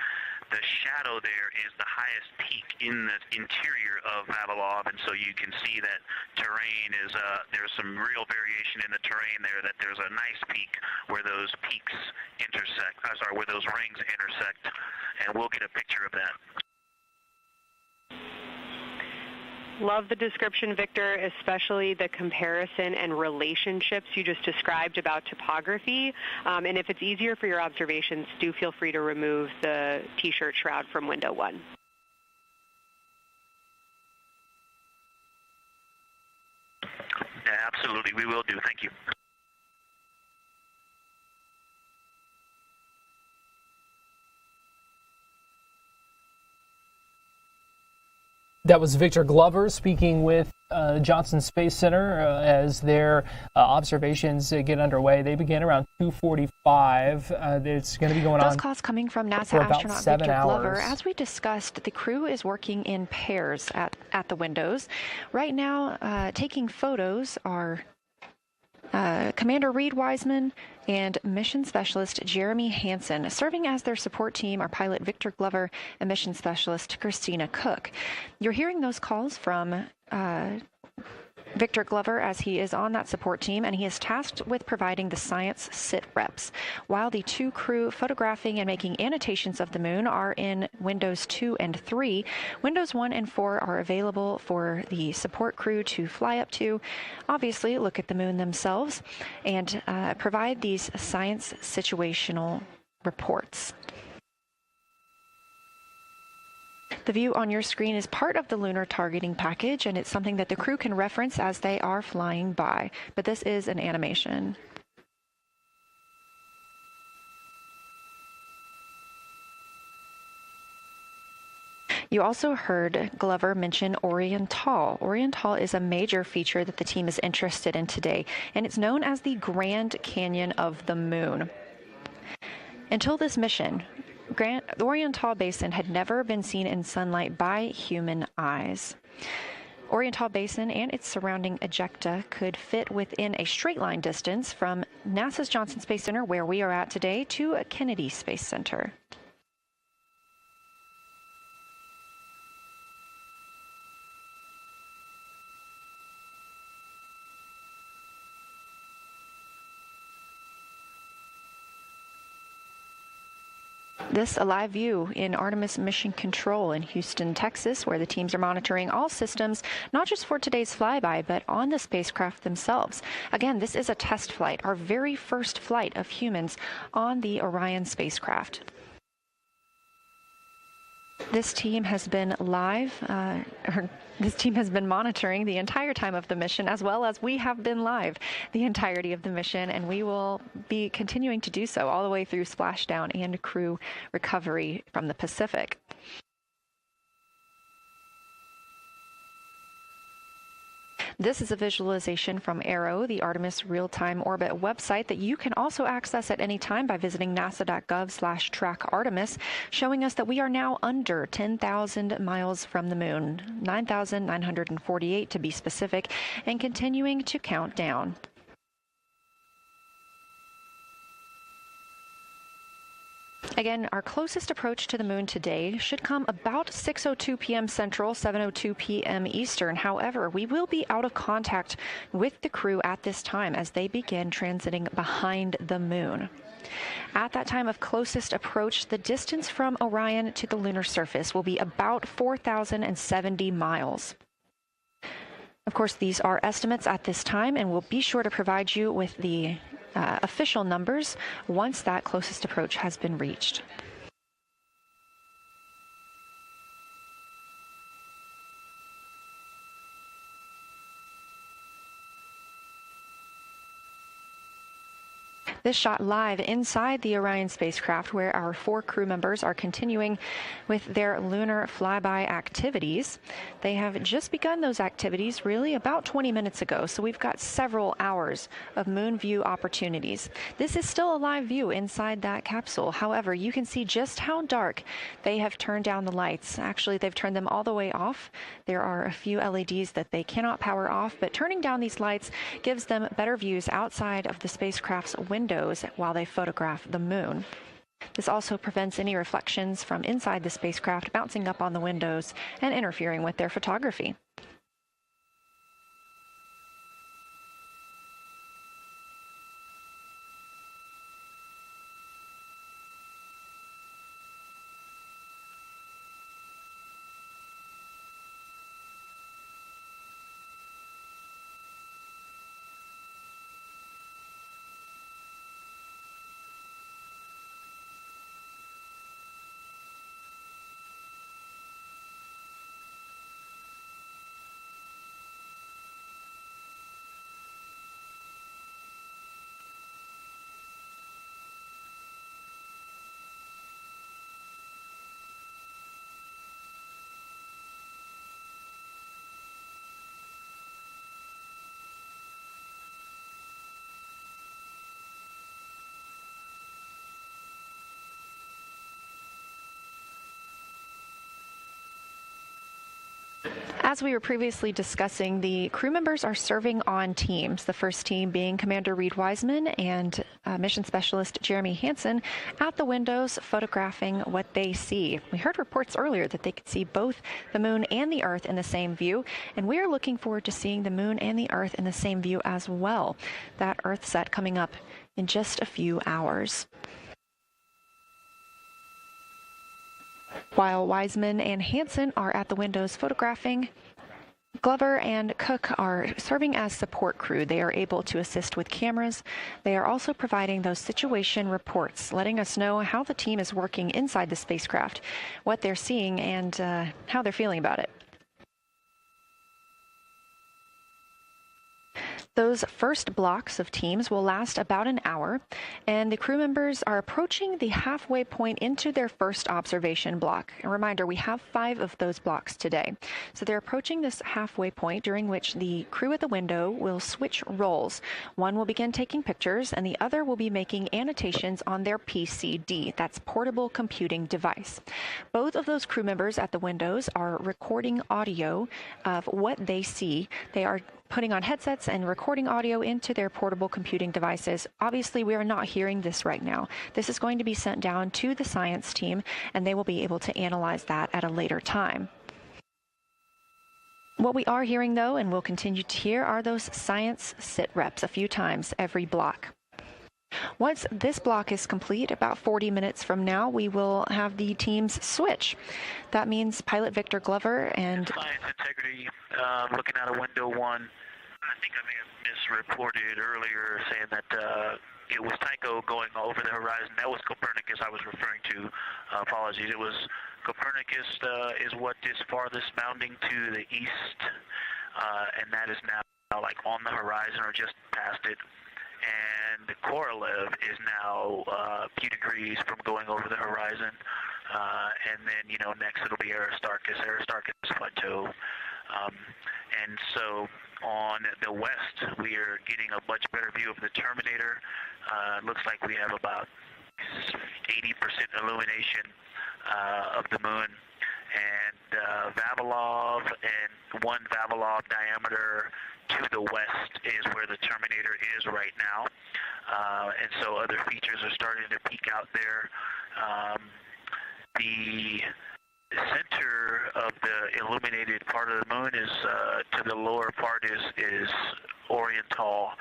the shadow there is the highest peak in the interior of Vavilov, and so you can see that terrain is, there's some real variation in the terrain there, that there's a nice peak where those peaks intersect, where those rings intersect, and we'll get a picture of that. Love the description, Victor, especially the comparison and relationships you just described about topography. And if it's easier for your observations, do feel free to remove the T-shirt shroud from window 1. Yeah, absolutely. We will do. Thank you. That was Victor Glover speaking with Johnson Space Center as their observations get underway. They begin around 2:45. It's going to be going on. Those calls coming from NASA astronaut Victor Glover. As we discussed, the crew is working in pairs at the windows. Right now, taking photos are Commander Reed Wiseman and Mission Specialist Jeremy Hansen. Serving as their support team are pilot Victor Glover and Mission Specialist Christina Cook. You're hearing those calls from Victor Glover, as he is on that support team, and he is tasked with providing the science sit reps, while the 2 crew photographing and making annotations of the moon are in Windows 2 and 3. Windows 1 and 4 are available for the support crew to fly up to, obviously look at the moon themselves, and provide these science situational reports. The view on your screen is part of the lunar targeting package, and it's something that the crew can reference as they are flying by. But this is an animation. You also heard Glover mention Oriental. Oriental is a major feature that the team is interested in today, and it's known as the Grand Canyon of the Moon. Until this mission, the Oriental Basin had never been seen in sunlight by human eyes. Oriental Basin and its surrounding ejecta could fit within a straight line distance from NASA's Johnson Space Center, where we are at today, to Kennedy Space Center. This a live view in Artemis Mission Control in Houston, Texas, where the teams are monitoring all systems, not just for today's flyby, but on the spacecraft themselves. Again, this is a test flight, our very first flight of humans on the Orion spacecraft. This team has been this team has been monitoring the entire time of the mission, as well as we have been live the entirety of the mission, and we will be continuing to do so all the way through splashdown and crew recovery from the Pacific. This is a visualization from ARROW, the Artemis Real-Time Orbit website that you can also access at any time by visiting nasa.gov/track-Artemis, showing us that we are now under 10,000 miles from the moon, 9,948 to be specific, and continuing to count down. Again, our closest approach to the moon today should come about 6:02 p.m. Central, 7:02 p.m. Eastern. However, we will be out of contact with the crew at this time as they begin transiting behind the moon. At that time of closest approach, the distance from Orion to the lunar surface will be about 4,070 miles. Of course, these are estimates at this time, and we'll be sure to provide you with the official numbers once that closest approach has been reached. This shot live inside the Orion spacecraft, where our 4 crew members are continuing with their Lunar Fly-By activities. They have just begun those activities really about 20 minutes ago, so we've got several hours of moon view opportunities. This is still a live view inside that capsule. However, you can see just how dark they have turned down the lights. Actually, they've turned them all the way off. There are a few LEDs that they cannot power off, but turning down these lights gives them better views outside of the spacecraft's windows while they photograph the moon. This also prevents any reflections from inside the spacecraft bouncing up on the windows and interfering with their photography. As we were previously discussing, the crew members are serving on teams, the first team being Commander Reed Wiseman and Mission Specialist Jeremy Hansen at the windows photographing what they see. We heard reports earlier that they could see both the moon and the Earth in the same view, and we are looking forward to seeing the moon and the Earth in the same view as well. That Earth set coming up in just a few hours. While Wiseman and Hansen are at the windows photographing, Glover and Cook are serving as support crew. They are able to assist with cameras. They are also providing those situation reports, letting us know how the team is working inside the spacecraft, what they're seeing, and how they're feeling about it. Those first blocks of teams will last about an hour, and the crew members are approaching the halfway point into their first observation block. A reminder, we have 5 of those blocks today. So they're approaching this halfway point, during which the crew at the window will switch roles. One will begin taking pictures, and the other will be making annotations on their PCD. That's portable computing device. Both of those crew members at the windows are recording audio of what they see. They are putting on headsets and recording audio into their portable computing devices. Obviously, we are not hearing this right now. This is going to be sent down to the science team, and they will be able to analyze that at a later time. What we are hearing, though, and will continue to hear, are those science sit reps a few times every block. Once this block is complete, about 40 minutes from now, we will have the teams switch. That means pilot Victor Glover and Science integrity, looking out of window 1. I think I may have misreported earlier saying that it was Tycho going over the horizon. That was Copernicus I was referring to. Apologies. It was Copernicus is what is farthest bounding to the east, and that is now like on the horizon or just past it. And Korolev is now a few degrees from going over the horizon. And then, next it'll be Aristarchus Plateau. And so on the west, we are getting a much better view of the Terminator. It looks like we have about 80% illumination of the moon. And Vavilov and 1 Vavilov diameter to the west is where the Terminator is right now. And so other features are starting to peek out there. The center of the illuminated part of the moon is, to the lower part is Oriental.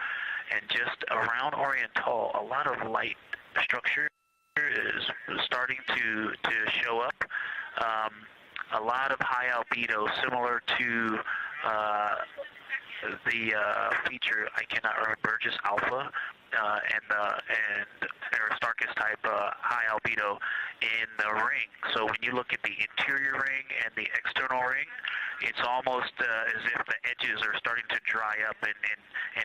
And just around Oriental, a lot of light structure is starting to show up. A lot of high albedo, similar to the feature, I cannot remember, Burgess Alpha and Aristarchus type high albedo in the ring. So when you look at the interior ring and the external ring, it's almost as if the edges are starting to dry up and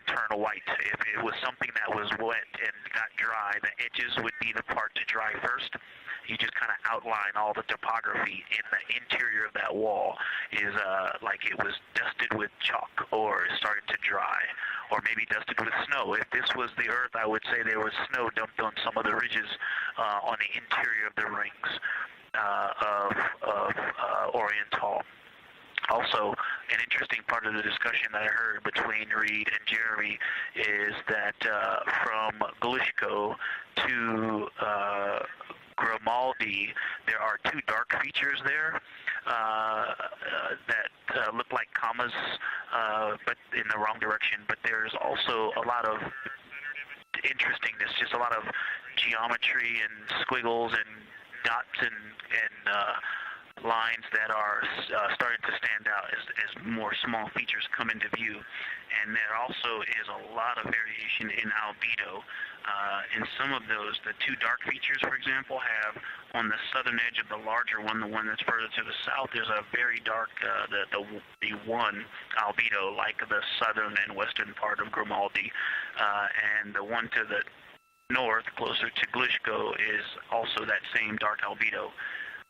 turn white. If it was something that was wet and got dry, the edges would be the part to dry first. You just kind of outline all the topography in the interior of that wall is like it was dusted with chalk or is starting to dry, or maybe dusted with snow. If this was the Earth, I would say there was snow dumped on some of the ridges on the interior of the rings of Oriental. Also, an interesting part of the discussion that I heard between Reed and Jeremy is that from Glushko to Grimaldi, there are 2 dark features there that look like commas, but in the wrong direction. But there's also a lot of interestingness, just a lot of geometry and squiggles and dots and lines that are starting to stand out as more small features come into view. And there also is a lot of variation in albedo. And some of those, the 2 dark features, for example, have on the southern edge of the larger one, the one that's further to the south, there's a very dark, the 1 albedo, like the southern and western part of Grimaldi. And the one to the north, closer to Glushko, is also that same dark albedo.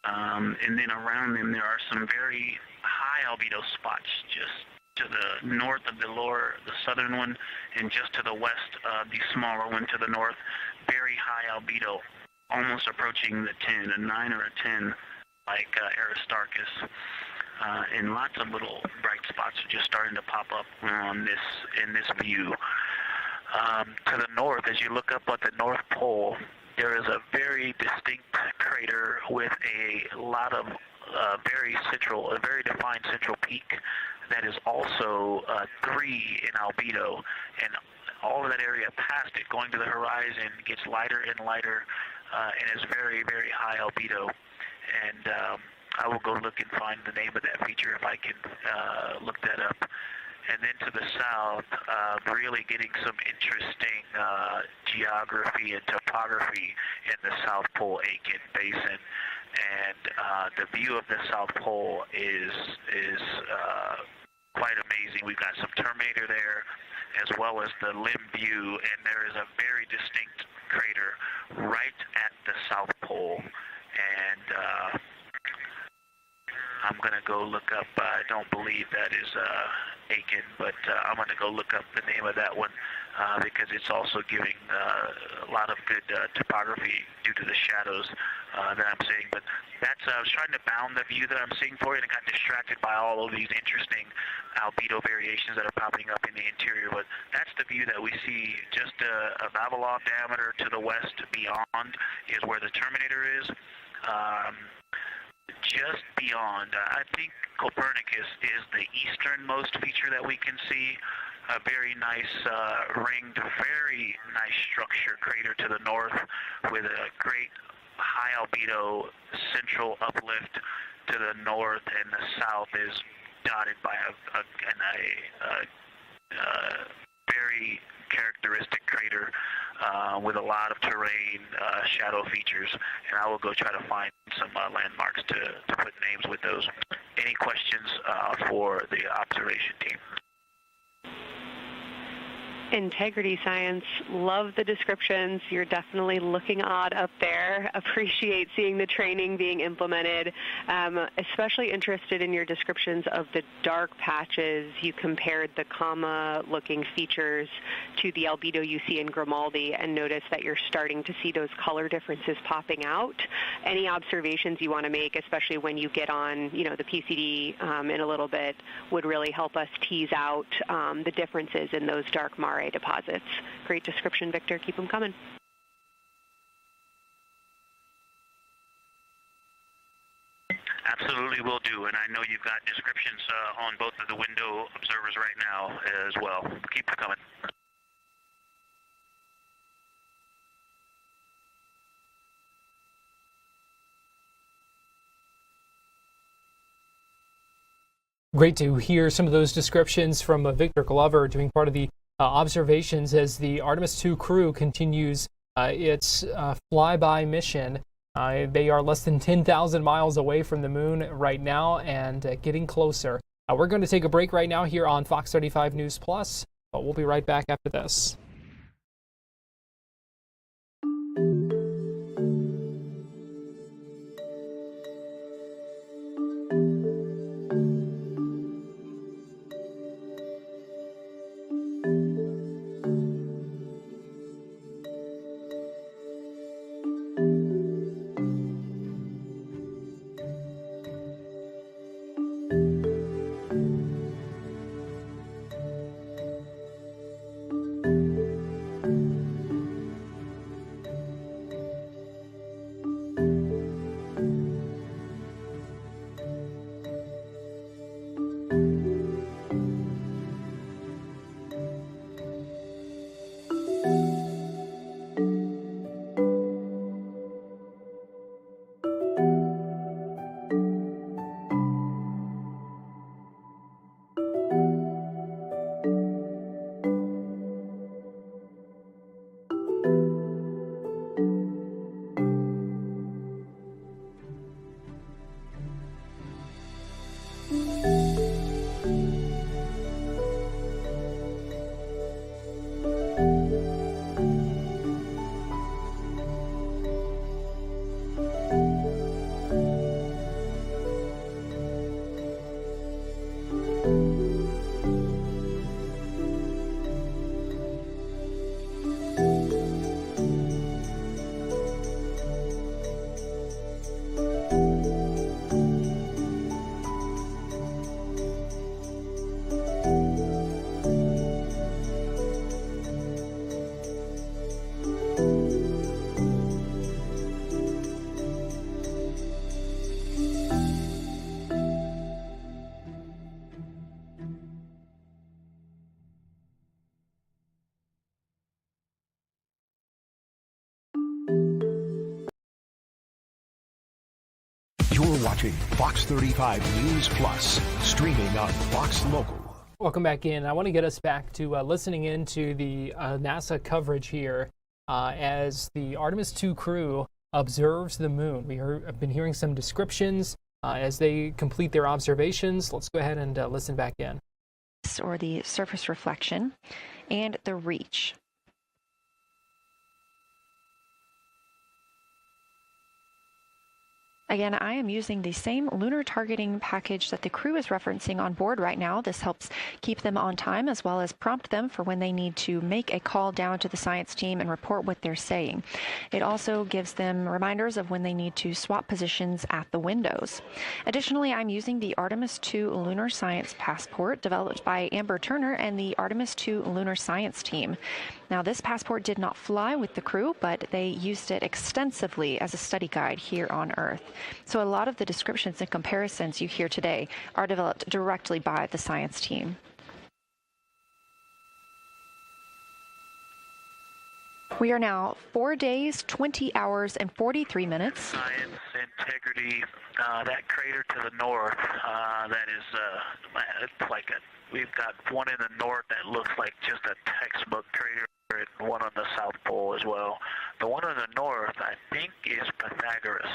And then around them, there are some very high albedo spots just to the north of the southern one, and just to the west of the smaller one to the north. Very high albedo, almost approaching the 10, a 9 or a 10, like Aristarchus. and lots of little bright spots are just starting to pop up on in this view. To the north, as you look up at the North Pole, there is a very distinct crater with a lot of a very defined central peak that is also 3 in albedo, and all of that area past it, going to the horizon, gets lighter and lighter, and is very, very high albedo. And I will go look and find the name of that feature if I can look that up. And then to the south, really getting some interesting geography and topography in the South Pole Aiken Basin. And the view of the South Pole is quite amazing. We've got some Terminator there, as well as the limb view, and there is a very distinct crater right at the South Pole. And I'm going to go look up, I don't believe that is Aiken, but I'm going to go look up the name of that one because it's also giving a lot of good topography due to the shadows that I'm seeing. But that's, I was trying to bound the view that I'm seeing for you, and I got distracted by all of these interesting albedo variations that are popping up in the interior. But that's the view that we see just a Vavilov diameter to the west beyond is where the Terminator is. Just beyond, I think Copernicus is the easternmost feature that we can see. A very nice ringed, very nice structure crater to the north with a great high albedo central uplift to the north, and the south is dotted by a very characteristic crater with a lot of terrain, shadow features, and I will go try to find some landmarks to put names with those. Any questions for the observation team? Integrity Science, love the descriptions. You're definitely looking odd up there. Appreciate seeing the training being implemented. Especially interested in your descriptions of the dark patches. You compared the comma-looking features to the albedo you see in Grimaldi and noticed that you're starting to see those color differences popping out. Any observations you want to make, especially when you get on, the PCD in a little bit, would really help us tease out the differences in those dark mare deposits. Great description, Victor. Keep them coming. Absolutely will do, and I know you've got descriptions on both of the window observers right now as well. Keep them coming. Great to hear some of those descriptions from Victor Glover doing part of the observations as the Artemis II crew continues its flyby mission. They are less than 10,000 miles away from the moon right now and getting closer. We're going to take a break right now here on Fox 35 News Plus, but we'll be right back after this. You're watching Fox 35 News Plus, streaming on Fox Local. Welcome back in. I want to get us back to listening into the NASA coverage here as the Artemis II crew observes the moon. I've been hearing some descriptions as they complete their observations. Let's go ahead and listen back in. Or the surface reflection and the reach. Again, I am using the same lunar targeting package that the crew is referencing on board right now. This helps keep them on time as well as prompt them for when they need to make a call down to the science team and report what they're saying. It also gives them reminders of when they need to swap positions at the windows. Additionally, I'm using the Artemis II Lunar Science Passport developed by Amber Turner and the Artemis II Lunar Science team. Now, this passport did not fly with the crew, but they used it extensively as a study guide here on Earth. So a lot of the descriptions and comparisons you hear today are developed directly by the science team. We are now 4 days, 20 hours, and 43 minutes. Science, integrity, that crater to the north, that is, it's like we've got one in the north that looks like just a textbook crater, and one on the South Pole as well. The one on the north, I think, is Pythagoras.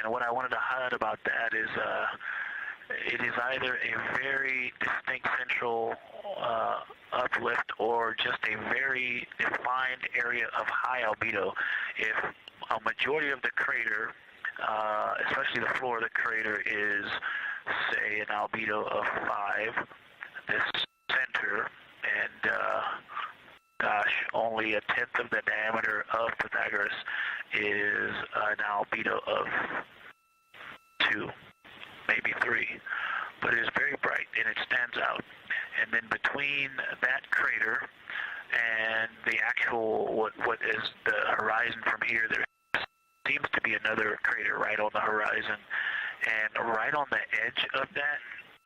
And what I wanted to highlight about that is it is either a very distinct central uplift or just a very defined area of high albedo. If a majority of the crater, especially the floor of the crater, is, say, an albedo of 5, this center, and only a tenth of the diameter of Pythagoras is an albedo of 2, maybe 3, but it is very bright and it stands out. And then between that crater and the actual what is the horizon from here, there seems to be another crater right on the horizon, and right on the edge of that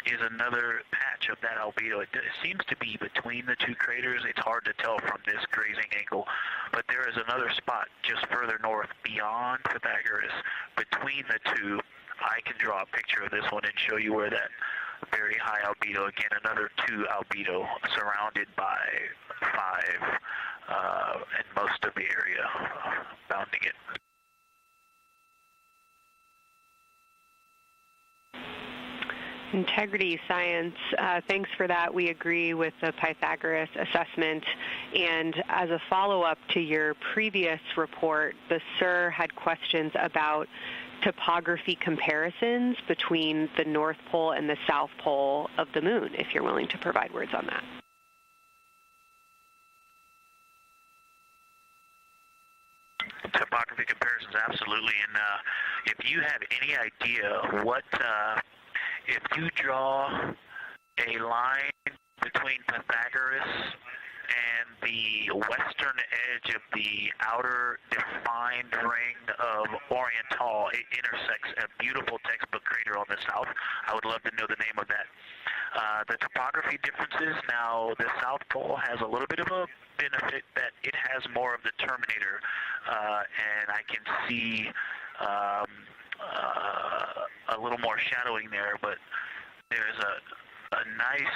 is another patch of that albedo. It seems to be between the two craters. It's hard to tell from this grazing angle, but there is another spot just further north beyond Pythagoras. Between the two, I can draw a picture of this one and show you where that very high albedo, again, another 2 albedo surrounded by 5 and most of the area bounding it. Integrity science, thanks for that. We agree with the Pythagoras assessment. And as a follow-up to your previous report, the SIR had questions about topography comparisons between the North Pole and the South Pole of the moon, if you're willing to provide words on that. Topography comparisons, absolutely. And if you have any idea what... if you draw a line between Pythagoras and the western edge of the outer defined ring of Oriental, it intersects a beautiful textbook crater on the south. I would love to know the name of that. The topography differences, now the South Pole has a little bit of a benefit that it has more of the terminator, and I can see a little more shadowing there, but there's a nice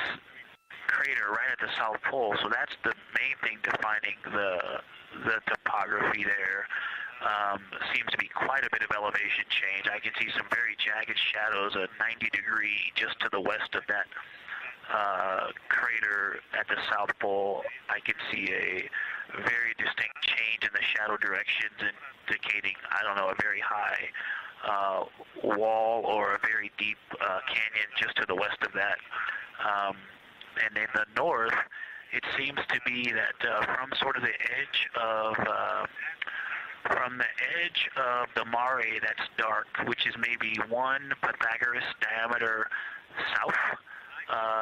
crater right at the South Pole, so that's the main thing defining the topography there. Seems to be quite a bit of elevation change. I can see some very jagged shadows, a 90-degree just to the west of that crater at the South Pole. I can see a very distinct change in the shadow directions, indicating, I don't know, a very high wall or a very deep canyon just to the west of that. And in the north, it seems to be that from sort of the edge of the mare that's dark, which is maybe 1 Pythagoras diameter south,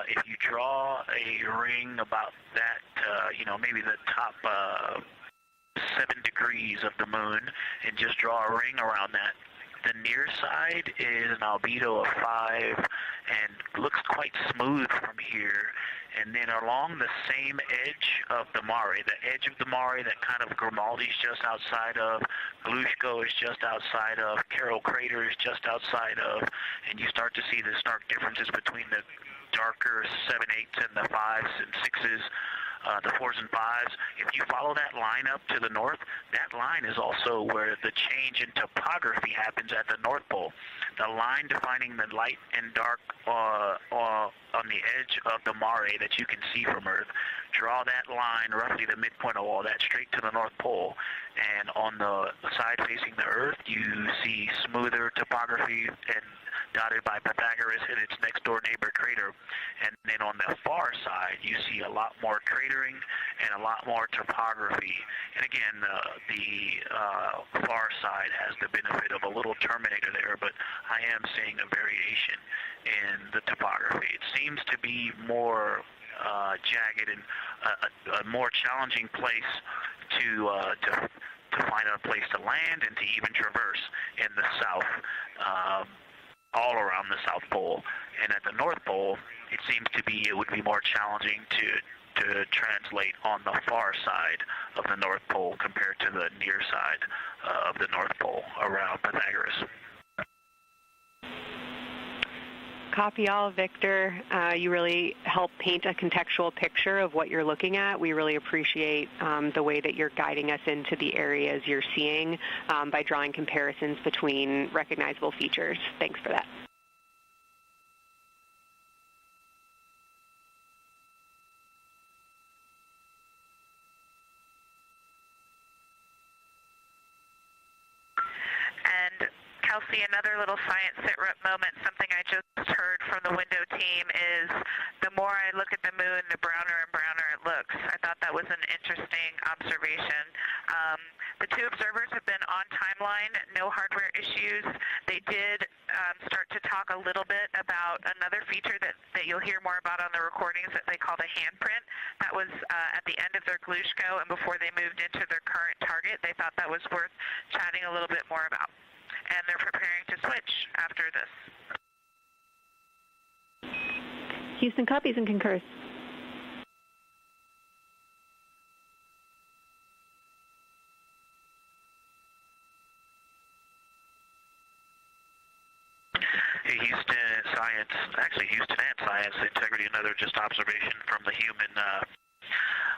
if you draw a ring about that, maybe the top 7 degrees of the moon, and just draw a ring around that, The near side is an albedo of 5 and looks quite smooth from here. And then along the same edge of the mare, that kind of Grimaldi's just outside of, Glushko is just outside of, Carroll Crater is just outside of, and you start to see the stark differences between the darker 7/8s and the 5s and 6s. The 4s and 5s. If you follow that line up to the north, that line is also where the change in topography happens at the North Pole. The line defining the light and dark on the edge of the mare that you can see from Earth. Draw that line, roughly the midpoint of all that, straight to the North Pole. And on the side facing the Earth, you see smoother topography and dotted by Pythagoras and its next door neighbor crater. And then on the far side, you see a lot more cratering and a lot more topography. And again, the far side has the benefit of a little terminator there, but I am seeing a variation in the topography. It seems to be more jagged and a more challenging place to find a place to land and to even traverse in the south. All around the South Pole, and at the North Pole, it would be more challenging to translate on the far side of the North Pole compared to the near side of the North Pole around Pythagoras. Copy all, Victor. You really help paint a contextual picture of what you're looking at. We really appreciate the way that you're guiding us into the areas you're seeing by drawing comparisons between recognizable features. Thanks for that. Kelsey, another little science sit rep moment, something I just heard from the window team is the more I look at the moon, the browner and browner it looks. I thought that was an interesting observation. The two observers have been on timeline, no hardware issues. They did start to talk a little bit about another feature that you'll hear more about on the recordings that they call the handprint. That was at the end of their Glushko and before they moved into their current target. They thought that was worth chatting a little bit more about. And they're preparing to switch after this. Houston copies and concurs. Hey, Houston and Science Integrity, another just observation from the human.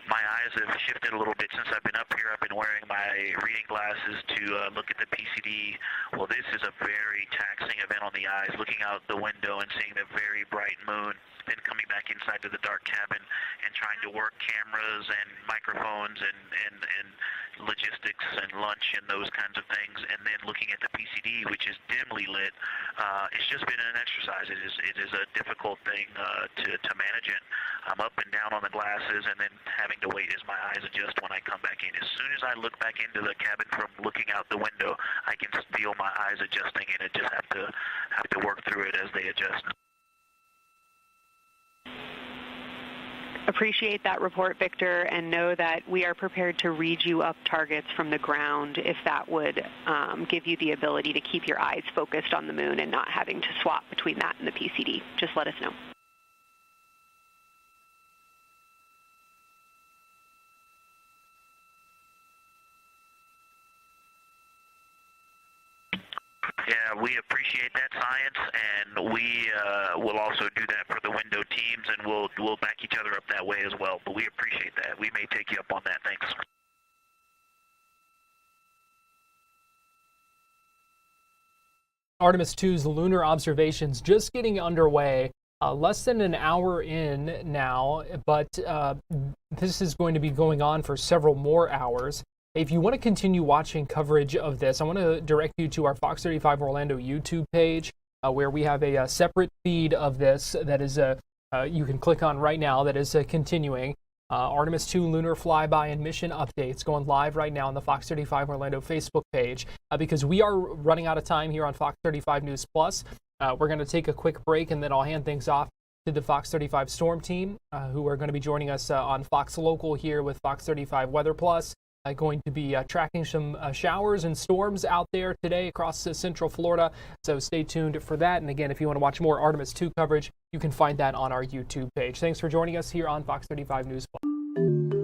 My eyes have shifted a little bit since I've been up here. I've been wearing my reading glasses to look at the PCD. Well, this is a very taxing event on the eyes, looking out the window and seeing the very bright moon, then coming back inside to the dark cabin and trying to work cameras and microphones and logistics and lunch and those kinds of things, and then looking at the PCD, which is dimly lit. It's just been an exercise. It is a difficult thing to manage it. I'm up and down on the glasses and then having to wait as my eyes adjust when I come back in. As soon as I look back into the cabin from looking out the window, I can feel my eyes adjusting, and I just have to work through it as they adjust. Appreciate that report, Victor, and know that we are prepared to read you up targets from the ground if that would give you the ability to keep your eyes focused on the moon and not having to swap between that and the PCD. Just let us know. Yeah, we appreciate that, Science, and we will also do that for the window teams, and we'll back each other up that way as well. But we appreciate that. We may take you up on that. Thanks. Artemis II's lunar observations just getting underway. Less than an hour in now, but this is going to be going on for several more hours. If you want to continue watching coverage of this, I want to direct you to our Fox 35 Orlando YouTube page, where we have a separate feed of this that is you can click on right now that is continuing. Artemis II Lunar Fly-By and mission updates going live right now on the Fox 35 Orlando Facebook page. Because we are running out of time here on Fox 35 News Plus, we're going to take a quick break, and then I'll hand things off to the Fox 35 Storm team, who are going to be joining us on Fox Local here with Fox 35 Weather Plus. going to be tracking some showers and storms out there today across central Florida. So stay tuned for that. And again, if you want to watch more Artemis II coverage, you can find that on our YouTube page. Thanks for joining us here on Fox 35 News Plus.